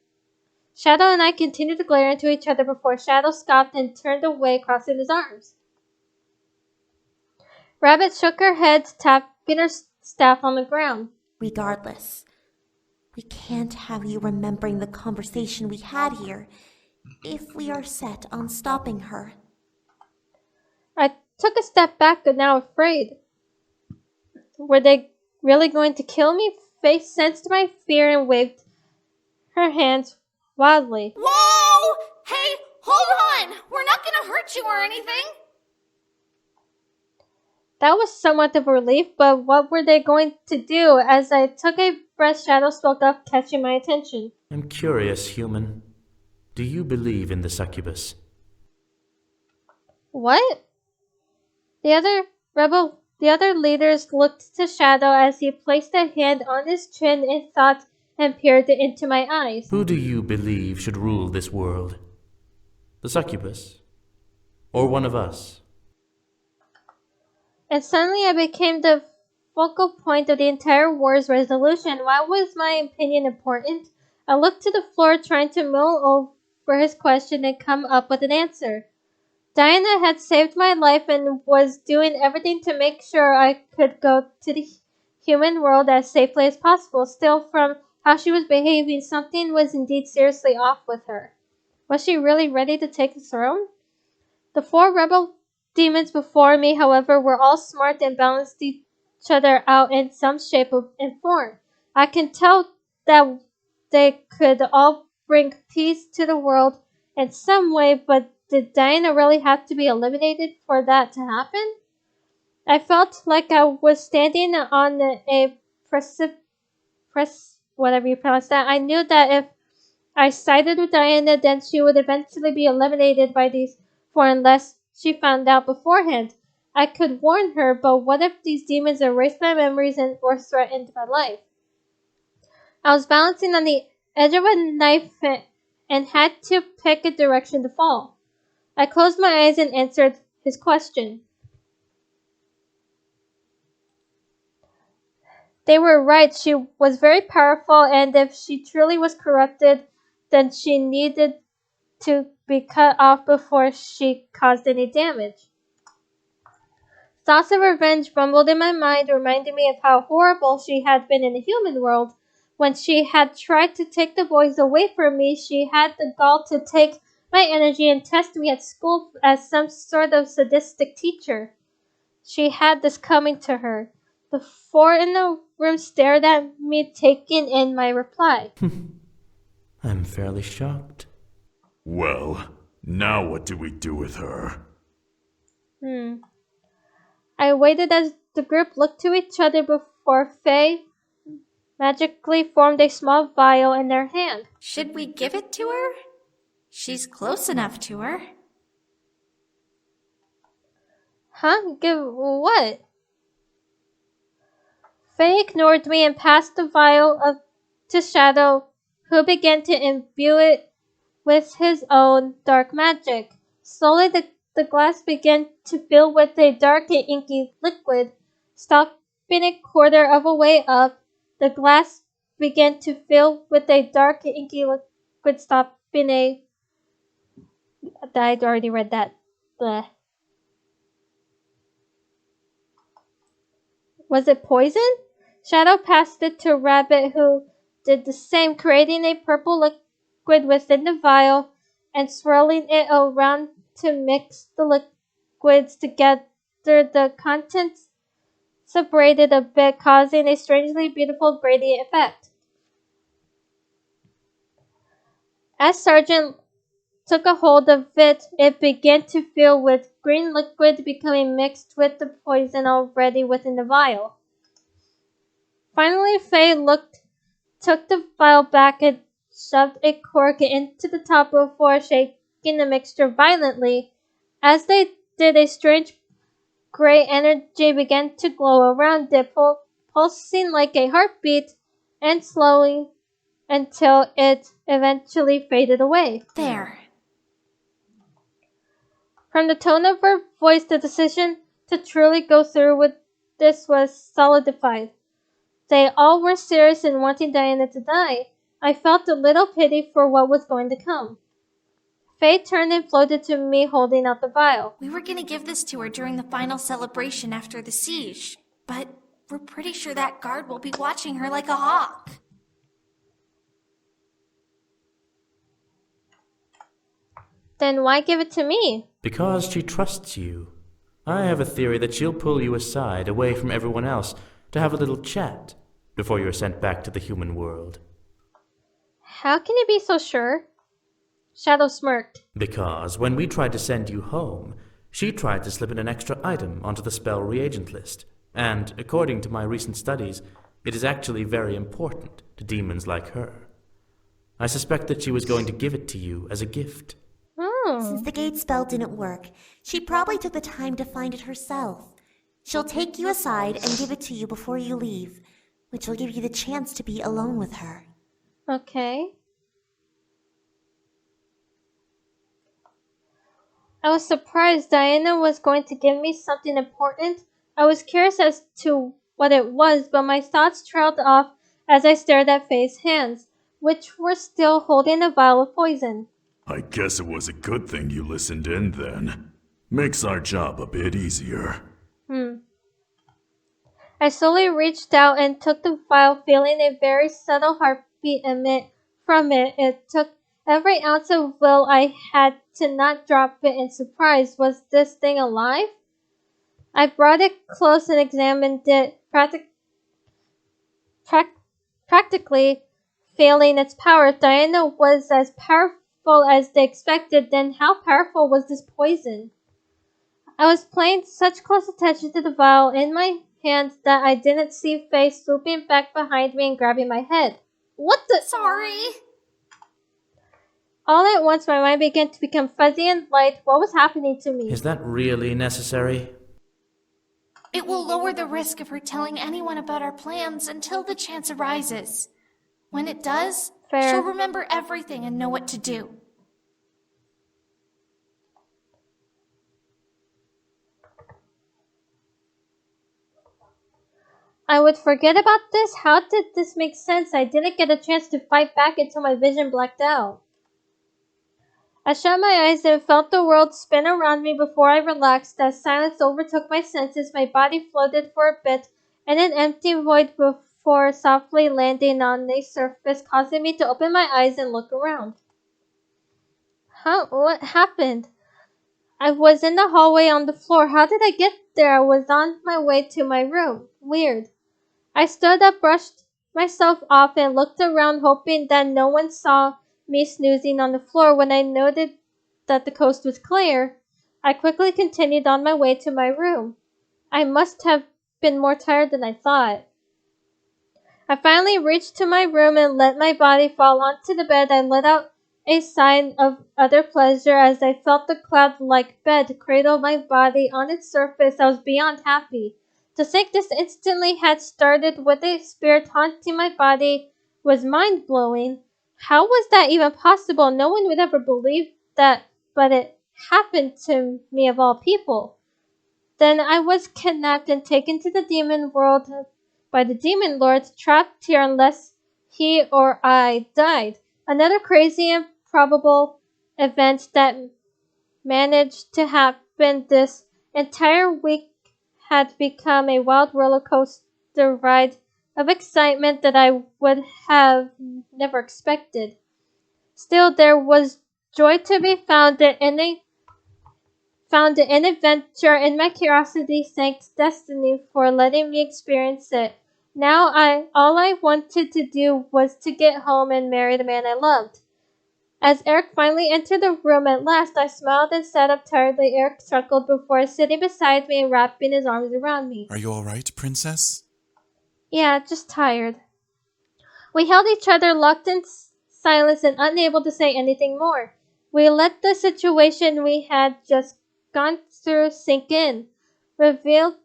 Shadow and I continued to glare into each other before Shadow scoffed and turned away, crossing his arms. Rabbit shook her head, tapping her staff on the ground. Regardless, we can't have you remembering the conversation we had here if we are set on stopping her. I took a step back, but now afraid. Were they really going to kill me? Faye sensed my fear and waved her hands wildly. Whoa! Hey, hold on! We're not gonna hurt you or anything! That was somewhat of a relief, but what were they going to do? As I took a breath, Shadow spoke up, catching my attention. I'm curious, human. Do you believe in the succubus? What? The other leaders looked to Shadow as he placed a hand on his chin in thought and peered into my eyes. Who do you believe should rule this world? The succubus? Or one of us? And suddenly I became the focal point of the entire war's resolution. Why was my opinion important? I looked to the floor, trying to mull over his question and come up with an answer. Diana had saved my life and was doing everything to make sure I could go to the human world as safely as possible. Still, from how she was behaving, something was indeed seriously off with her. Was she really ready to take the throne? The 4 rebel demons before me, however, were all smart and balanced each other out in some shape and form. I can tell that they could all bring peace to the world in some way, but did Diana really have to be eliminated for that to happen? I felt like I was standing on a whatever you pronounce that. I knew that if I sided with Diana, then she would eventually be eliminated by these 4 unless she found out beforehand. I could warn her, but what if these demons erased my memories or threatened my life? I was balancing on the edge of a knife and had to pick a direction to fall. I closed my eyes and answered his question. They were right. She was very powerful, and if she truly was corrupted, then she needed to be cut off before she caused any damage. Thoughts of revenge rumbled in my mind, reminding me of how horrible she had been in the human world. When she had tried to take the boys away from me, she had the gall to take my energy and test me at school as some sort of sadistic teacher. She had this coming to her. The 4 in the room stared at me, taking in my reply. I'm fairly shocked. Well, now what do we do with her? I waited as the group looked to each other before Faye magically formed a small vial in their hand. Should we give it to her? She's close enough to her. Huh? Give what? Faye ignored me and passed the vial to Shadow, who began to imbue it with his own dark magic. Slowly the glass began to fill with a dark and inky liquid. Stopping a quarter of a way up, the glass began to fill with a dark and inky liquid, stopping a... I'd already read that. Bleh. Was it poison? Shadow passed it to Rabbit, who did the same, creating a purple liquid within the vial and swirling it around to mix the liquids together. The contents separated a bit, causing a strangely beautiful gradient effect. As Sergeant took a hold of it, it began to fill with green liquid, becoming mixed with the poison already within the vial. Finally, Faye took the vial back and shoved a cork into the top before shaking the mixture violently. As they did, a strange gray energy began to glow around it, pulsing like a heartbeat and slowing until it eventually faded away. There. From the tone of her voice, the decision to truly go through with this was solidified. They all were serious in wanting Diana to die. I felt a little pity for what was going to come. Faye turned and floated to me holding out the vial. We were gonna give this to her during the final celebration after the siege, but we're pretty sure that guard will be watching her like a hawk. Then why give it to me? Because she trusts you. I have a theory that she'll pull you aside, away from everyone else, to have a little chat before you're sent back to the human world. How can you be so sure? Shadow smirked. Because when we tried to send you home, she tried to slip in an extra item onto the spell reagent list. And according to my recent studies, it is actually very important to demons like her. I suspect that she was going to give it to you as a gift. Since the gate spell didn't work, she probably took the time to find it herself. She'll take you aside and give it to you before you leave, which will give you the chance to be alone with her. Okay. I was surprised Diana was going to give me something important. I was curious as to what it was, but my thoughts trailed off as I stared at Faye's hands, which were still holding a vial of poison. I guess it was a good thing you listened in then. Makes our job a bit easier. I slowly reached out and took the vial, feeling a very subtle heartbeat emit from it. It took every ounce of will I had to not drop it in surprise. Was this thing alive? I brought it close and examined it, practically failing its power. If Diana was as powerful as they expected, then how powerful was this poison? I was paying such close attention to the vial in my hands that I didn't see Faye swooping back behind me and grabbing my head. What the? Sorry. All at once, my mind began to become fuzzy and light. What was happening to me? Is that really necessary? It will lower the risk of her telling anyone about our plans until the chance arises. When it does, Fair. She'll remember everything and know what to do. I would forget about this? How did this make sense? I didn't get a chance to fight back until my vision blacked out. I shut my eyes and felt the world spin around me before I relaxed. As silence overtook my senses, my body floated for a bit in an empty void before softly landing on a surface, causing me to open my eyes and look around. What happened? I was in the hallway on the floor. How did I get there? I was on my way to my room. Weird. I stood up, brushed myself off, and looked around, hoping that no one saw me snoozing on the floor. When I noted that the coast was clear, I quickly continued on my way to my room. I must have been more tired than I thought. I finally reached to my room and let my body fall onto the bed. I let out a sigh of utter pleasure as I felt the cloud-like bed cradle my body on its surface. I was beyond happy. To think this instantly had started with a spirit haunting my body was mind-blowing. How was that even possible? No one would ever believe that, but it happened to me of all people. Then I was kidnapped and taken to the demon world by the demon lords, trapped here unless he or I died. Another crazy and probable event that managed to happen. This entire week had become a wild roller coaster ride of excitement that I would have never expected. Still, there was joy to be found in adventure, and my curiosity thanked destiny for letting me experience it. Now all I wanted to do was to get home and marry the man I loved. As Erik finally entered the room at last, I smiled and sat up tiredly. Erik chuckled before sitting beside me and wrapping his arms around me. Are you all right, princess? Yeah, just tired. We held each other, locked in silence and unable to say anything more. We let the situation we had just gone through sink in, relieved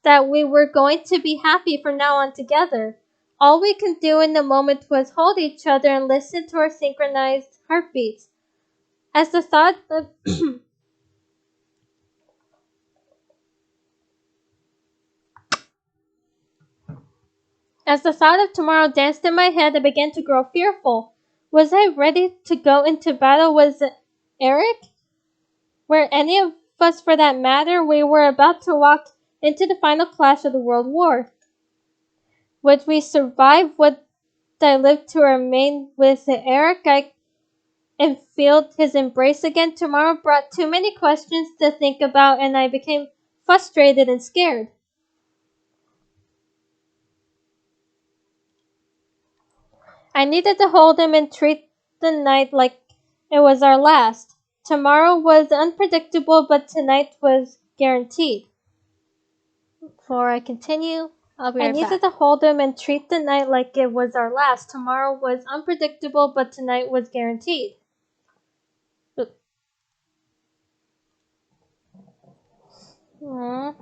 that we were going to be happy from now on together. All we could do in the moment was hold each other and listen to our synchronized heartbeats. As the thought of As the thought of tomorrow danced in my head, I began to grow fearful. Was I ready to go into battle with Erik? Were any of us for that matter? We were about to walk into the final clash of the World War. Would we survive? Would I live to remain with Erik and feel his embrace again? Tomorrow brought too many questions to think about, and I became frustrated and scared. I needed to hold him and treat the night like it was our last. Tomorrow was unpredictable, but tonight was guaranteed. Before I continue, I'll be I right needed back. to hold him and treat the night like it was our last. Tomorrow was unpredictable, but tonight was guaranteed. Aww.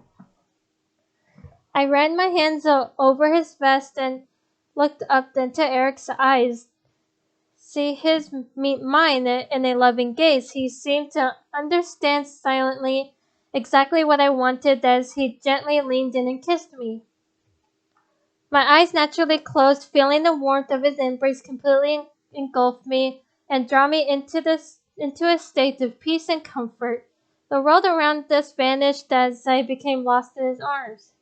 I ran my hands over his vest and looked up into Erik's eyes. See his meet mine in a loving gaze. He seemed to understand silently exactly what I wanted as he gently leaned in and kissed me. My eyes naturally closed, feeling the warmth of his embrace completely engulf me and draw me into a state of peace and comfort. The world around us vanished as I became lost in his arms.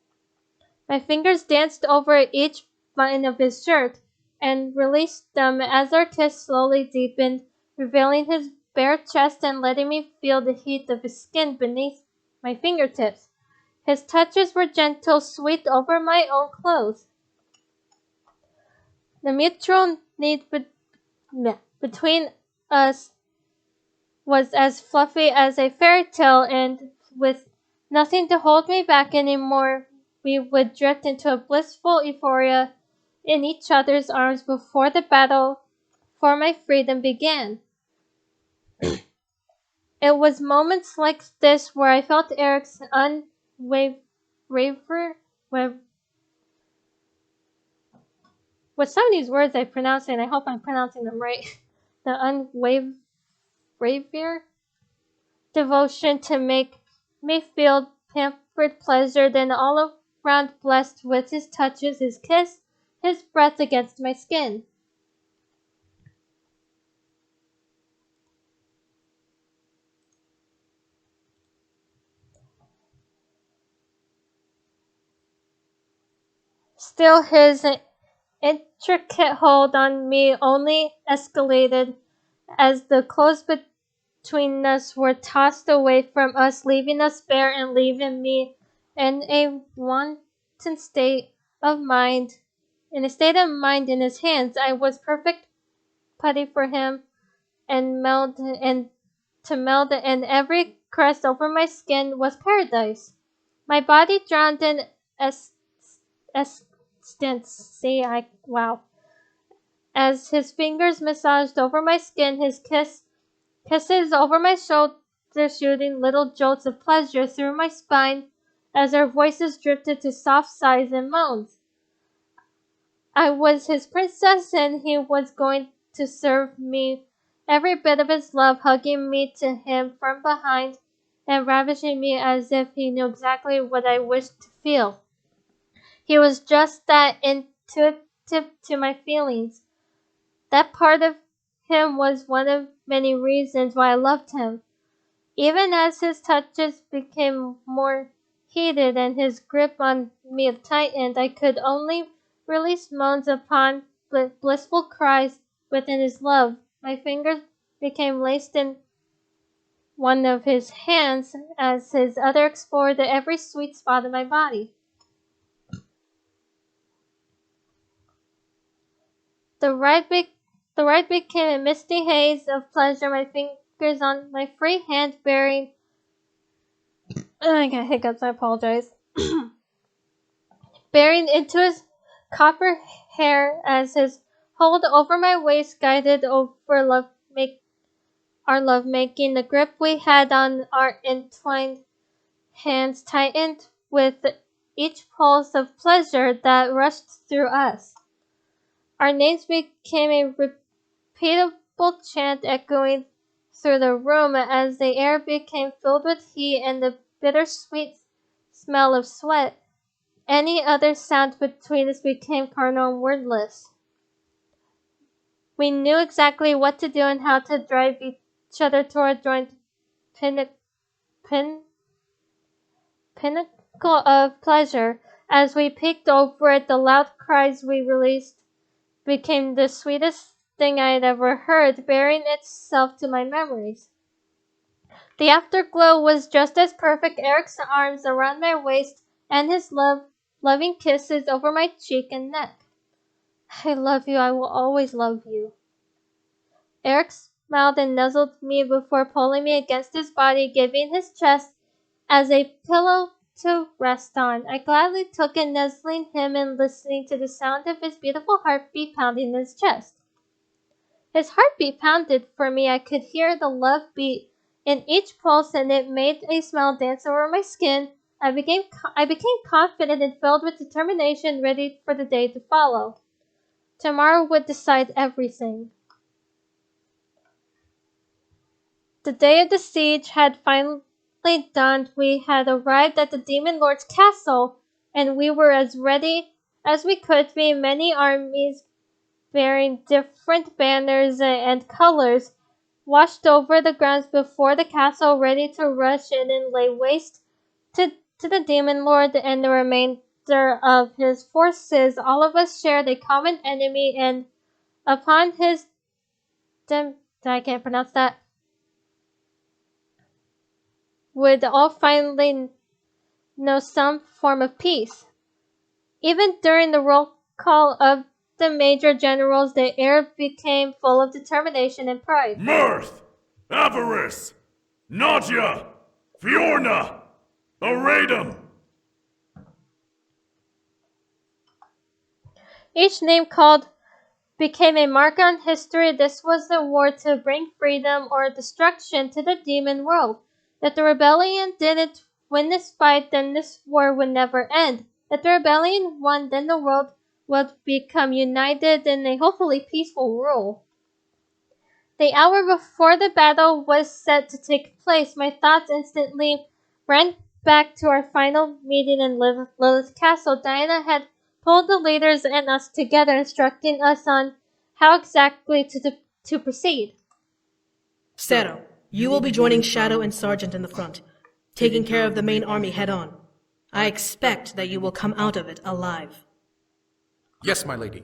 My fingers danced over each button of his shirt and released them as our kiss slowly deepened, revealing his bare chest and letting me feel the heat of his skin beneath my fingertips. His touches were gentle, sweet over my own clothes. The mutual need between us was as fluffy as a fairy tale, and with nothing to hold me back anymore, we would drift into a blissful euphoria in each other's arms before the battle for my freedom began. It was moments like this where I felt Erik's with some of these words I pronounce, and I hope I'm pronouncing them right, the unwavering devotion to make me feel pampered, pleasured, and all around blessed with his touches, his kiss, his breath against my skin. Still, his intricate hold on me only escalated as the clothes between us were tossed away from us, leaving us bare and leaving me in a wanton state of mind. In a state of mind in his hands, I was perfect putty for him and to meld, and every caress over my skin was paradise. My body drowned in ecstasy. Wow. As his fingers massaged over my skin, his kisses over my shoulder, shooting little jolts of pleasure through my spine as our voices drifted to soft sighs and moans. I was his princess, and he was going to serve me every bit of his love, hugging me to him from behind and ravishing me as if he knew exactly what I wished to feel. He was just that intuitive to my feelings. That part of him was one of many reasons why I loved him. Even as his touches became more heated and his grip on me tightened, I could only release moans upon blissful cries within his love. My fingers became laced in one of his hands as his other explored every sweet spot of my body. The ride became a misty haze of pleasure, my fingers on my free hand bearing. I got hiccups, I apologize. Bearing into his copper hair as his hold over my waist guided over our love making. The grip we had on our entwined hands tightened with each pulse of pleasure that rushed through us. Our names became a repeatable chant echoing through the room as the air became filled with heat and the bittersweet smell of sweat. any other sound between us became carnal and wordless. We knew exactly what to do and how to drive each other toward a joint pinnacle of pleasure. As we peeked over it, the loud cries we released became the sweetest thing I had ever heard, bearing itself to my memories. The afterglow was just as perfect. Erik's arms around my waist and his loving kisses over my cheek and neck. I love you. I will always love you. Erik smiled and nuzzled me before pulling me against his body, giving his chest as a pillow to rest on. I gladly took it, nuzzling him and listening to the sound of his beautiful heartbeat pounding in his chest. His heartbeat pounded for me. I could hear the love beat in each pulse, and it made a smile dance over my skin. I became confident and filled with determination, ready for the day to follow. Tomorrow would decide everything. The day of the siege had finally dawned. We had arrived at the Demon Lord's castle, and we were as ready as we could be. Many armies bearing different banners and colors washed over the grounds before the castle, ready to rush in and lay waste to the Demon Lord and the remainder of his forces. All of us shared a common enemy, and upon his I can't pronounce that, would all finally know some form of peace. Even during the roll call of the major generals, the air became full of determination and pride. Mirth! Avarice! Nadia! Fiorna! Aradum! Each name called became a mark on history. This was the war to bring freedom or destruction to the demon world. If the rebellion didn't win this fight, then this war would never end. If the rebellion won, then the world would become united in a hopefully peaceful rule. The hour before the battle was set to take place, my thoughts instantly ran back to our final meeting in Lilith's castle. Diana had pulled the leaders and us together, instructing us on how exactly to proceed. Zero, you will be joining Shadow and Sergeant in the front, taking care of the main army head-on. I expect that you will come out of it alive. Yes, my lady.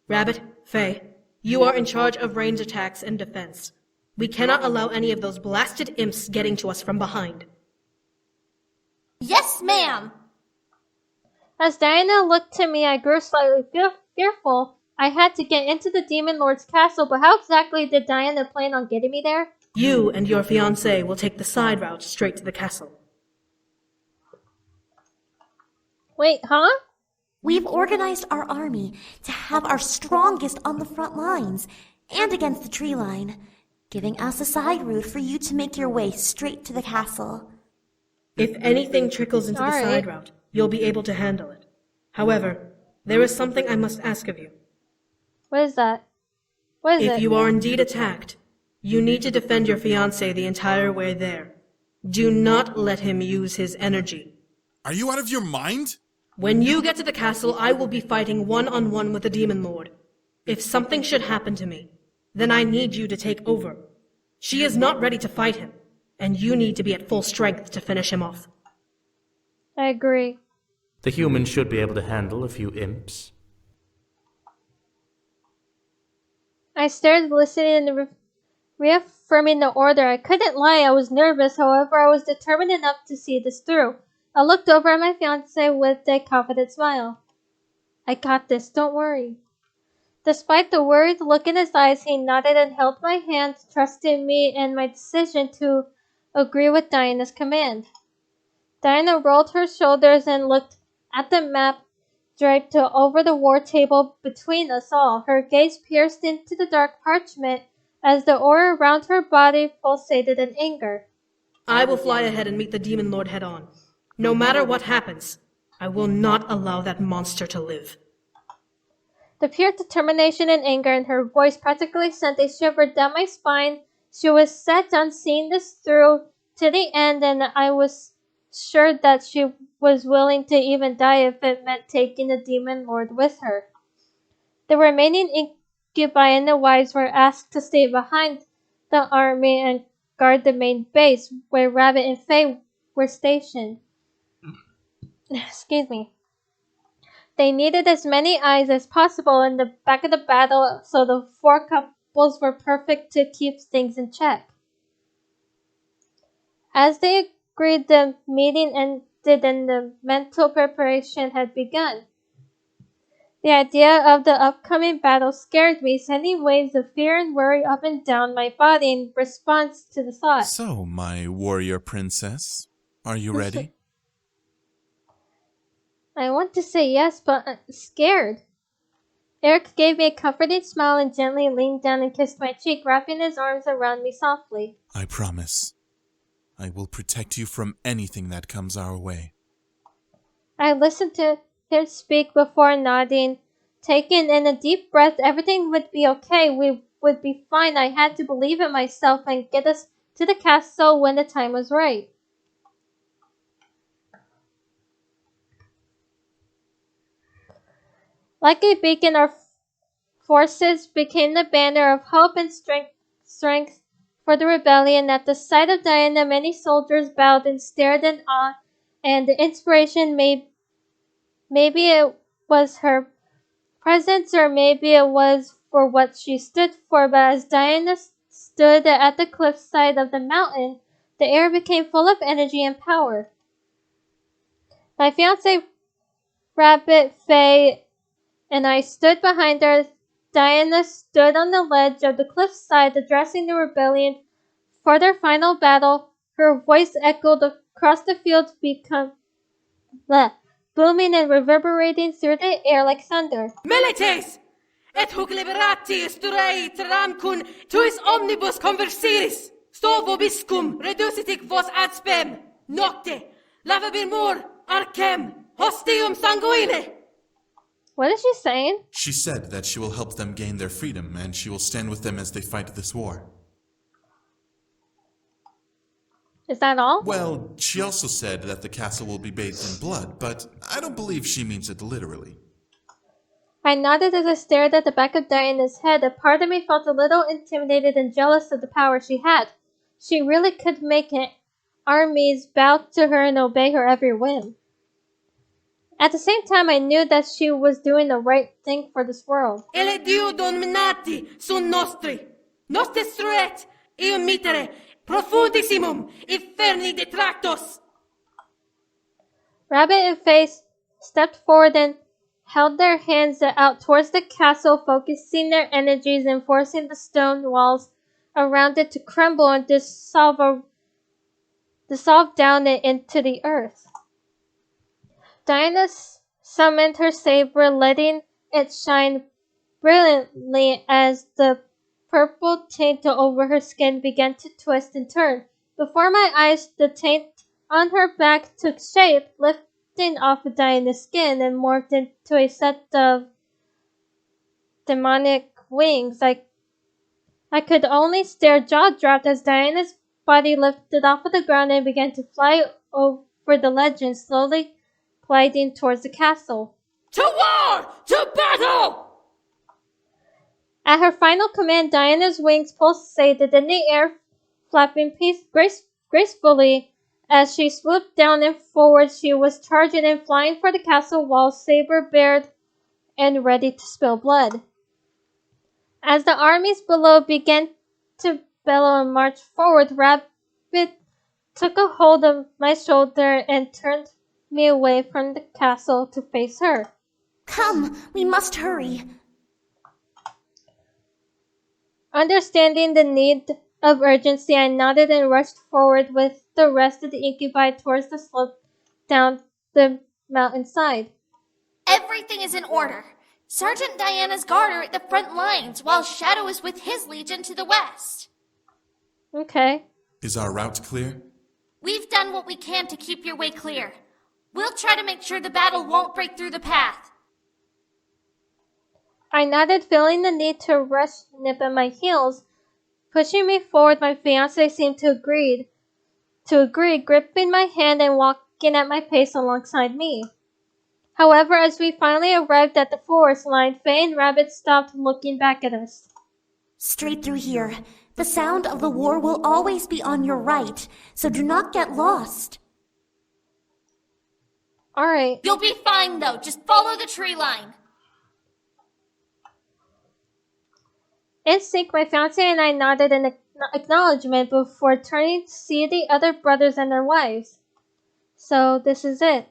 Rabbit, Faye, you are in charge of range attacks and defense. We cannot allow any of those blasted imps getting to us from behind. Yes, ma'am! As Diana looked to me, I grew slightly fearful. I had to get into the Demon Lord's castle, but how exactly did Diana plan on getting me there? You and your fiancé will take the side route straight to the castle. Wait, huh? We've organized our army to have our strongest on the front lines and against the tree line, giving us a side route for you to make your way straight to the castle. If anything trickles into the side route, you'll be able to handle it. However, there is something I must ask of you. What is that? What is it? If you are indeed attacked, you need to defend your fiancé the entire way there. Do not let him use his energy. Are you out of your mind? When you get to the castle, I will be fighting one-on-one with the Demon Lord. If something should happen to me, then I need you to take over. She is not ready to fight him, and you need to be at full strength to finish him off. I agree. The humans should be able to handle a few imps. I stared, listening and reaffirming the order. I couldn't lie, I was nervous. However, I was determined enough to see this through. I looked over at my fiancé with a confident smile. I got this, don't worry. Despite the worried look in his eyes, he nodded and held my hand, trusting me and my decision to agree with Diana's command. Diana rolled her shoulders and looked at the map draped over the war table between us all. Her gaze pierced into the dark parchment as the aura around her body pulsated in anger. I will fly ahead and meet the Demon Lord head-on. No matter what happens, I will not allow that monster to live. The pure determination and anger in her voice practically sent a shiver down my spine. She was set on seeing this through to the end, and I was sure that she was willing to even die if it meant taking the demon lord with her. The remaining incubi and the wives were asked to stay behind the army and guard the main base where Rabbit and Faye were stationed. Excuse me. They needed as many eyes as possible in the back of the battle, so the four couples were perfect to keep things in check. As they agreed, the meeting ended and the mental preparation had begun. The idea of the upcoming battle scared me, sending waves of fear and worry up and down my body in response to the thought. So, my warrior princess, are you ready? I want to say yes, but I'm scared. Erik gave me a comforting smile and gently leaned down and kissed my cheek, wrapping his arms around me softly. I promise. I will protect you from anything that comes our way. I listened to him speak before nodding, taking in a deep breath. Everything would be okay. We would be fine. I had to believe in myself and get us to the castle when the time was right. Like a beacon, our forces became the banner of hope and strength for the rebellion. At the sight of Diana, many soldiers bowed and stared in awe, and the inspiration maybe it was her presence or maybe it was for what she stood for, but as Diana stood at the cliffside of the mountain, the air became full of energy and power. My fiancé, Rabbit, Faye, and I stood behind her. Diana stood on the ledge of the cliffside, addressing the rebellion for their final battle. Her voice echoed across the field, booming and reverberating through the air like thunder. Milites! Et hoc liberati esturei tramcun tuis omnibus conversiris. Sto vobiscum reducitic vos ad spem. Nocte, lavabir mur, arcem, hostium sanguine. What is she saying? She said that she will help them gain their freedom, and she will stand with them as they fight this war. Is that all? Well, she also said that the castle will be bathed in blood, but I don't believe she means it literally. I nodded as I stared at the back of Diana's head. A part of me felt a little intimidated and jealous of the power she had. She really could make armies bow to her and obey her every whim. At the same time, I knew that she was doing the right thing for this world. Ele Dio dominati sunt nostri. Nos destruet, eum mitere, profundissimum, inferni detractos. Rabbit and Face stepped forward and held their hands out towards the castle, focusing their energies and forcing the stone walls around it to crumble and dissolve down into the earth. Diana summoned her saber, letting it shine brilliantly as the purple taint over her skin began to twist and turn. Before my eyes, the taint on her back took shape, lifting off of Diana's skin and morphed into a set of demonic wings. I could only stare, jaw-dropped, as Diana's body lifted off of the ground and began to fly over the legend, slowly gliding towards the castle. To war! To battle! At her final command, Diana's wings pulsated in the air, flapping gracefully as she swooped down and forward. She was charging and flying for the castle walls, saber bared and ready to spill blood. As the armies below began to bellow and march forward, Rabbit took a hold of my shoulder and turned me away from the castle to face her. Come, we must hurry. Understanding the need of urgency, I nodded and rushed forward with the rest of the incubi towards the slope down the mountainside. Everything is in order. Sergeant Diana's guard are at the front lines, while Shadow is with his legion to the west. Okay. Is our route clear? We've done what we can to keep your way clear. We'll try to make sure the battle won't break through the path. I nodded, feeling the need to rush nip at my heels. Pushing me forward, my fiancé seemed to agree. to agree, gripping my hand and walking at my pace alongside me. However, as we finally arrived at the forest line, Faye and Rabbit stopped looking back at us. Straight through here. The sound of the war will always be on your right, so do not get lost. Alright. You'll be fine, though. Just follow the tree line. In sync, my fiancé and I nodded in acknowledgement before turning to see the other brothers and their wives. So, this is it.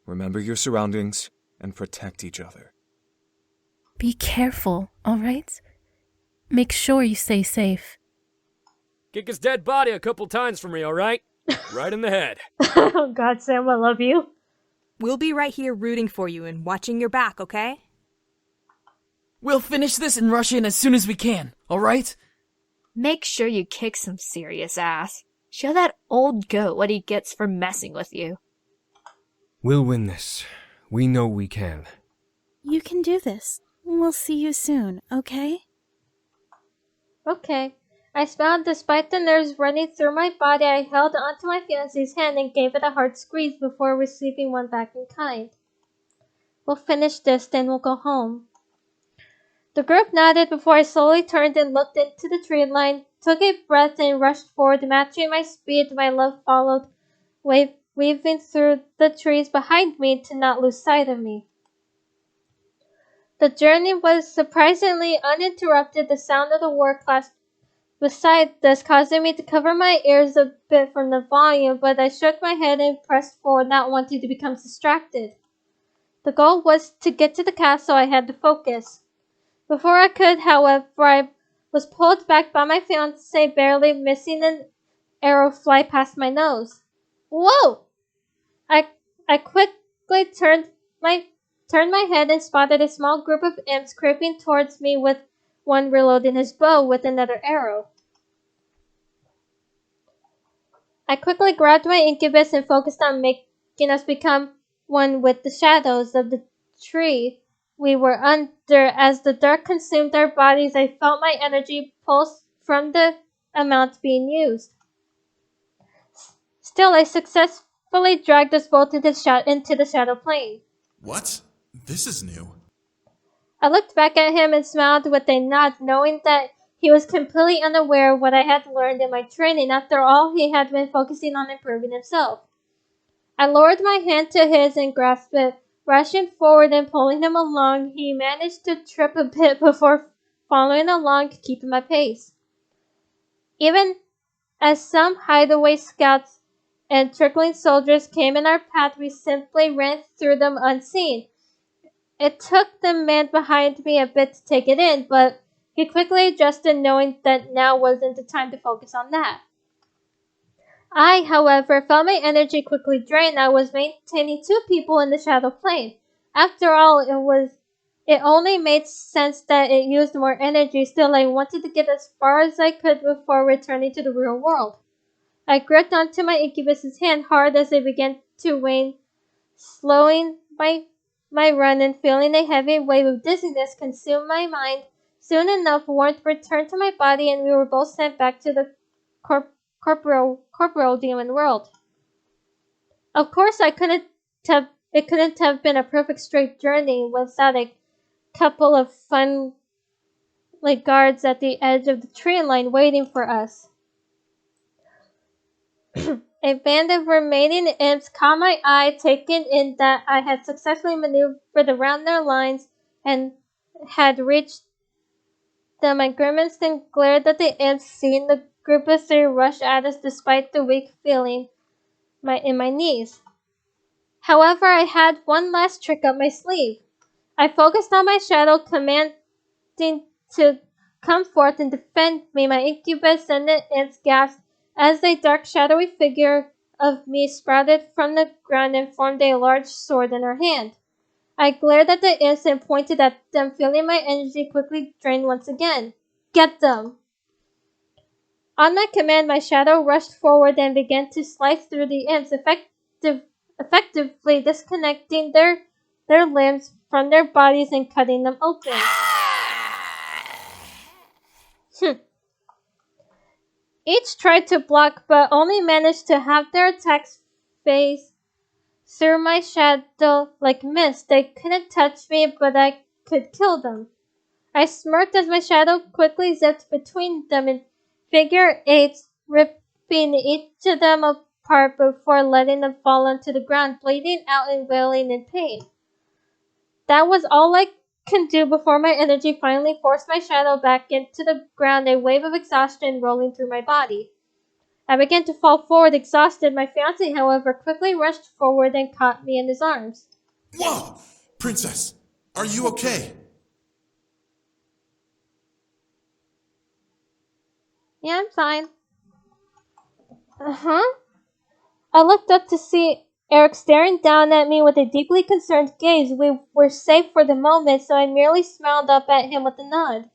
Remember your surroundings and protect each other. Be careful, alright? Make sure you stay safe. Kick his dead body a couple times for me, alright? Right in the head. Oh God, Sam, I love you. We'll be right here rooting for you and watching your back, okay? We'll finish this and rush in as soon as we can, alright? Make sure you kick some serious ass. Show that old goat what he gets for messing with you. We'll win this. We know we can. You can do this. We'll see you soon, okay? Okay. I smiled despite the nerves running through my body. I held onto my fiancé's hand and gave it a hard squeeze before receiving one back in kind. We'll finish this, then we'll go home. The group nodded before I slowly turned and looked into the tree line, took a breath and rushed forward, matching my speed. My love followed, weaving through the trees behind me to not lose sight of me. The journey was surprisingly uninterrupted. The sound of the war clash beside us causing me to cover my ears a bit from the volume, but I shook my head and pressed forward, not wanting to become distracted. The goal was to get to the castle. I had to focus. Before I could, however, I was pulled back by my fiancé, barely missing an arrow fly past my nose. Whoa! I quickly turned my head and spotted a small group of imps creeping towards me, with one reloading his bow with another arrow. I quickly grabbed my incubus and focused on making us become one with the shadows of the tree we were under. As the dark consumed our bodies, I felt my energy pulse from the amount being used. Still, I successfully dragged us both into the shadow plane. What? This is new. I looked back at him and smiled with a nod, knowing that he was completely unaware of what I had learned in my training. After all, he had been focusing on improving himself. I lowered my hand to his and grasped it, rushing forward and pulling him along. He managed to trip a bit before following along, keeping my pace. Even as some hideaway scouts and trickling soldiers came in our path, we simply ran through them unseen. It took the man behind me a bit to take it in, but he quickly adjusted, knowing that now wasn't the time to focus on that. I, however, felt my energy quickly drain. I was maintaining 2 people in the shadow plane. After all, it only made sense that it used more energy. Still, I wanted to get as far as I could before returning to the real world. I gripped onto my incubus's hand hard as it began to wane, slowing my run and feeling a heavy wave of dizziness consume my mind. Soon enough, warmth returned to my body and we were both sent back to the corporeal demon world. Of course, it couldn't have been a perfect straight journey without a couple of fun guards at the edge of the tree line waiting for us. A band of remaining imps caught my eye, taking in that I had successfully maneuvered around their lines and had reached them. I grimaced and glared at the imps, seeing the group of 3 rush at us despite the weak feeling in my knees. However, I had one last trick up my sleeve. I focused on my shadow, commanding to come forth and defend me. My incubus and the imps gasped as a dark shadowy figure of me sprouted from the ground and formed a large sword in her hand. I glared at the imps and pointed at them, feeling my energy quickly drain once again. Get them! On my command, my shadow rushed forward and began to slice through the imps, effectively disconnecting their limbs from their bodies and cutting them open. Each tried to block, but only managed to have their attacks phase through my shadow like mist. They couldn't touch me, but I could kill them. I smirked as my shadow quickly zipped between them in figure eights, ripping each of them apart before letting them fall onto the ground, bleeding out and wailing in pain. That was all I could do before my energy finally forced my shadow back into the ground, a wave of exhaustion rolling through my body. I began to fall forward, exhausted. My fiancé, however, quickly rushed forward and caught me in his arms. Whoa! Princess, are you okay? Yeah, I'm fine. I looked up to see Erik staring down at me with a deeply concerned gaze. We were safe for the moment, so I merely smiled up at him with a nod.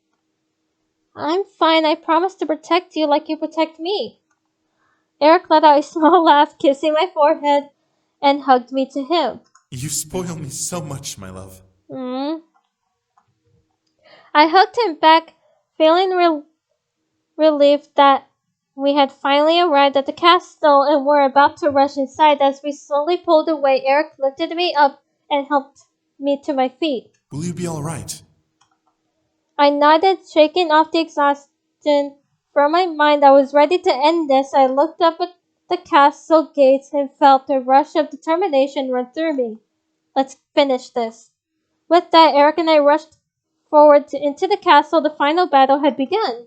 I'm fine. I promise to protect you like you protect me. Erik let out a small laugh, kissing my forehead, and hugged me to him. You spoil me so much, my love. I hugged him back, feeling relieved that we had finally arrived at the castle and were about to rush inside. As we slowly pulled away, Erik lifted me up and helped me to my feet. Will you be all right? I nodded, shaking off the exhaustion from my mind. I was ready to end this. I looked up at the castle gates and felt a rush of determination run through me. Let's finish this. With that, Erik and I rushed forward into the castle. The final battle had begun.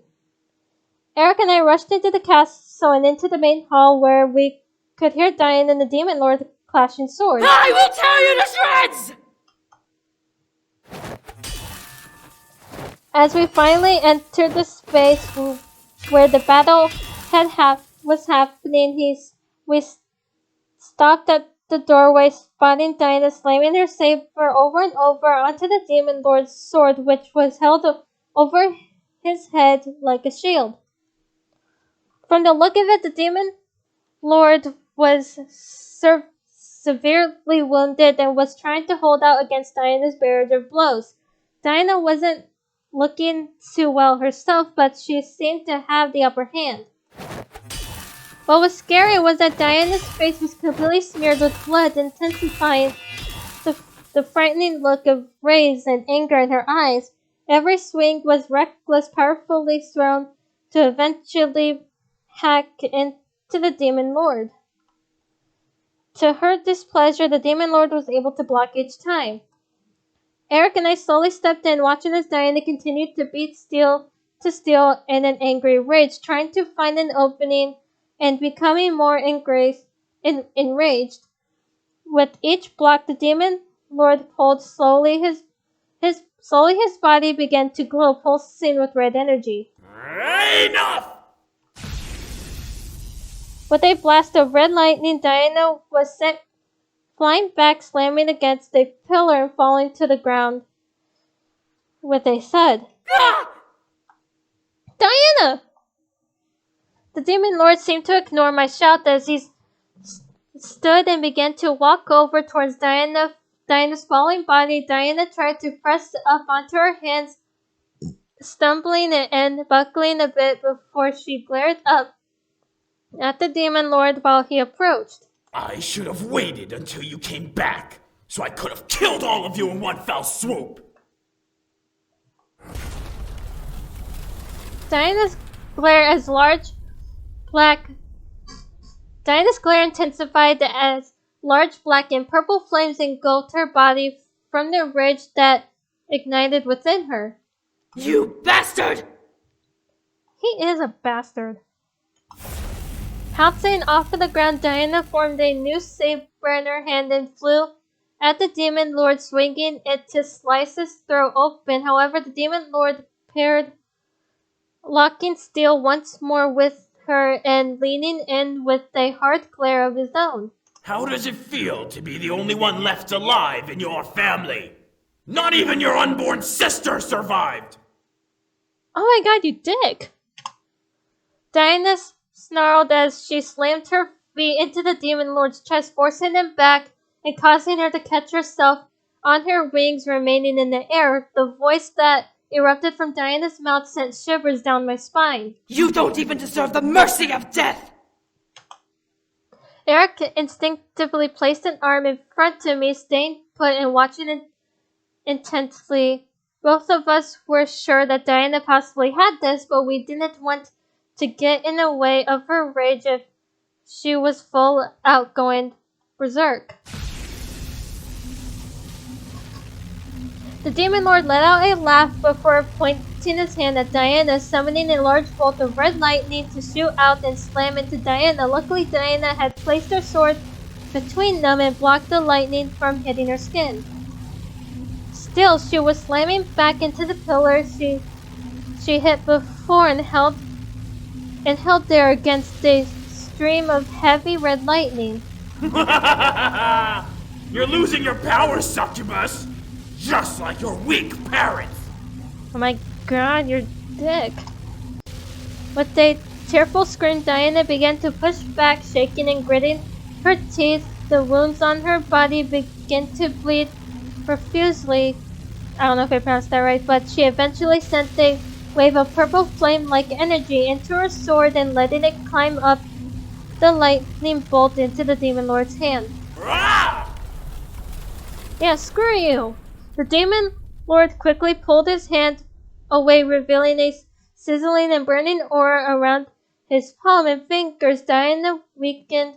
Erik and I rushed into the castle and into the main hall where we could hear Diane and the Demon Lord clashing swords. I will tear you to shreds! As we finally entered the space where the battle was happening, we stopped at the doorway, spotting Diana slamming her saber over and over onto the Demon Lord's sword, which was held over his head like a shield. From the look of it, the Demon Lord was severely wounded and was trying to hold out against Diana's barrage of blows. Diana wasn't looking too well herself, but she seemed to have the upper hand. What was scary was that Diana's face was completely smeared with blood, intensifying the frightening look of rage and anger in her eyes. Every swing was reckless, powerfully thrown to eventually hack into the Demon Lord. To her displeasure, the Demon Lord was able to block each time. Erik and I slowly stepped in, watching as Diana continued to beat steel to steel in an angry rage, trying to find an opening and becoming more enraged. With each block, the Demon Lord pulled slowly. His body began to glow, pulsing with red energy. Enough! With a blast of red lightning, Diana was sent flying back, slamming against a pillar and falling to the ground with a thud. Ah! Diana! The Demon Lord seemed to ignore my shout as he stood and began to walk over towards Diana's falling body. Diana tried to press up onto her hands, stumbling and buckling a bit before she glared up at the Demon Lord while he approached. I should have waited until you came back, so I could have killed all of you in one fell swoop. Diana's glare intensified as large black and purple flames engulfed her body from the rage that ignited within her. You bastard! He is a bastard. Pouncing off of the ground, Diana formed a new saber in her hand and flew at the Demon Lord, swinging it to slice his throat open. However, the Demon Lord paired, locking steel once more with her and leaning in with a hard glare of his own. How does it feel to be the only one left alive in your family? Not even your unborn sister survived! Oh my god, you dick! Diana snarled as she slammed her feet into the Demon Lord's chest, forcing him back and causing her to catch herself on her wings, remaining in the air. The voice that erupted from Diana's mouth sent shivers down my spine. You don't even deserve the mercy of death! Erik instinctively placed an arm in front of me, staying put and watching it intently. Both of us were sure that Diana possibly had this, but we didn't want to get in the way of her rage if she was full out going berserk. The Demon Lord let out a laugh before pointing his hand at Diana, summoning a large bolt of red lightning to shoot out and slam into Diana. Luckily, Diana had placed her sword between them and blocked the lightning from hitting her skin. Still, she was slamming back into the pillar she hit before and held there against a stream of heavy red lightning. You're losing your power, succubus! Just like your weak parents! Oh my god, you're dick. With a tearful scream, Diana began to push back, shaking and gritting her teeth. The wounds on her body began to bleed profusely. I don't know if I pronounced that right, but she eventually sent a wave of purple flame-like energy into her sword and letting it climb up the lightning bolt into the Demon Lord's hand. Yeah, screw you! The Demon Lord quickly pulled his hand away, revealing a sizzling and burning aura around his palm and fingers. Diana, weakened,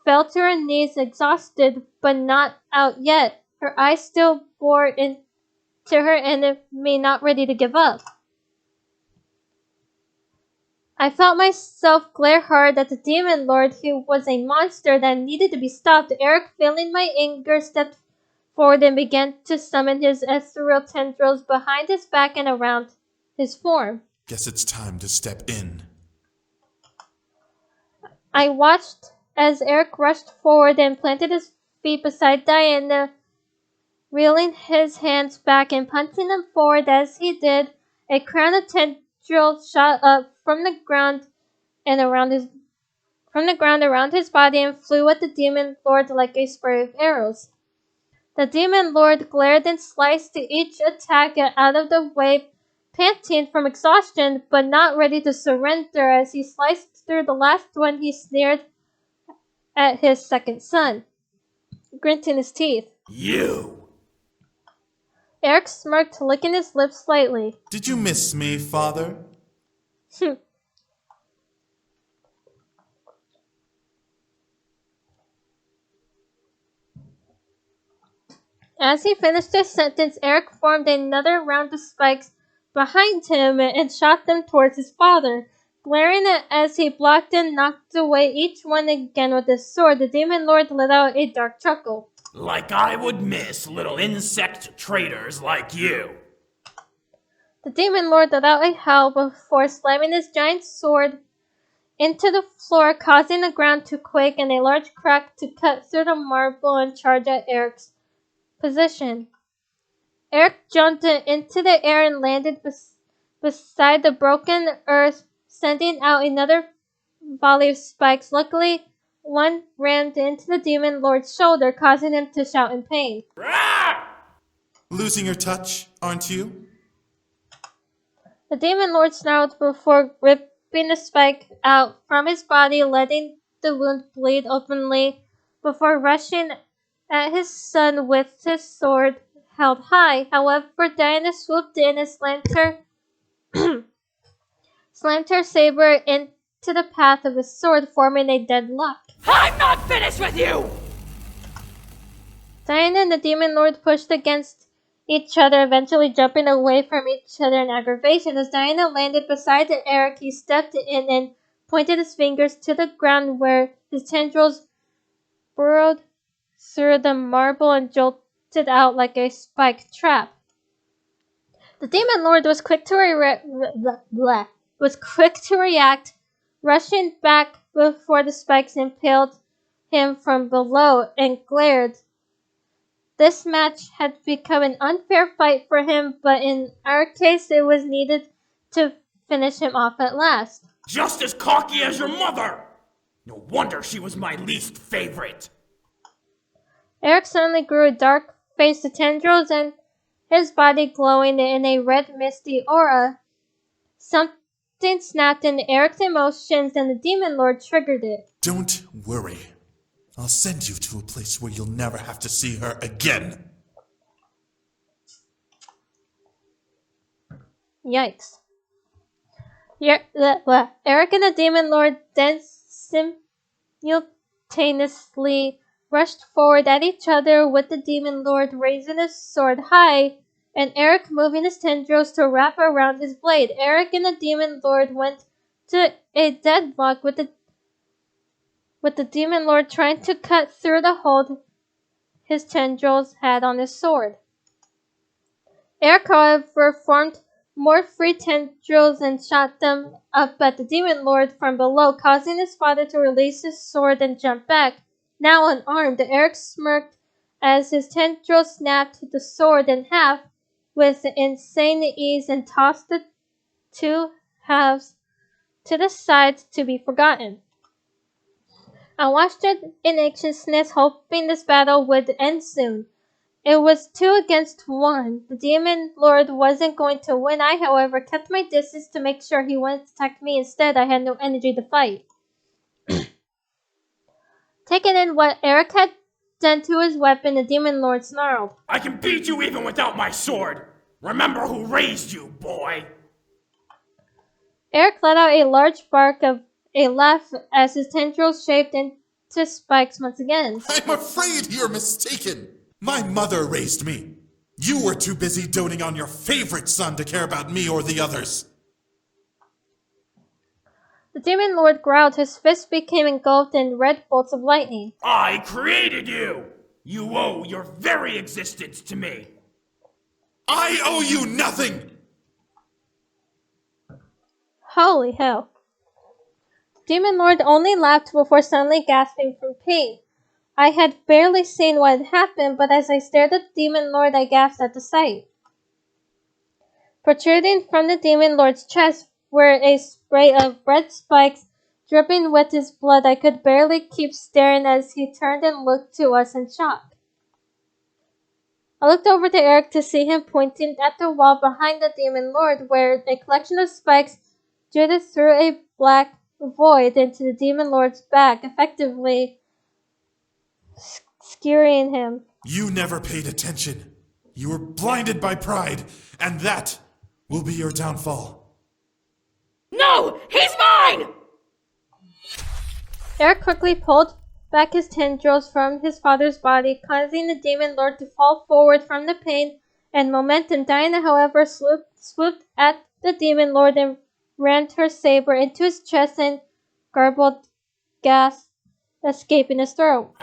fell to her knees, exhausted, but not out yet. Her eyes still bored into her enemy, not ready to give up. I felt myself glare hard at the Demon Lord, who was a monster that needed to be stopped. Erik, feeling my anger, stepped forward and began to summon his ethereal tendrils behind his back and around his form. Guess it's time to step in. I watched as Erik rushed forward and planted his feet beside Diana, reeling his hands back and punching them forward as he did. A crown of tendrils shot up from the ground around his body and flew at the Demon Lord like a spray of arrows. The Demon Lord glared and sliced each attack out of the way, panting from exhaustion, but not ready to surrender. As he sliced through the last one, he sneered at his second son, gritting his teeth. You! Erik smirked, licking his lips slightly. Did you miss me, father? As he finished his sentence, Erik formed another round of spikes behind him and shot them towards his father. Glaring as he blocked and knocked away each one again with his sword, the Demon Lord let out a dark chuckle. Like I would miss little insect traitors like you. The Demon Lord let out a howl before slamming his giant sword into the floor, causing the ground to quake and a large crack to cut through the marble and charge at Erik's position. Erik jumped into the air and landed beside the broken earth, sending out another volley of spikes. Luckily, one rammed into the Demon Lord's shoulder, causing him to shout in pain. Losing your touch, aren't you? The Demon Lord snarled before ripping the spike out from his body, letting the wound bleed openly before rushing at his son with his sword held high. However, Diana swooped in and slammed her saber into the path of his sword, forming a deadlock. I'm not finished with you! Diana and the Demon Lord pushed against each other, eventually jumping away from each other in aggravation. As Diana landed beside Erik, he stepped in and pointed his fingers to the ground where his tendrils burrowed through the marble and jolted out like a spike trap. The Demon Lord was quick to react, rushing back before the spikes impaled him from below, and glared. This match had become an unfair fight for him, but in our case it was needed to finish him off at last. Just as cocky as your mother! No wonder she was my least favorite. Erik suddenly grew a dark face. The tendrils in his body glowing in a red misty aura. Something snapped in Erik's emotions and the Demon Lord triggered it. Don't worry. I'll send you to a place where you'll never have to see her again. Yikes. Erik and the Demon Lord then simultaneously rushed forward at each other, with the Demon Lord raising his sword high and Erik moving his tendrils to wrap around his blade. Erik and the Demon Lord went to a deadlock, with the Demon Lord trying to cut through the hold his tendrils had on his sword. Erik, however, formed more free tendrils and shot them up at the Demon Lord from below, causing his father to release his sword and jump back. Now unarmed, Erik smirked as his tendrils snapped the sword in half with insane ease and tossed the two halves to the sides to be forgotten. I watched it in anxiousness, hoping this battle would end soon. It was 2 against 1. The Demon Lord wasn't going to win. I, however, kept my distance to make sure he wouldn't attack me. Instead, I had no energy to fight. Taking in what Erik had done to his weapon, the Demon Lord snarled. I can beat you even without my sword. Remember who raised you, boy. Erik let out a large bark of a laugh as his tendrils shaped into spikes once again. I'm afraid you're mistaken. My mother raised me. You were too busy doting on your favorite son to care about me or the others. The Demon Lord growled. His fist became engulfed in red bolts of lightning. I created you. You owe your very existence to me. I owe you nothing. Holy hell. The Demon Lord only laughed before suddenly gasping from pain. I had barely seen what had happened, but as I stared at the Demon Lord, I gasped at the sight. Protruding from the Demon Lord's chest were a spray of red spikes dripping with his blood. I could barely keep staring as he turned and looked to us in shock. I looked over to Erik to see him pointing at the wall behind the Demon Lord, where a collection of spikes jutted through a black void into the Demon Lord's back, effectively skewering him. You never paid attention. You were blinded by pride, and that will be your downfall. No! He's mine! Erik quickly pulled back his tendrils from his father's body, causing the Demon Lord to fall forward from the pain and momentum. Diana, however, swooped at the Demon Lord and rammed her saber into his chest and garbled gas escaping his throat.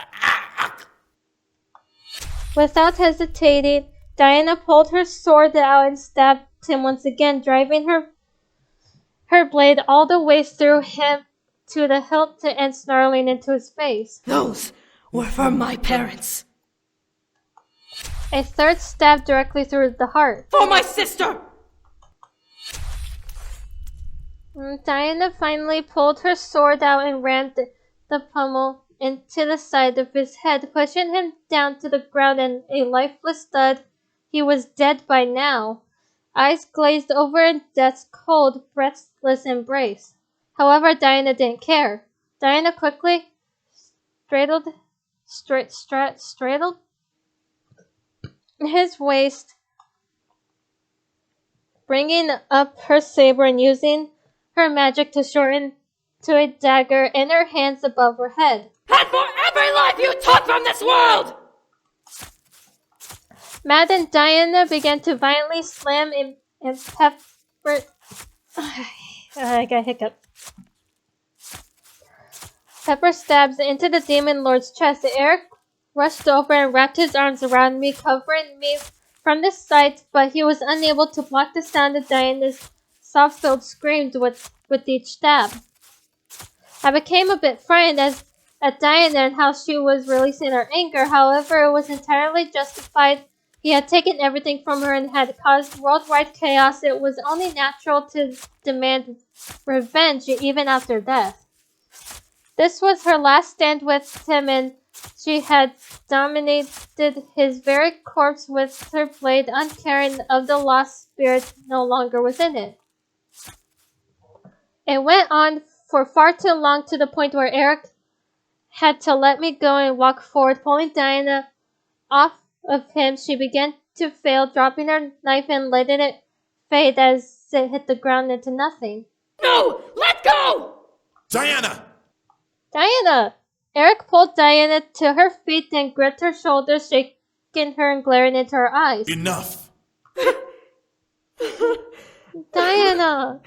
Without hesitating, Diana pulled her sword out and stabbed him once again, driving her blade all the way through him to the hilt and snarling into his face. Those were for my parents. A third stab directly through the heart. For my sister! Diana finally pulled her sword out and rammed the pommel into the side of his head, pushing him down to the ground in a lifeless thud. He was dead by now, eyes glazed over in death's cold, breathless embrace. However, Diana didn't care. Diana quickly straddled his waist, bringing up her saber and using her magic to shorten to a dagger in her hands above her head. And for every life you took from this world! Maddened, Diana began to violently slam and pepper... I got a hiccup. Pepper stabs into the Demon Lord's chest. Erik rushed over and wrapped his arms around me, covering me from the sight, but he was unable to block the sound of Diana's soft-filled screams with each stab. I became a bit frightened at Diana and how she was releasing her anger. However, it was entirely justified. He had taken everything from her and had caused worldwide chaos. It was only natural to demand revenge even after death. This was her last stand with him, and She had dominated his very corpse with her blade, uncaring of the lost spirit no longer within it. It went on for far too long, to the point where Erik had to let me go and walk forward, pulling Diana off of him. She began to fail, dropping her knife and letting it fade as it hit the ground into nothing. No! Let go! Diana! Diana! Erik pulled Diana to her feet and gripped her shoulders, shaking her and glaring into her eyes. Enough! Diana!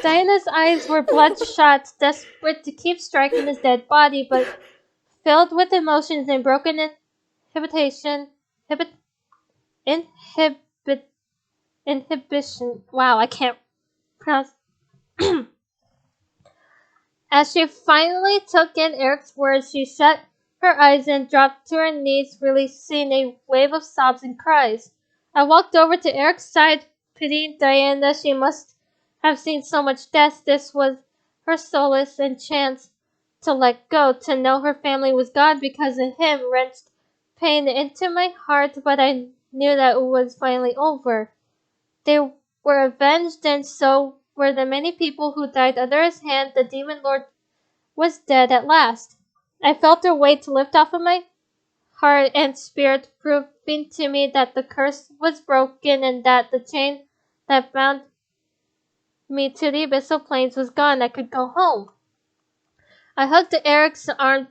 Diana's eyes were bloodshot, desperate to keep striking his dead body, but filled with emotions and broken inhibition. Wow, I can't pronounce. As she finally took in Erik's words, she shut her eyes and dropped to her knees, releasing a wave of sobs and cries. I walked over to Erik's side, pitying Diana. She must have seen so much death. This was her solace and chance to let go, to know her family was gone because of him, wrenched pain into my heart, but I knew that it was finally over. They were avenged, and so were the many people who died under his hand. The demon lord was dead at last. I felt a weight lift off of my heart and spirit, proving to me that the curse was broken and that the chain that bound me to the Abyssal Plains was gone. I could go home. I hugged Erik's arm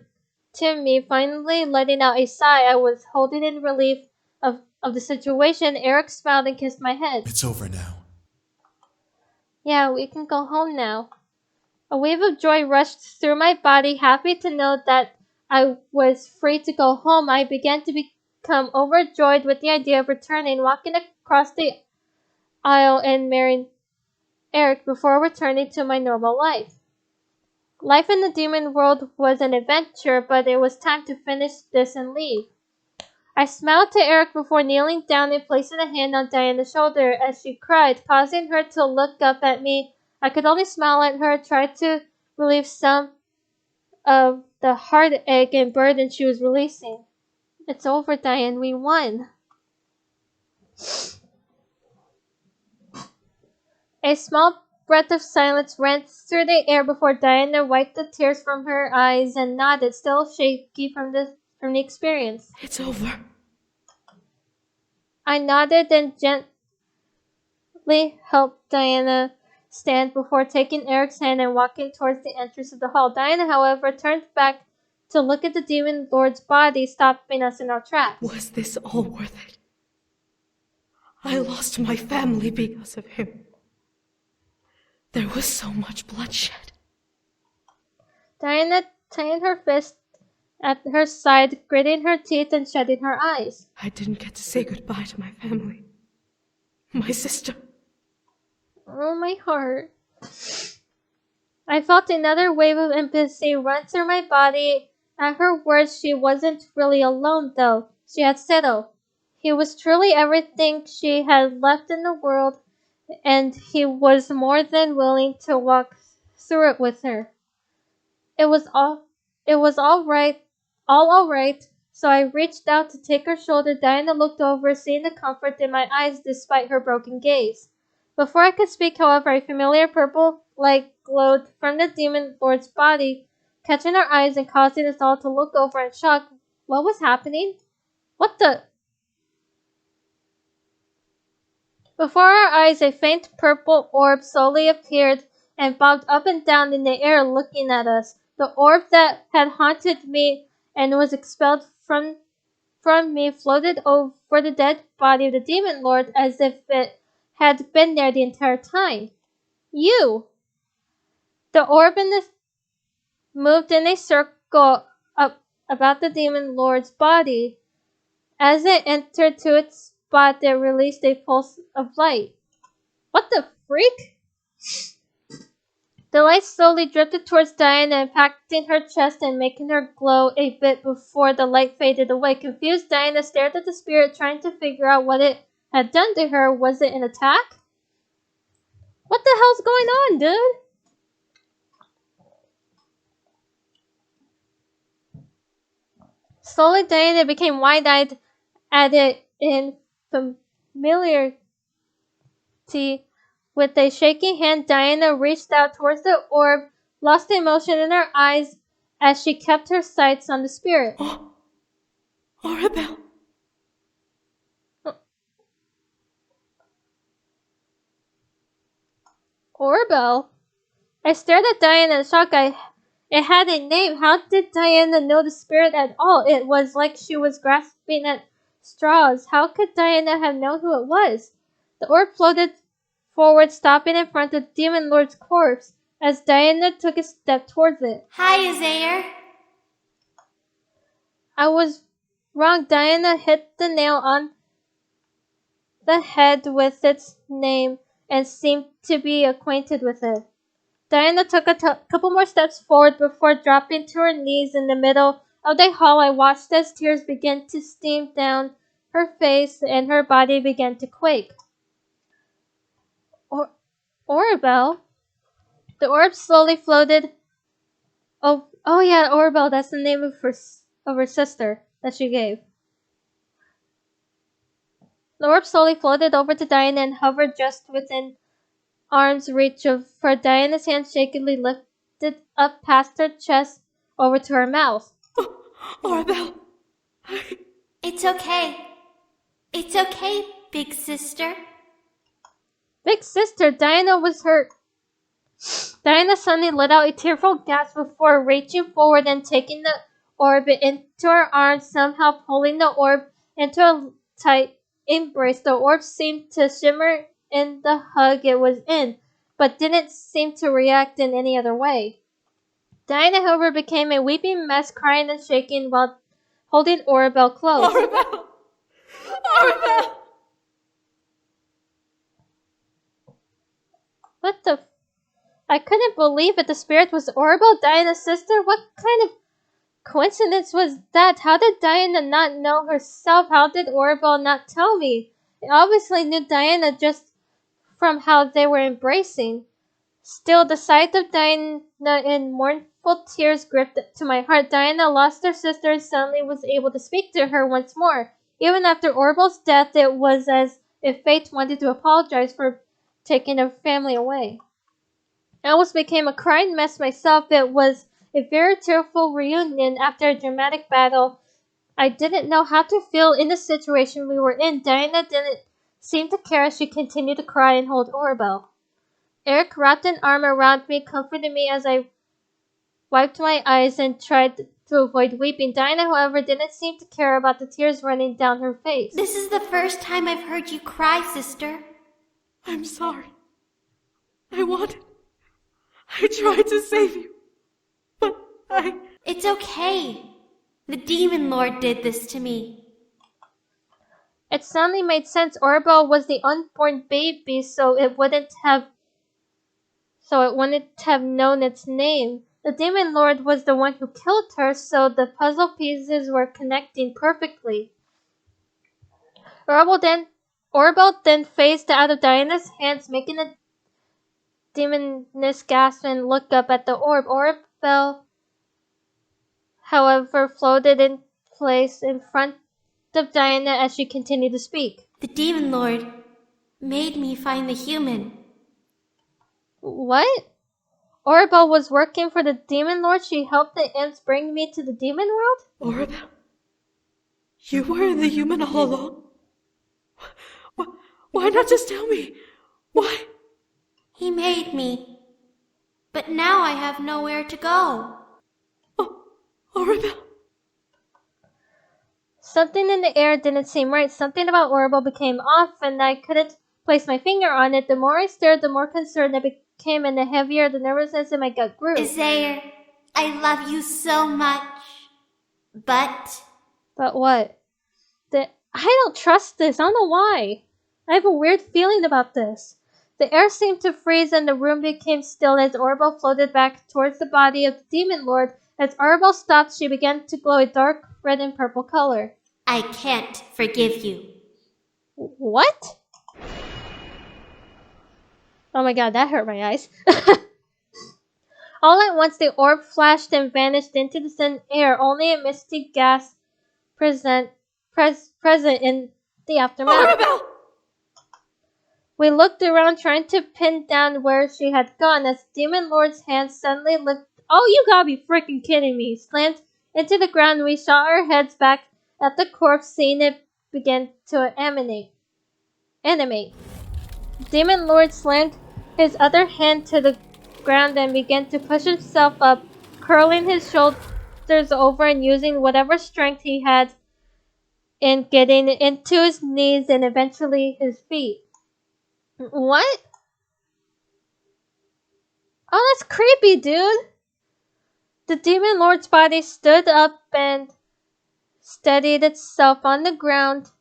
to me, finally letting out a sigh. I was holding in relief of the situation. Erik smiled and kissed my head. It's over now. Yeah, we can go home now. A wave of joy rushed through my body. Happy to know that I was free to go home, I began to become overjoyed with the idea of returning, walking across the aisle and marrying Erik before returning to my normal life. Life in the demon world was an adventure, but it was time to finish this and leave. I smiled to Erik before kneeling down and placing a hand on Diana's shoulder as she cried, causing her to look up at me. I could only smile at her, try to relieve some of the heartache and burden she was releasing. It's over, Diane. We won. A small breath of silence ran through the air before Diana wiped the tears from her eyes and nodded, still shaky from the experience. It's over. I nodded and gently helped Diana stand before taking Erik's hand and walking towards the entrance of the hall. Diana, however, turned back to look at the demon lord's body, stopping us in our tracks. Was this all worth it? I lost my family because of him. There was so much bloodshed. Diana tightened her fist at her side, gritting her teeth and shutting her eyes. I didn't get to say goodbye to my family. My sister. Oh, my heart. I felt another wave of empathy run through my body. At her words, she wasn't really alone, though. She had Seto. He was truly everything she had left in the world, and he was more than willing to walk through it with her. It was all right, so I reached out to take her shoulder. Diana looked over, seeing the comfort in my eyes despite her broken gaze. Before I could speak, however, a familiar purple light glowed from the demon lord's body, catching our eyes and causing us all to look over in shock. What was happening? What the? Before our eyes, a faint purple orb slowly appeared and bobbed up and down in the air, looking at us. The orb that had haunted me and was expelled from me floated over the dead body of the demon lord as if it had been there the entire time. You! The orb moved in a circle up about the demon lord's body. As it entered to its spot, it released a pulse of light. What the freak? The light slowly drifted towards Diana, impacting her chest and making her glow a bit before the light faded away. Confused, Diana stared at the spirit, trying to figure out what it had done to her. Was it an attack? What the hell's going on, dude? Slowly, Diana became wide-eyed at it in familiarity. With a shaking hand, Diana reached out towards the orb, lost the emotion in her eyes as she kept her sights on the spirit. Arabelle! Orbel? I stared at Diana in shock. It had a name. How did Diana know the spirit at all? It was like she was grasping at straws. How could Diana have known who it was? The orb floated forward, stopping in front of the Demon Lord's corpse as Diana took a step towards it. Hi, Zaire. I was wrong. Diana hit the nail on the head with its name and seemed to be acquainted with it. Diana took a couple more steps forward before dropping to her knees in the middle of the hall. I watched as tears began to stream down her face and her body began to quake. Orabelle? The orb slowly floated. Oh yeah, Orabelle, that's the name of her sister that she gave. The orb slowly floated over to Diana and hovered just within arm's reach of her. Diana's hand shakily lifted up past her chest over to her mouth. Arabelle! It's okay. It's okay, big sister. Big sister, Diana was hurt. Diana suddenly let out a tearful gasp before reaching forward and taking the orb into her arms, somehow pulling the orb into a tight embrace. The orb seemed to shimmer in the hug it was in, but didn't seem to react in any other way. Diana, however, became a weeping mess, crying and shaking while holding Orabelle close. Arabelle! Arabelle! What the? I couldn't believe it. The spirit was Orabelle, Diana's sister? What kind of coincidence was that? How did Diana not know herself? How did Orabelle not tell me? I obviously knew Diana just from how they were embracing. Still, the sight of Diana in mournful tears gripped to my heart. Diana lost her sister and suddenly was able to speak to her once more. Even after Orabelle's death, it was as if fate wanted to apologize for taking her family away. I almost became a crying mess myself. It was a very tearful reunion after a dramatic battle. I didn't know how to feel in the situation we were in. Diana didn't seem to care as she continued to cry and hold Orabelle. Erik wrapped an arm around me, comforting me as I wiped my eyes and tried to avoid weeping. Diana, however, didn't seem to care about the tears running down her face. This is the first time I've heard you cry, sister. I'm sorry. I tried to save you, but It's okay. The Demon Lord did this to me. It suddenly made sense. Orabelle was the unborn baby, so it wouldn't have known its name. The Demon Lord was the one who killed her, so the puzzle pieces were connecting perfectly. Orabelle then phased out of Diana's hands, making the demoness gasp and look up at the orb. Orabelle, however, floated in place in front of Diana as she continued to speak. The Demon Lord made me find the human. What? Orabelle was working for the Demon Lord? She helped the imps bring me to the demon world? Orabelle, you were in the human all along? Why not just tell me? Why? He made me. But now I have nowhere to go. Orabelle. Something in the air didn't seem right. Something about Orabelle became off, and I couldn't place my finger on it. The more I stared, the more concerned I became, and the heavier the nervousness in my gut grew. Zaire, I love you so much. But what? I don't trust this. I don't know why. I have a weird feeling about this. The air seemed to freeze and the room became still as Orabelle floated back towards the body of the Demon Lord. As Orabelle stopped, she began to glow a dark red and purple color. I can't forgive you. What? Oh my god, that hurt my eyes. All at once, the orb flashed and vanished into the thin air. Only a misty gas present in the aftermath. We looked around trying to pin down where she had gone as Demon Lord's hand suddenly lifted. Oh, you gotta be freaking kidding me. Slammed into the ground. We shot our heads back at the corpse, seeing it begin to animate. Demon Lord slammed his other hand to the ground and began to push himself up, curling his shoulders over and using whatever strength he had in getting into his knees and eventually his feet. What? Oh, that's creepy, dude. The Demon Lord's body stood up and steadied itself on the ground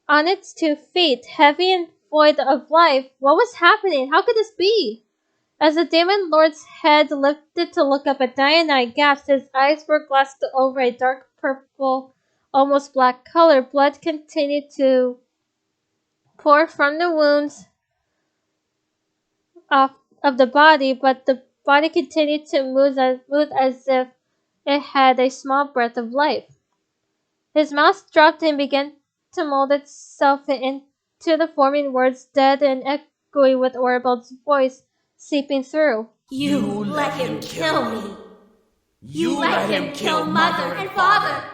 on its 2 feet, heavy and void of life. What was happening? How could this be? As the Demon Lord's head lifted to look up at Diana, I gasped. His eyes were glassed over a dark purple, almost black color. Blood continued to pour from the wounds of the body, but the body continued to move as if it had a small breath of life. His mouth dropped and began to mold itself into the forming words, dead and echoing with Orabel's voice seeping through. You let him kill me. You let him kill mother and father.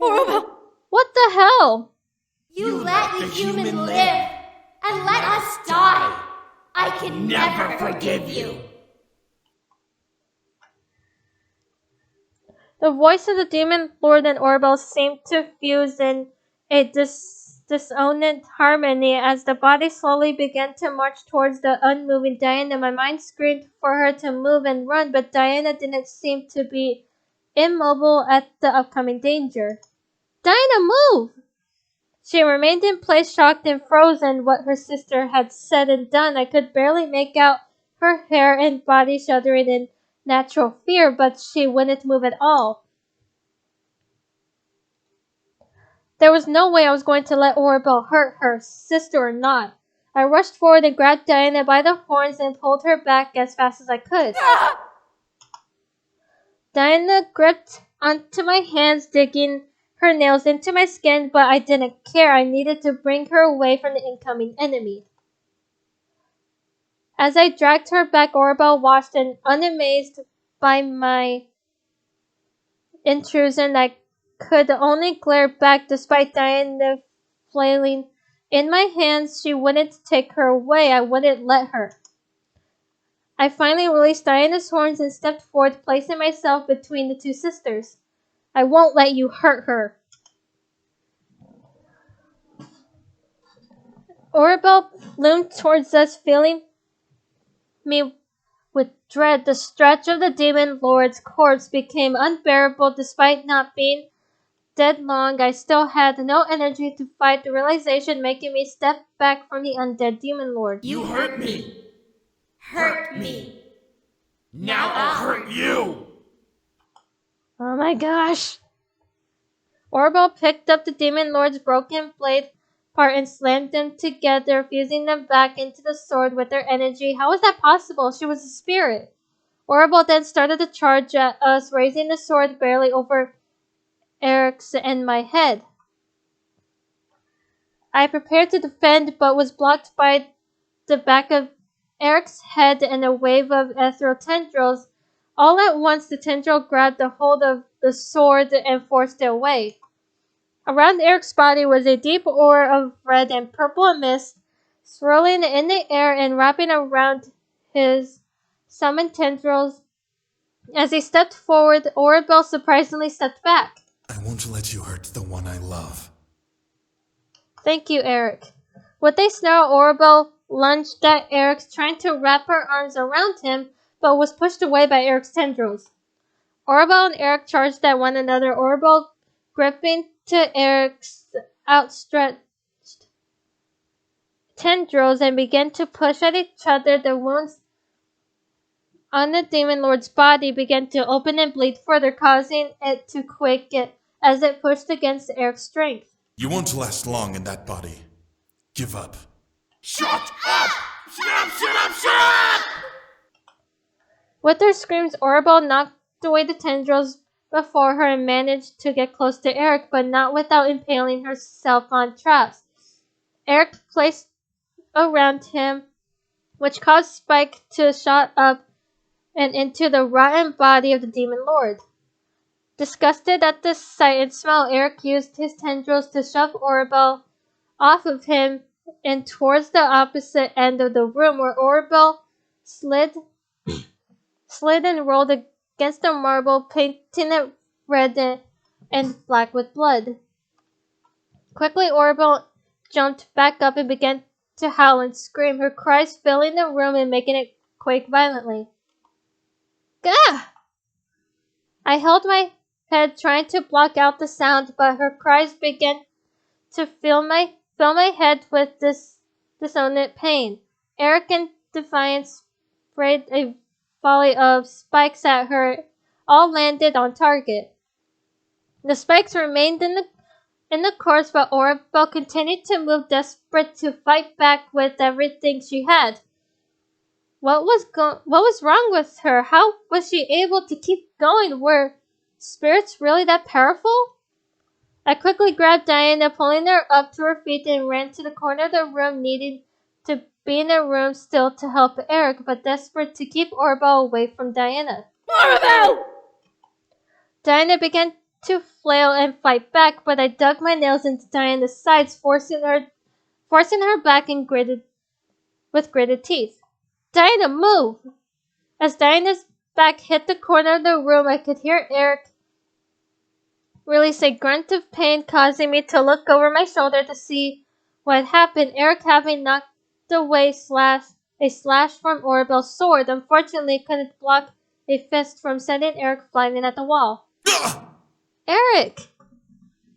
Orabel! What the hell? You let the human live and let us die. I can never forgive you. The voice of the Demon Lord and Orabel seemed to fuse in a dissonant harmony as the body slowly began to march towards the unmoving Diana. My mind screamed for her to move and run, but Diana didn't seem to be immobile at the upcoming danger. Diana, move! She remained in place, shocked and frozen. What her sister had said and done, I could barely make out her hair and body shuddering in natural fear, but she wouldn't move at all. There was no way I was going to let Orabel hurt her, sister or not. I rushed forward and grabbed Diana by the horns and pulled her back as fast as I could. Diana gripped onto my hands, digging her nails into my skin, but I didn't care. I needed to bring her away from the incoming enemy. As I dragged her back, Orabel watched, and unamazed by my intrusion, I could only glare back. Despite Diana flailing in my hands, she wouldn't take her away. I wouldn't let her. I finally released Diana's horns and stepped forward, placing myself between the 2 sisters. I won't let you hurt her. Orabel loomed towards us, filling me with dread. The stretch of the Demon Lord's corpse became unbearable. Despite not being dead long, I still had no energy to fight, the realization making me step back from the undead Demon Lord. You hurt me. Hurt me. Now I'll hurt you. Oh my gosh. Orabel picked up the Demon Lord's broken blade part and slammed them together, fusing them back into the sword with their energy. How was that possible? She was a spirit. Orabel then started to charge at us, raising the sword barely over Erik's and my head. I prepared to defend, but was blocked by the back of Erik's head and a wave of ethereal tendrils. All at once, the tendril grabbed a hold of the sword and forced it away. Around Erik's body was a deep aura of red and purple mist, swirling in the air and wrapping around his summoned tendrils. As he stepped forward, Orabel surprisingly stepped back. I won't let you hurt the one I love. Thank you, Erik. With a snarl, Orabel lunged at Erik, trying to wrap her arms around him, but was pushed away by Erik's tendrils. Orabel and Erik charged at one another, Orabel gripping to Erik's outstretched tendrils and began to push at each other. The wounds on the Demon Lord's body began to open and bleed further, causing it to quake as it pushed against Erik's strength. You won't last long in that body. Give up. Shut up! Shut up! With her screams, Orabel knocked away the tendrils, before her and managed to get close to Erik, but not without impaling herself on traps. Erik placed around him, which caused Spike to shot up and into the rotten body of the Demon Lord. Disgusted at the sight and smell, Erik used his tendrils to shove Oribel off of him and towards the opposite end of the room, where Oribel slid and rolled against the marble, painting it red and black with blood. Quickly, Oribel jumped back up and began to howl and scream, her cries filling the room and making it quake violently. Gah! I held my head, trying to block out the sound, but her cries began to fill my head with dissonant pain. Erik, in defiance, sprayed a volley of spikes at her. All landed on target. The spikes remained in the course, but Oribel continued to move, desperate to fight back with everything she had. What was wrong with her? How was she able to keep going? Were spirits really that powerful? I quickly grabbed Diana, pulling her up to her feet, and ran to the corner of the room, needing to be in a room still to help Erik, but desperate to keep Oribel away from Diana. Oribel! Diana began to flail and fight back, but I dug my nails into Diana's sides, forcing her back and with gritted teeth. Diana, move! As Diana's back hit the corner of the room, I could hear Erik release a grunt of pain, causing me to look over my shoulder to see what had happened. Erik, having knocked away a slash from Oribel's sword, unfortunately couldn't block a fist from sending Erik flying at the wall. Erik!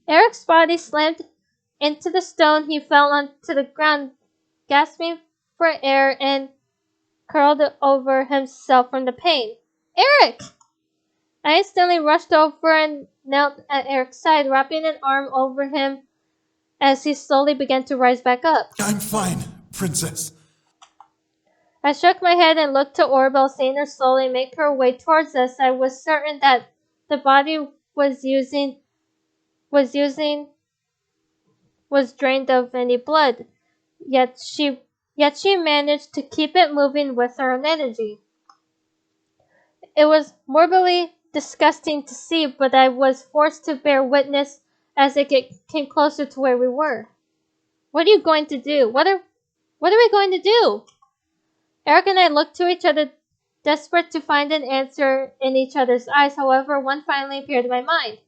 Erik's body slammed into the stone. He fell onto the ground, gasping for air, and curled over himself from the pain. Erik! I instantly rushed over and knelt at Erik's side, wrapping an arm over him as he slowly began to rise back up. I'm fine, Princess. I shook my head and looked to Oribel, seeing her slowly make her way towards us. I was certain that the body was drained of any blood, yet she managed to keep it moving with her own energy. It was morbidly disgusting to see, but I was forced to bear witness as it came closer to where we were. What are you going to do? What are we going to do? Erik and I looked to each other, desperate to find an answer in each other's eyes. However, one finally appeared in my mind.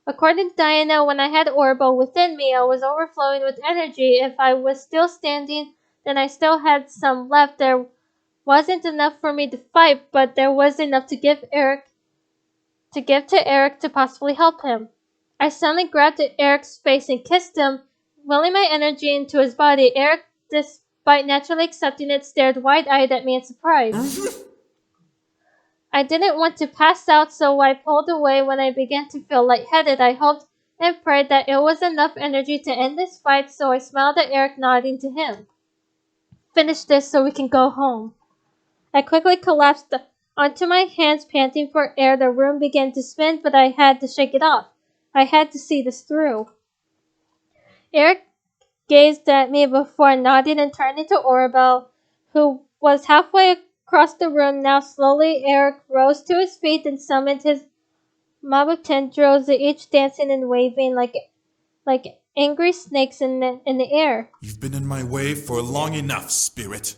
According to Diana, when I had Oribel within me, I was overflowing with energy. If I was still standing, then I still had some left. There wasn't enough for me to fight, but there was enough to give to Erik to possibly help him. I suddenly grabbed Erik's face and kissed him, willing my energy into his body. Erik, despite naturally accepting it, stared wide-eyed at me in surprise. I didn't want to pass out, so I pulled away. When I began to feel lightheaded, I hoped and prayed that it was enough energy to end this fight, so I smiled at Erik, nodding to him. Finish this so we can go home. I quickly collapsed onto my hands, panting for air. The room began to spin, but I had to shake it off. I had to see this through. Erik gazed at me before nodding and turning to Oribel, who was halfway across the room. Now slowly Erik rose to his feet and summoned his mob of tendrils, each dancing and waving like angry snakes in the air. You've been in my way for long enough, spirit.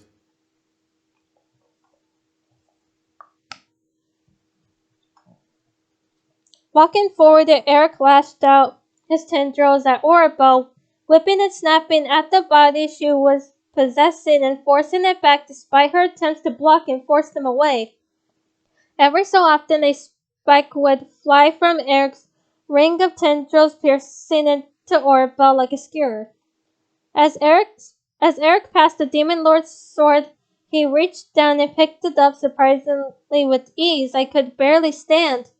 Walking forward, Erik lashed out his tendrils at Oribel, whipping and snapping at the body she was possessing and forcing it back despite her attempts to block and force them away. Every so often, a spike would fly from Erik's ring of tendrils, piercing into Oribel like a skewer. As Erik passed the Demon Lord's sword, he reached down and picked it up surprisingly with ease. I could barely stand,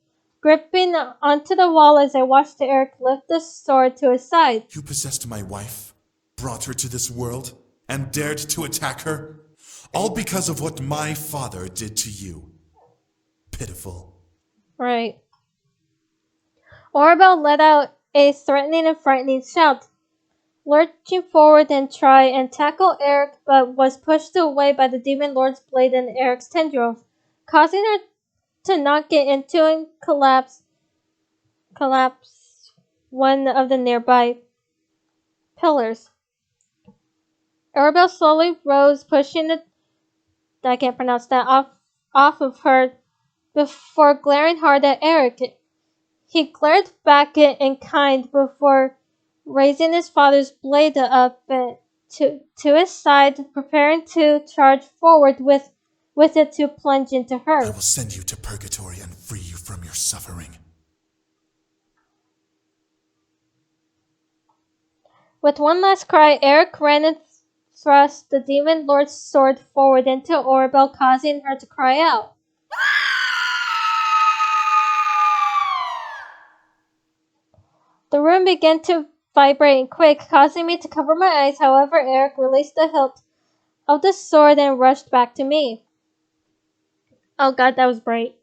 gripping onto the wall as I watched Erik lift the sword to his side. You possessed my wife, brought her to this world, and dared to attack her? All because of what my father did to you. Pitiful. Right. Orabel let out a threatening and frightening shout, lurching forward and try and tackle Erik, but was pushed away by the Demon Lord's blade and Eric's tendrils, causing her to knock it into and collapse one of the nearby pillars. Orabel slowly rose, pushing I can't pronounce that off of her before glaring hard at Erik. He glared back in kind before raising his father's blade up to his side, preparing to charge forward with it to plunge into her. I will send you to purgatory and free you from your suffering. With one last cry, Erik ran and thrust the Demon Lord's sword forward into Orabel, causing her to cry out. The room began to vibrate and quake, causing me to cover my eyes. However, Erik released the hilt of the sword and rushed back to me. Oh god, that was bright.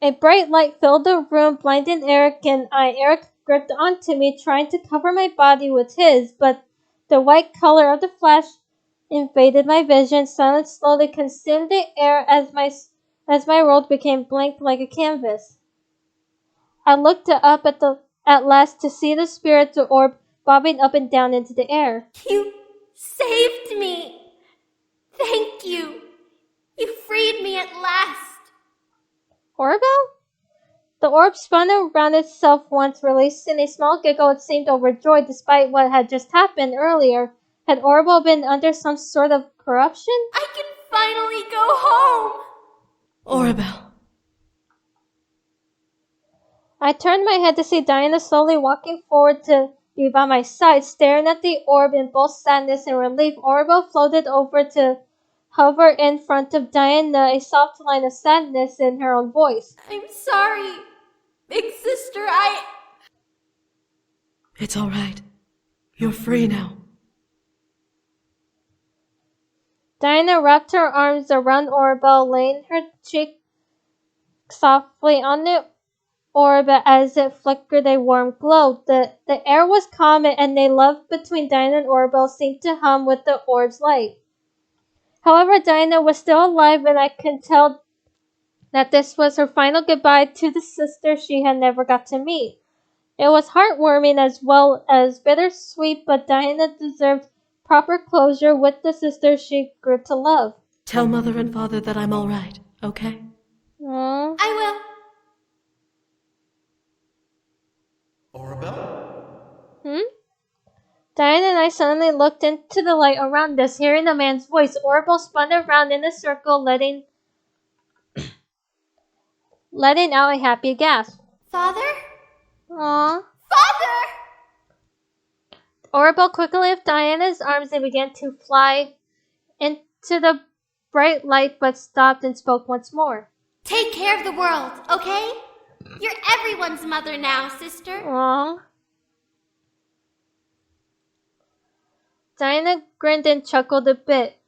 A bright light filled the room, blinding Erik and I. Erik gripped onto me, trying to cover my body with his, but the white color of the flash invaded my vision. Silence slowly consumed the air as my world became blank like a canvas. I looked up at last to see the spirit orb bobbing up and down into the air. You saved me! Thank you! You freed me at last! Orabel? The orb spun around itself once, releasing a small giggle. It seemed overjoyed despite what had just happened earlier. Had Orabel been under some sort of corruption? I can finally go home! Orabel. I turned my head to see Diana slowly walking forward to be by my side, staring at the orb in both sadness and relief. Orabel floated over to hover in front of Diana, a soft line of sadness in her own voice. I'm sorry, big sister, It's all right. You're free now. Diana wrapped her arms around Orabel, laying her cheek softly on the orb as it flickered a warm glow. The air was calm, and a love between Diana and Orabel seemed to hum with the orb's light. However, Diana was still alive, and I could tell that this was her final goodbye to the sister she had never got to meet. It was heartwarming as well as bittersweet, but Diana deserved proper closure with the sister she grew to love. Tell Mother and Father that I'm all right, okay? Aww. I will. Orabel? Diana and I suddenly looked into the light around us, hearing a man's voice. Orabel spun around in a circle, letting out a happy gasp. Father? Aww. Father! Orabel quickly left Diana's arms and began to fly into the bright light, but stopped and spoke once more. Take care of the world, okay? You're everyone's mother now, sister. Aww. Diana grinned and chuckled a bit,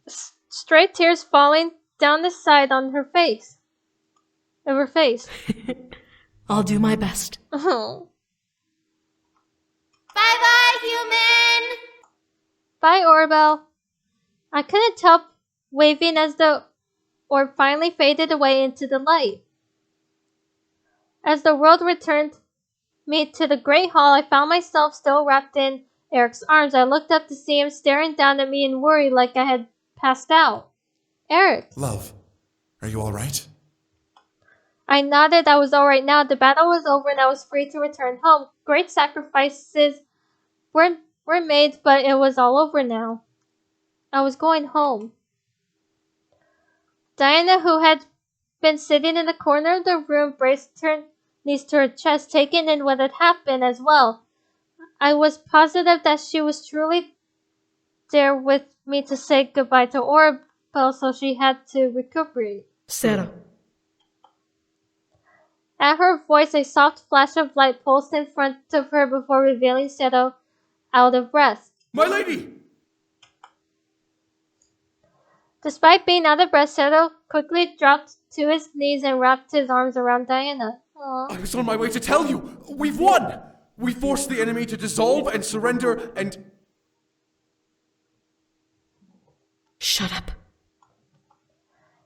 stray tears falling down the side on her face. Of her face. I'll do my best. Oh. Bye-bye, human! Bye, Orabel. I couldn't help waving as the orb finally faded away into the light. As the world returned me to the great hall, I found myself still wrapped in Erik's arms. I looked up to see him staring down at me in worry like I had passed out. Erik. Love, are you all right? I nodded. I was all right now. The battle was over and I was free to return home. Great sacrifices were made, but it was all over now. I was going home. Diana, who had been sitting in the corner of the room, braced her knees to her chest, taking in what had happened as well. I was positive that she was truly there with me to say goodbye to Orabel, so she had to recuperate. Sarah. At her voice, a soft flash of light pulsed in front of her before revealing Seto out of breath. My lady! Despite being out of breath, Seto quickly dropped to his knees and wrapped his arms around Diana. Aww. I was on my way to tell you! We've won! We forced the enemy to dissolve and surrender and... Shut up.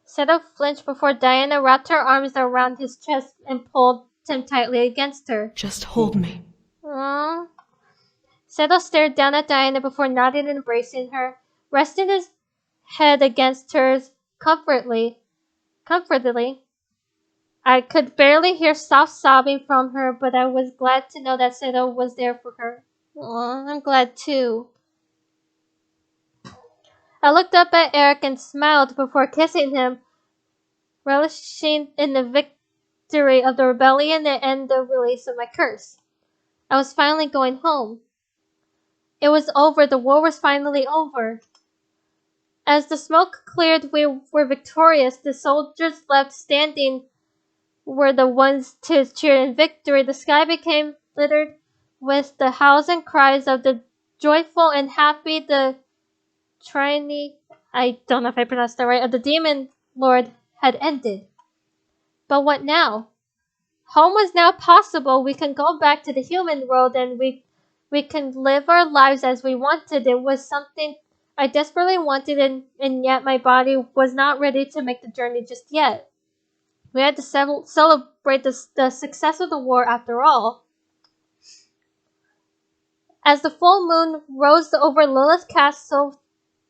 Seto flinched before Diana wrapped her arms around his chest and pulled him tightly against her. Just hold me. Aww. Seto stared down at Diana before nodding and embracing her, resting his head against hers comfortably. I could barely hear soft sobbing from her, but I was glad to know that Seto was there for her. Aww, I'm glad too. I looked up at Erik and smiled before kissing him, relishing in the victory of the rebellion and the release of my curse. I was finally going home. It was over. The war was finally over. As the smoke cleared, we were victorious. The soldiers left standing were the ones to cheer in victory. The sky became littered with the howls and cries of the joyful and happy. The I don't know if I pronounced that right, of the demon lord had ended. But what now? Home was now possible. We can go back to the human world and we can live our lives as we wanted. It was something I desperately wanted, and yet my body was not ready to make the journey just yet. We had to celebrate the success of the war after all. As the full moon rose over Lilith's castle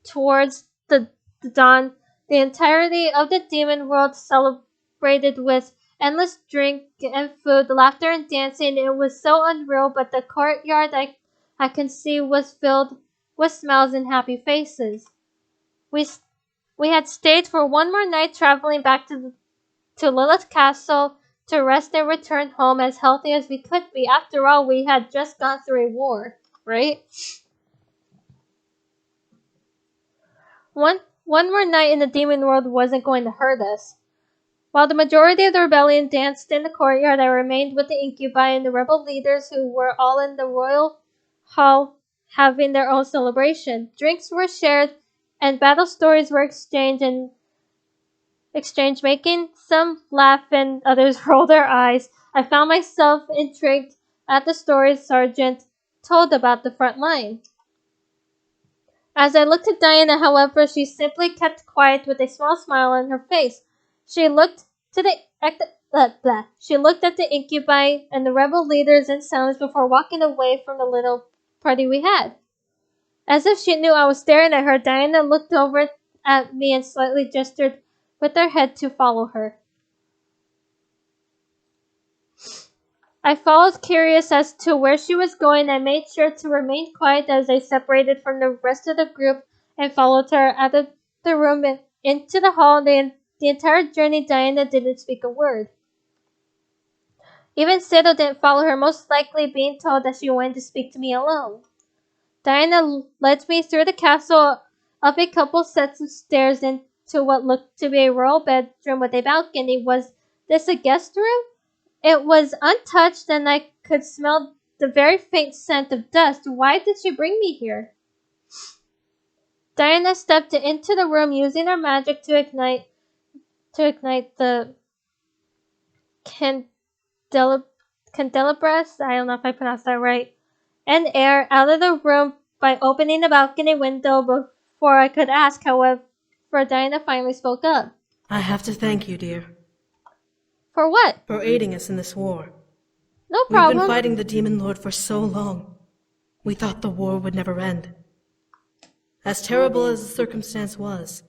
towards the dawn, the entirety of the demon world celebrated with endless drink and food, laughter and dancing. It was so unreal, but the courtyard I can see was filled with smiles and happy faces. We had stayed for one more night, traveling back to Lilith's castle to rest and return home as healthy as we could be. After all, we had just gone through a war, right? One more night in the demon world wasn't going to hurt us. While the majority of the rebellion danced in the courtyard, I remained with the Incubi and the rebel leaders who were all in the royal hall having their own celebration. Drinks were shared and battle stories were exchanged, making some laugh and others roll their eyes. I found myself intrigued at the stories Sergeant told about the front line. As I looked at Diana, however, she simply kept quiet with a small smile on her face. She looked at the Incubi and the rebel leaders in silence before walking away from the little party we had. As if she knew I was staring at her, Diana looked over at me and slightly gestured with her head to follow her. I followed, curious as to where she was going. I made sure to remain quiet as I separated from the rest of the group and followed her out of the room and into the hall. The entire journey, Diana didn't speak a word. Even Seto didn't follow her, most likely being told that she wanted to speak to me alone. Diana led me through the castle, up a couple sets of stairs into what looked to be a royal bedroom with a balcony. Was this a guest room? It was untouched and I could smell the very faint scent of dust. Why did she bring me here? Diana stepped into the room using her magic to ignite the candelabras, I don't know if I pronounced that right, and air out of the room by opening the balcony window. Before I could ask, however, Diana finally spoke up. I have to thank you, dear. For what? For aiding us in this war. No problem. We've been fighting the Demon Lord for so long. We thought the war would never end. As terrible as the circumstance was,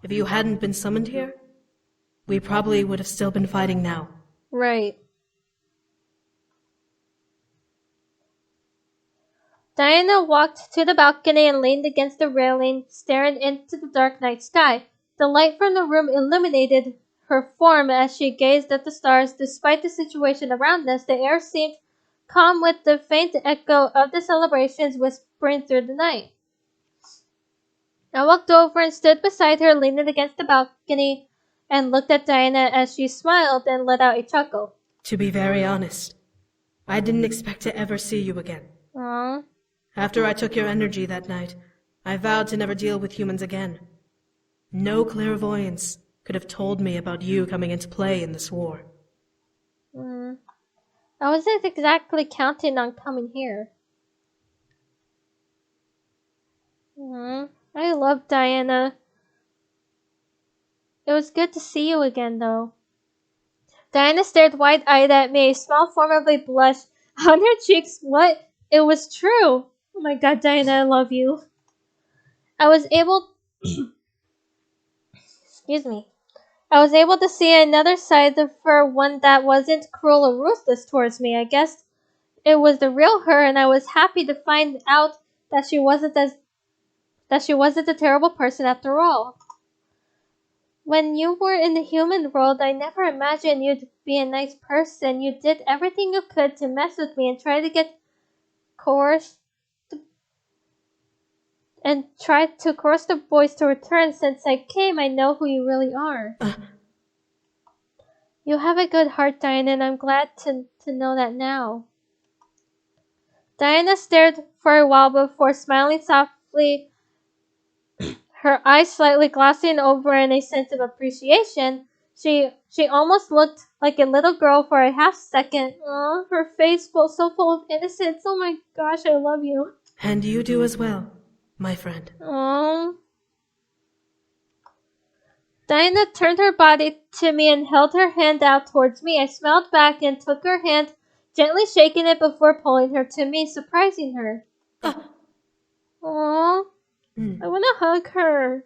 if you hadn't been summoned here, we probably would have still been fighting now. Right. Diana walked to the balcony and leaned against the railing, staring into the dark night sky. The light from the room illuminated her form as she gazed at the stars. Despite the situation around us, the air seemed calm with the faint echo of the celebrations whispering through the night. I walked over and stood beside her, leaning against the balcony, and looked at Diana as she smiled and let out a chuckle. To be very honest, I didn't expect to ever see you again. Aww. After I took your energy that night, I vowed to never deal with humans again. No clairvoyance could have told me about you coming into play in this war. I wasn't exactly counting on coming here. I love Diana. It was good to see you again, though. Diana stared wide-eyed at me, a small form of a blush on her cheeks. What? It was true. Oh my god, Diana, I love you. I was able... Excuse me. I was able to see another side of her, one that wasn't cruel or ruthless towards me. I guess it was the real her, and I was happy to find out that she wasn't a terrible person after all. When you were in the human world, I never imagined you'd be a nice person. You did everything you could to mess with me and try to coerce the boys to return. Since I came, I know who you really are. You have a good heart, Diana, and I'm glad to know that now. Diana stared for a while before smiling softly, her eyes slightly glossing over in a sense of appreciation. She almost looked like a little girl for a half second. Her face was so full of innocence. Oh my gosh, I love you. And you do as well, my friend. Diana turned her body to me and held her hand out towards me. I smiled back and took her hand, gently shaking it before pulling her to me, surprising her. Aww. I want to hug her.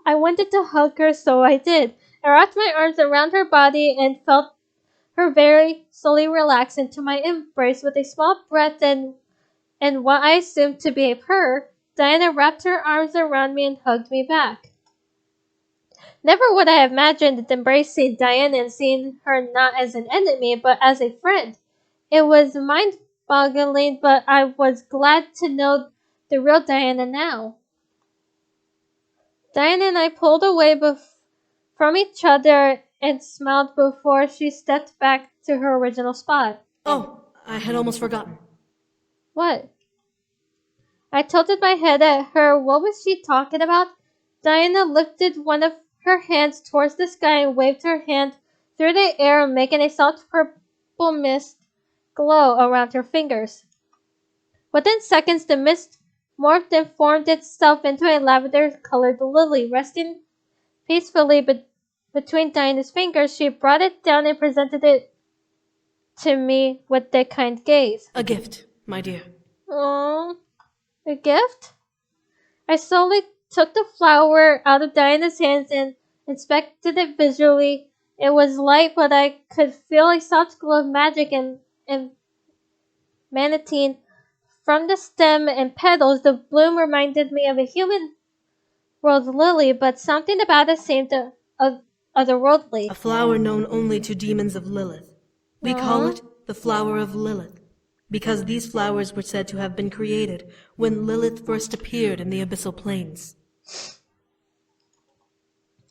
I wanted to hug her, so I did. I wrapped my arms around her body and felt her very slowly relax into my embrace. With a small breath and what I assumed to be a purr, Diana wrapped her arms around me and hugged me back. Never would I have imagined embracing Diana and seeing her not as an enemy, but as a friend. It was mind-boggling, but I was glad to know the real Diana now. Diana and I pulled away from each other and smiled before she stepped back to her original spot. Oh, I had almost forgotten. What? I tilted my head at her. What was she talking about? Diana lifted one of her hands towards the sky and waved her hand through the air, making a soft purple mist glow around her fingers. Within seconds, the mist morphed and formed itself into a lavender-colored lily. Resting peacefully between Diana's fingers, she brought it down and presented it to me with a kind gaze. A gift, my dear. Oh, a gift? I slowly took the flower out of Diana's hands and inspected it visually. It was light, but I could feel a soft glow of magic and emanating from the stem and petals. The bloom reminded me of a human world lily, but something about it seemed otherworldly. A flower known only to demons of Lilith. We call it the flower of Lilith, because these flowers were said to have been created when Lilith first appeared in the Abyssal Plains.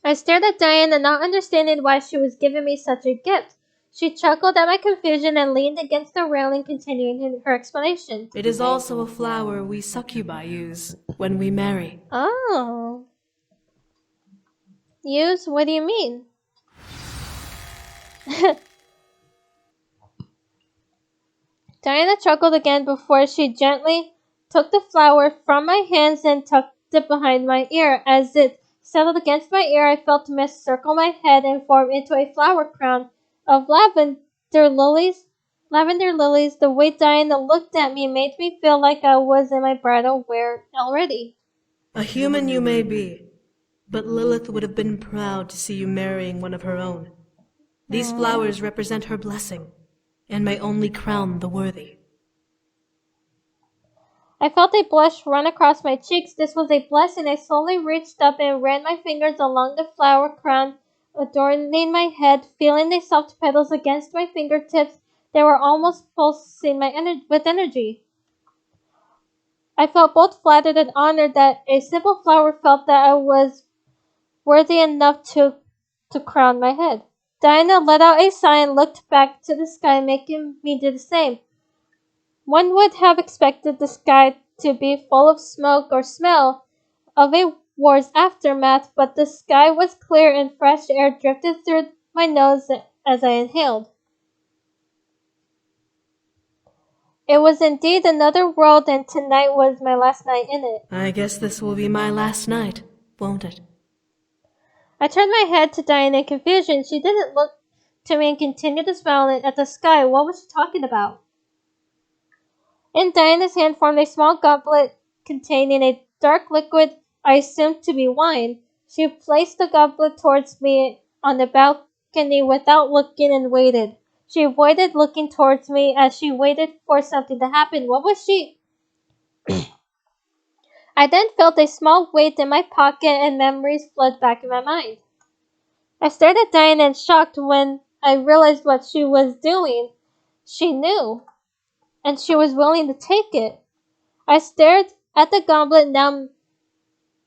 I stared at Diana, not understanding why she was giving me such a gift. She chuckled at my confusion and leaned against the railing, continuing her explanation. It is also a flower we succubi use when we marry. Oh. Use? What do you mean? Diana chuckled again before she gently took the flower from my hands and tucked it behind my ear. As it settled against my ear, I felt mist circle my head and form into a flower crown of lavender lilies. The way Diana looked at me made me feel like I was in my bridal wear already. A human you may be, but Lilith would have been proud to see you marrying one of her own. These flowers represent her blessing, and may only crown the worthy. I felt a blush run across my cheeks. This was a blessing. I slowly reached up and ran my fingers along the flower crown, adorning my head, feeling the soft petals against my fingertips. They were almost pulsing with energy. I felt both flattered and honored that a simple flower felt that I was worthy enough to crown my head. Diana let out a sigh and looked back to the sky, making me do the same. One would have expected the sky to be full of smoke or smell of a war's aftermath, but the sky was clear and fresh air drifted through my nose as I inhaled. It was indeed another world, and tonight was my last night in it. I guess this will be my last night, won't it? I turned my head to Diana in confusion. She didn't look to me and continued to smile at the sky. What was she talking about? In Diana's hand formed a small goblet containing a dark liquid I assumed to be wine. She placed the goblet towards me on the balcony without looking and waited. She avoided looking towards me as she waited for something to happen. What was she? I then felt a small weight in my pocket and memories flooded back in my mind. I stared at Diana in shock when I realized what she was doing. She knew, and she was willing to take it. I stared at the goblet, now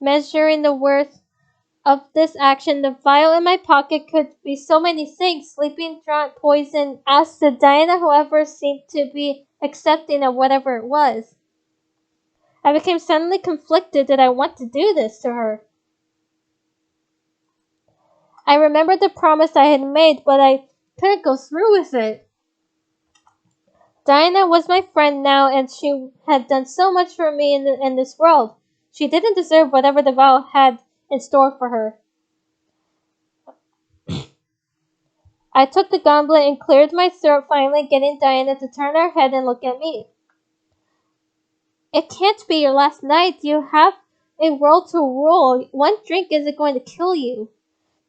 measuring the worth of this action. The vial in my pocket could be so many things: sleeping draught, poison, acid. Diana, however, seemed to be accepting of whatever it was. I became suddenly conflicted. Did I want to do this to her? I remembered the promise I had made, but I couldn't go through with it. Diana was my friend now, and she had done so much for me in this world. She didn't deserve whatever the vial had in store for her. I took the goblet and cleared my throat, finally getting Diana to turn her head and look at me. It can't be your last night. You have a world to rule. One drink isn't going to kill you.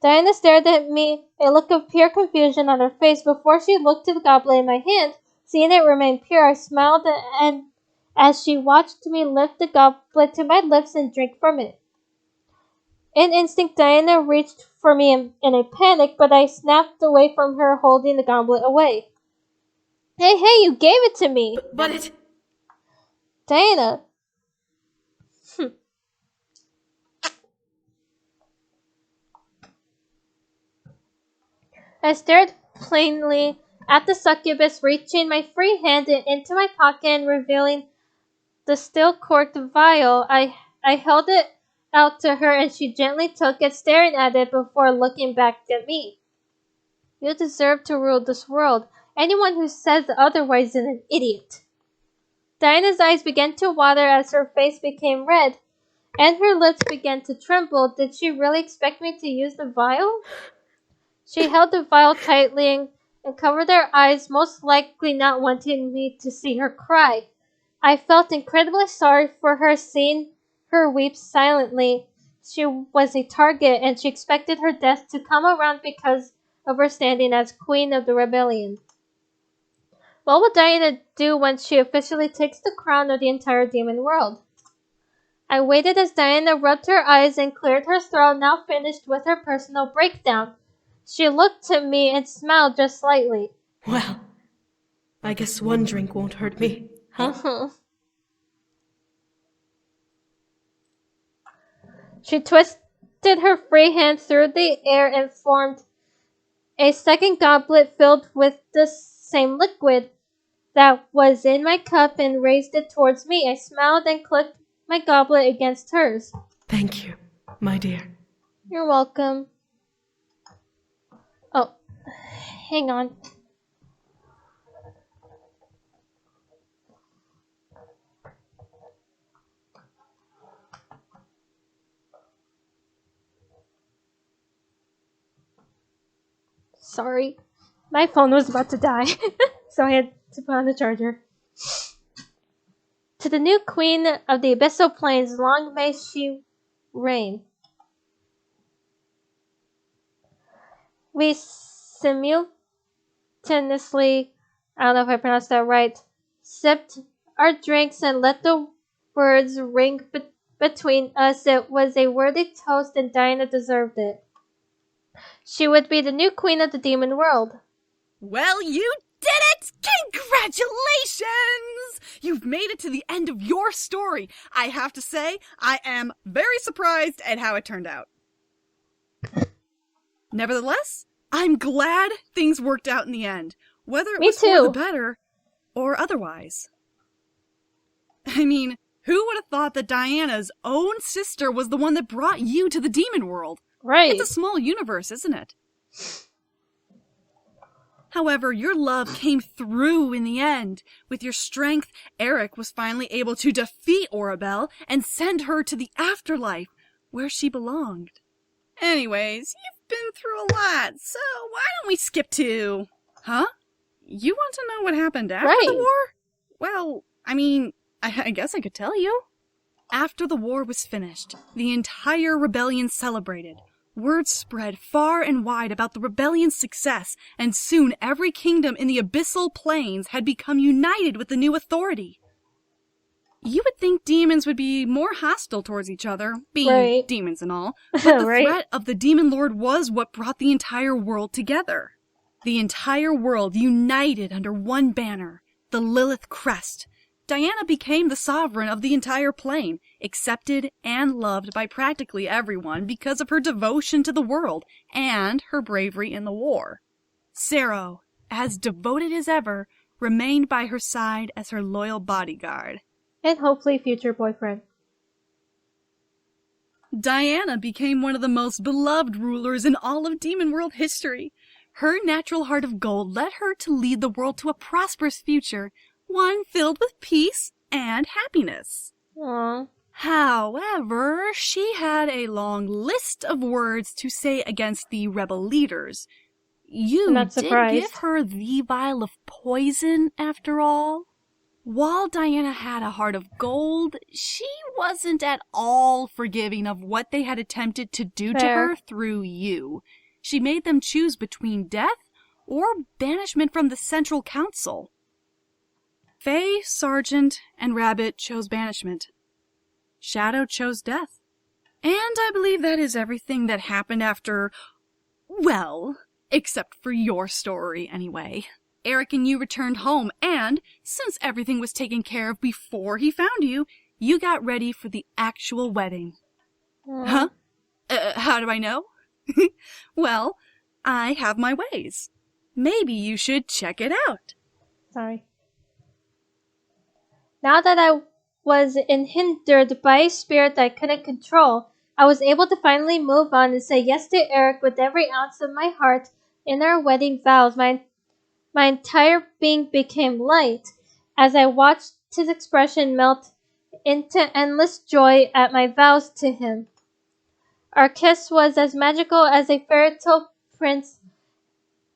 Diana stared at me, a look of pure confusion on her face, before she looked to the goblet in my hand. Seeing it remain pure, I smiled, and as she watched me lift the goblet to my lips and drink from it. In instinct, Diana reached for me in a panic, but I snapped away from her, holding the goblet away. Hey, you gave it to me! But it... Diana! I stared plainly at the succubus, reaching my free hand into my pocket and revealing the still corked vial. I held it out to her, and she gently took it, staring at it before looking back at me. You deserve to rule this world. Anyone who says otherwise is an idiot. Diana's eyes began to water as her face became red, and her lips began to tremble. Did she really expect me to use the vial? She held the vial tightly and covered her eyes, most likely not wanting me to see her cry. I felt incredibly sorry for her, seeing her weep silently. She was a target, and she expected her death to come around because of her standing as queen of the rebellion. What will Diana do when she officially takes the crown of the entire demon world? I waited as Diana rubbed her eyes and cleared her throat, now finished with her personal breakdown. She looked at me and smiled just slightly. Well, I guess one drink won't hurt me, huh? She twisted her free hand through the air and formed a second goblet filled with the same liquid that was in my cup and raised it towards me. I smiled and clicked my goblet against hers. Thank you, my dear. You're welcome. Oh, hang on. Sorry, my phone was about to die, so I had to put on the charger. To the new queen of the Abyssal Plains, long may she reign. We simultaneously, I don't know if I pronounced that right, sipped our drinks and let the words ring between us. It was a worthy toast, and Diana deserved it. She would be the new queen of the demon world. Well, you did it! Congratulations! You've made it to the end of your story. I have to say, I am very surprised at how it turned out. Nevertheless, I'm glad things worked out in the end, whether it was for the better or otherwise. I mean, Who would have thought that Diana's own sister was the one that brought you to the demon world? Right. It's a small universe, isn't it? However, your love came through in the end. With your strength, Erik was finally able to defeat Orabelle and send her to the afterlife, where she belonged. Anyways, you've been through a lot, so why don't we skip to... Huh? You want to know what happened after the war? Well, I mean, I guess I could tell you. After the war was finished, the entire rebellion celebrated. Word spread far and wide about the rebellion's success, and soon every kingdom in the Abyssal Plains had become united with the new authority. You would think demons would be more hostile towards each other, being demons and all, but the threat of the Demon Lord was what brought the entire world together. The entire world united under one banner, the Lilith Crest. Diana became the sovereign of the entire plane, accepted and loved by practically everyone because of her devotion to the world and her bravery in the war. Sero, as devoted as ever, remained by her side as her loyal bodyguard. And hopefully future boyfriend. Diana became one of the most beloved rulers in all of Demon World history. Her natural heart of gold led her to lead the world to a prosperous future, one filled with peace and happiness. Aww. However, she had a long list of words to say against the rebel leaders. You did give her the vial of poison, after all. While Diana had a heart of gold, she wasn't at all forgiving of what they had attempted to do to her through you. She made them choose between death or banishment from the Central Council. Faye, Sergeant, and Rabbit chose banishment. Shadow chose death. And I believe that is everything that happened after... well, except for your story, anyway. Erik and you returned home, and since everything was taken care of before he found you, you got ready for the actual wedding. Huh? How do I know? Well, I have my ways. Maybe you should check it out. Sorry. Now that I was hindered by a spirit I couldn't control, I was able to finally move on and say yes to Erik with every ounce of my heart. In our wedding vows, my entire being became light as I watched his expression melt into endless joy at my vows to him. Our kiss was as magical as a fairy tale prince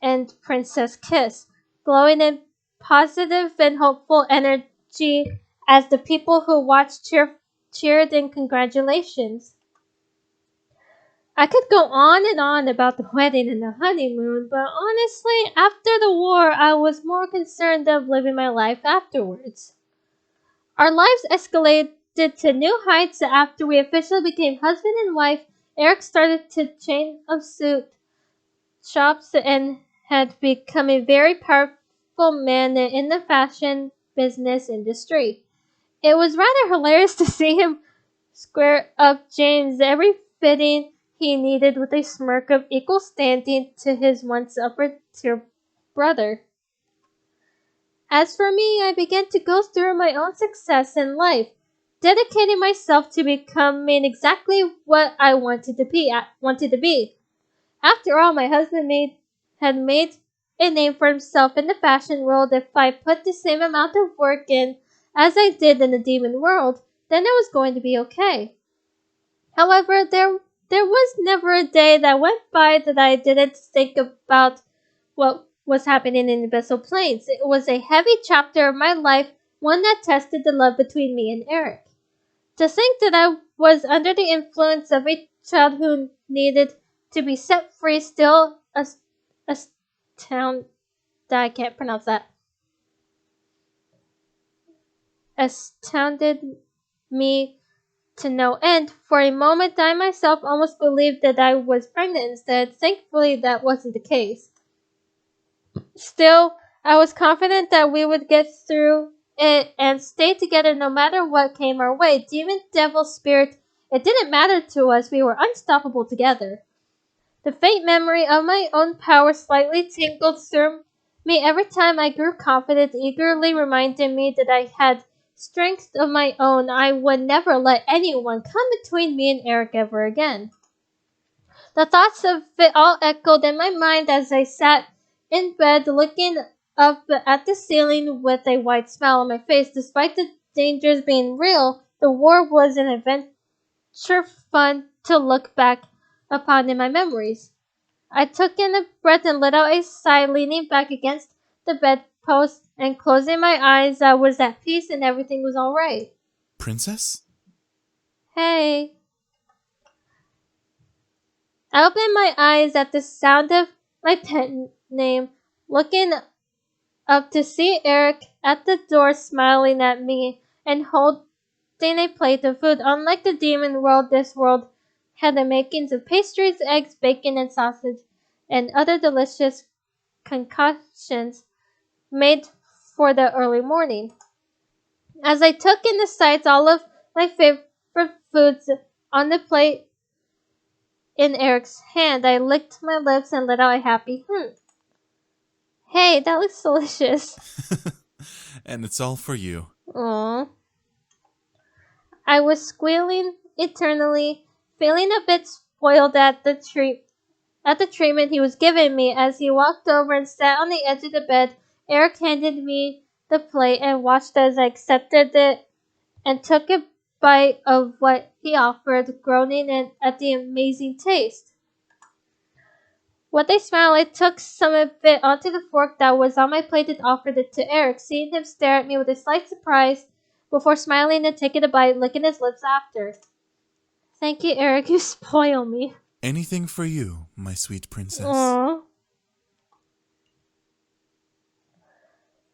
and princess kiss, glowing in positive and hopeful energy as the people who watched cheered in congratulations. I could go on and on about the wedding and the honeymoon, but honestly, after the war, I was more concerned of living my life afterwards. Our lives escalated to new heights after we officially became husband and wife. Erik started to chain of suit shops and had become a very powerful man in the fashion business industry. It was rather hilarious to see him square up James every fitting he needed with a smirk of equal standing to his once upper-tier brother. As for me, I began to go through my own success in life, dedicating myself to becoming exactly what I wanted to be. After all, my husband had made a name for himself in the fashion world. If I put the same amount of work in as I did in the demon world, then it was going to be okay. However, there was never a day that went by that I didn't think about what was happening in Abyssal Plains. It was a heavy chapter of my life, one that tested the love between me and Erik. To think that I was under the influence of a child who needed to be set free still astounded me to no end. For a moment, I myself almost believed that I was pregnant instead. Thankfully, that wasn't the case. Still, I was confident that we would get through it and stay together no matter what came our way. Demon, devil, spirit, it didn't matter to us. We were unstoppable together. The faint memory of my own power slightly tingled through me every time I grew confident, eagerly reminding me that I had strength of my own, I would never let anyone come between me and Erik ever again. The thoughts of it all echoed in my mind as I sat in bed looking up at the ceiling with a wide smile on my face. Despite the dangers being real, the war was an adventure fun to look back upon in my memories. I took in a breath and let out a sigh, leaning back against the bedpost and closing my eyes. I was at peace and everything was all right. Princess? Hey. I opened my eyes at the sound of my pet name, looking up to see Erik at the door smiling at me and holding a plate of food. Unlike the demon world, this world had the makings of pastries, eggs, bacon, and sausage, and other delicious concoctions made for the early morning. As I took in the sights, all of my favorite foods on the plate in Erik's hand, I licked my lips and let out a happy Hey, that looks delicious. And it's all for you. Aww. I was squealing eternally, feeling a bit spoiled at the treatment he was giving me. As he walked over and sat on the edge of the bed, Erik handed me the plate and watched as I accepted it and took a bite of what he offered, groaning at the amazing taste. With a smile, I took some of it onto the fork that was on my plate and offered it to Erik, seeing him stare at me with a slight surprise before smiling and taking a bite, licking his lips after. Thank you, Erik. You spoil me. Anything for you, my sweet princess. Aww.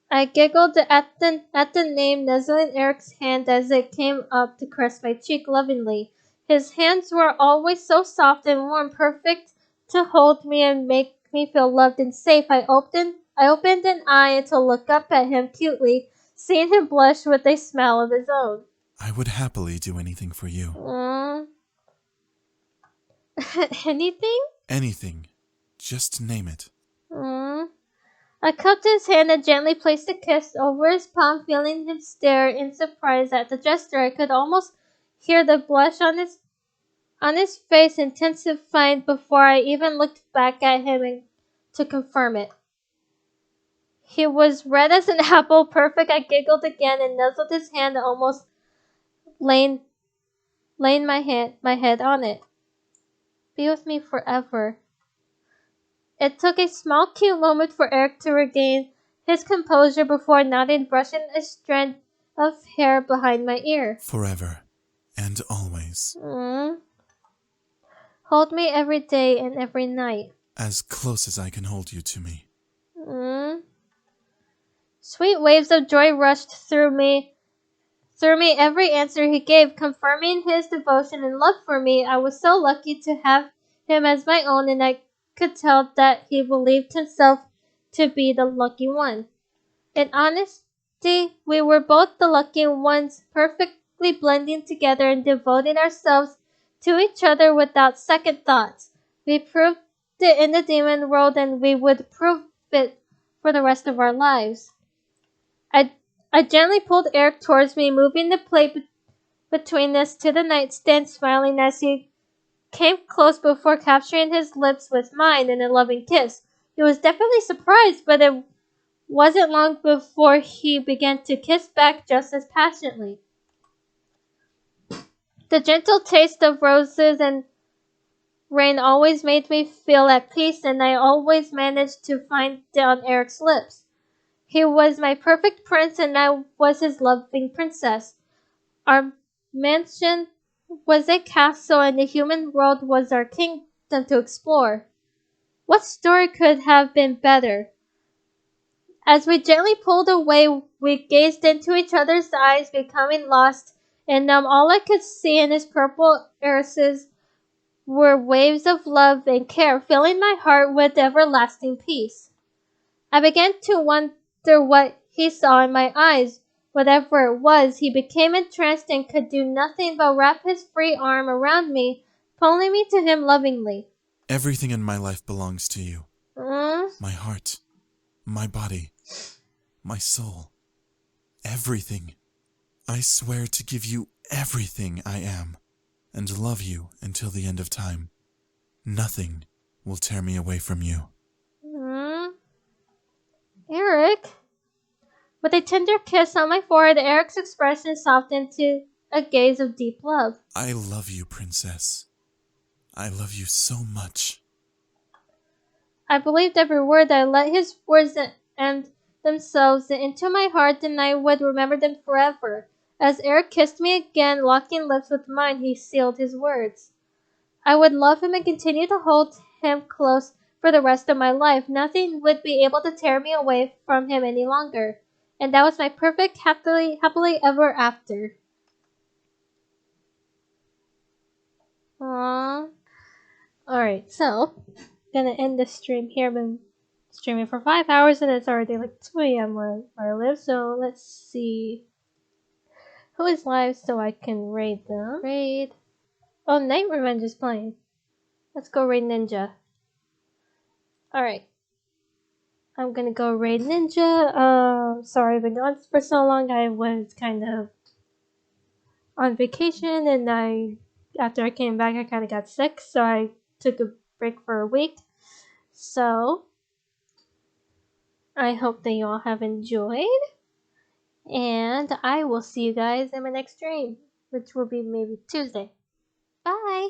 I giggled at the name, nuzzling Erik's hand as it came up to caress my cheek lovingly. His hands were always so soft and warm, perfect to hold me and make me feel loved and safe. I opened an eye to look up at him cutely, seeing him blush with a smile of his own. I would happily do anything for you. Anything? Anything. Just name it. I cupped his hand and gently placed a kiss over his palm, feeling him stare in surprise at the gesture. I could almost hear the blush on his face intensifying before I even looked back at him to confirm it. He was red as an apple, perfect. I giggled again and nuzzled his hand, almost laying my head on it. Be with me forever. It took a small, cute moment for Erik to regain his composure before nodding, brushing a strand of hair behind my ear. Forever and always. Hold me every day and every night. As close as I can hold you to me. Sweet waves of joy rushed through me every answer he gave, confirming his devotion and love for me. I was so lucky to have him as my own, and I could tell that he believed himself to be the lucky one. In honesty, we were both the lucky ones, perfectly blending together and devoting ourselves to each other without second thoughts. We proved it in the demon world, and we would prove it for the rest of our lives. I gently pulled Erik towards me, moving the plate between us to the nightstand, smiling as he came close before capturing his lips with mine in a loving kiss. He was definitely surprised, but it wasn't long before he began to kiss back just as passionately. The gentle taste of roses and rain always made me feel at peace, and I always managed to find it on Erik's lips. He was my perfect prince, and I was his loving princess. Our mansion was a castle, and the human world was our kingdom to explore. What story could have been better? As we gently pulled away, we gazed into each other's eyes, becoming lost and numb. All I could see in his purple irises were waves of love and care, filling my heart with everlasting peace. I began to wonder what he saw in my eyes. Whatever it was, he became entranced and could do nothing but wrap his free arm around me, pulling me to him lovingly. Everything in my life belongs to you. My heart, my body, my soul, everything. I swear to give you everything I am, and love you until the end of time. Nothing will tear me away from you. Erik? With a tender kiss on my forehead, Erik's expression softened to a gaze of deep love. I love you, princess. I love you so much. I believed every word. I let his words and themselves into my heart, and I would remember them forever. As Erik kissed me again, locking lips with mine, he sealed his words. I would love him and continue to hold him close for the rest of my life. Nothing would be able to tear me away from him any longer. And that was my perfect happily ever after. Aww. Alright, so gonna end this stream here. I've been streaming for 5 hours and it's already like 2 a.m. where I live, so let's see who is live so I can raid them. Raid. Oh, Night Revenge is playing. Let's go raid Ninja. Alright. I'm gonna go raid Ninja. Sorry I've been gone for so long. I was kind of on vacation and after I came back I kind of got sick, so I took a break for a week. So I hope that you all have enjoyed, and I will see you guys in my next stream, which will be maybe Tuesday. Bye!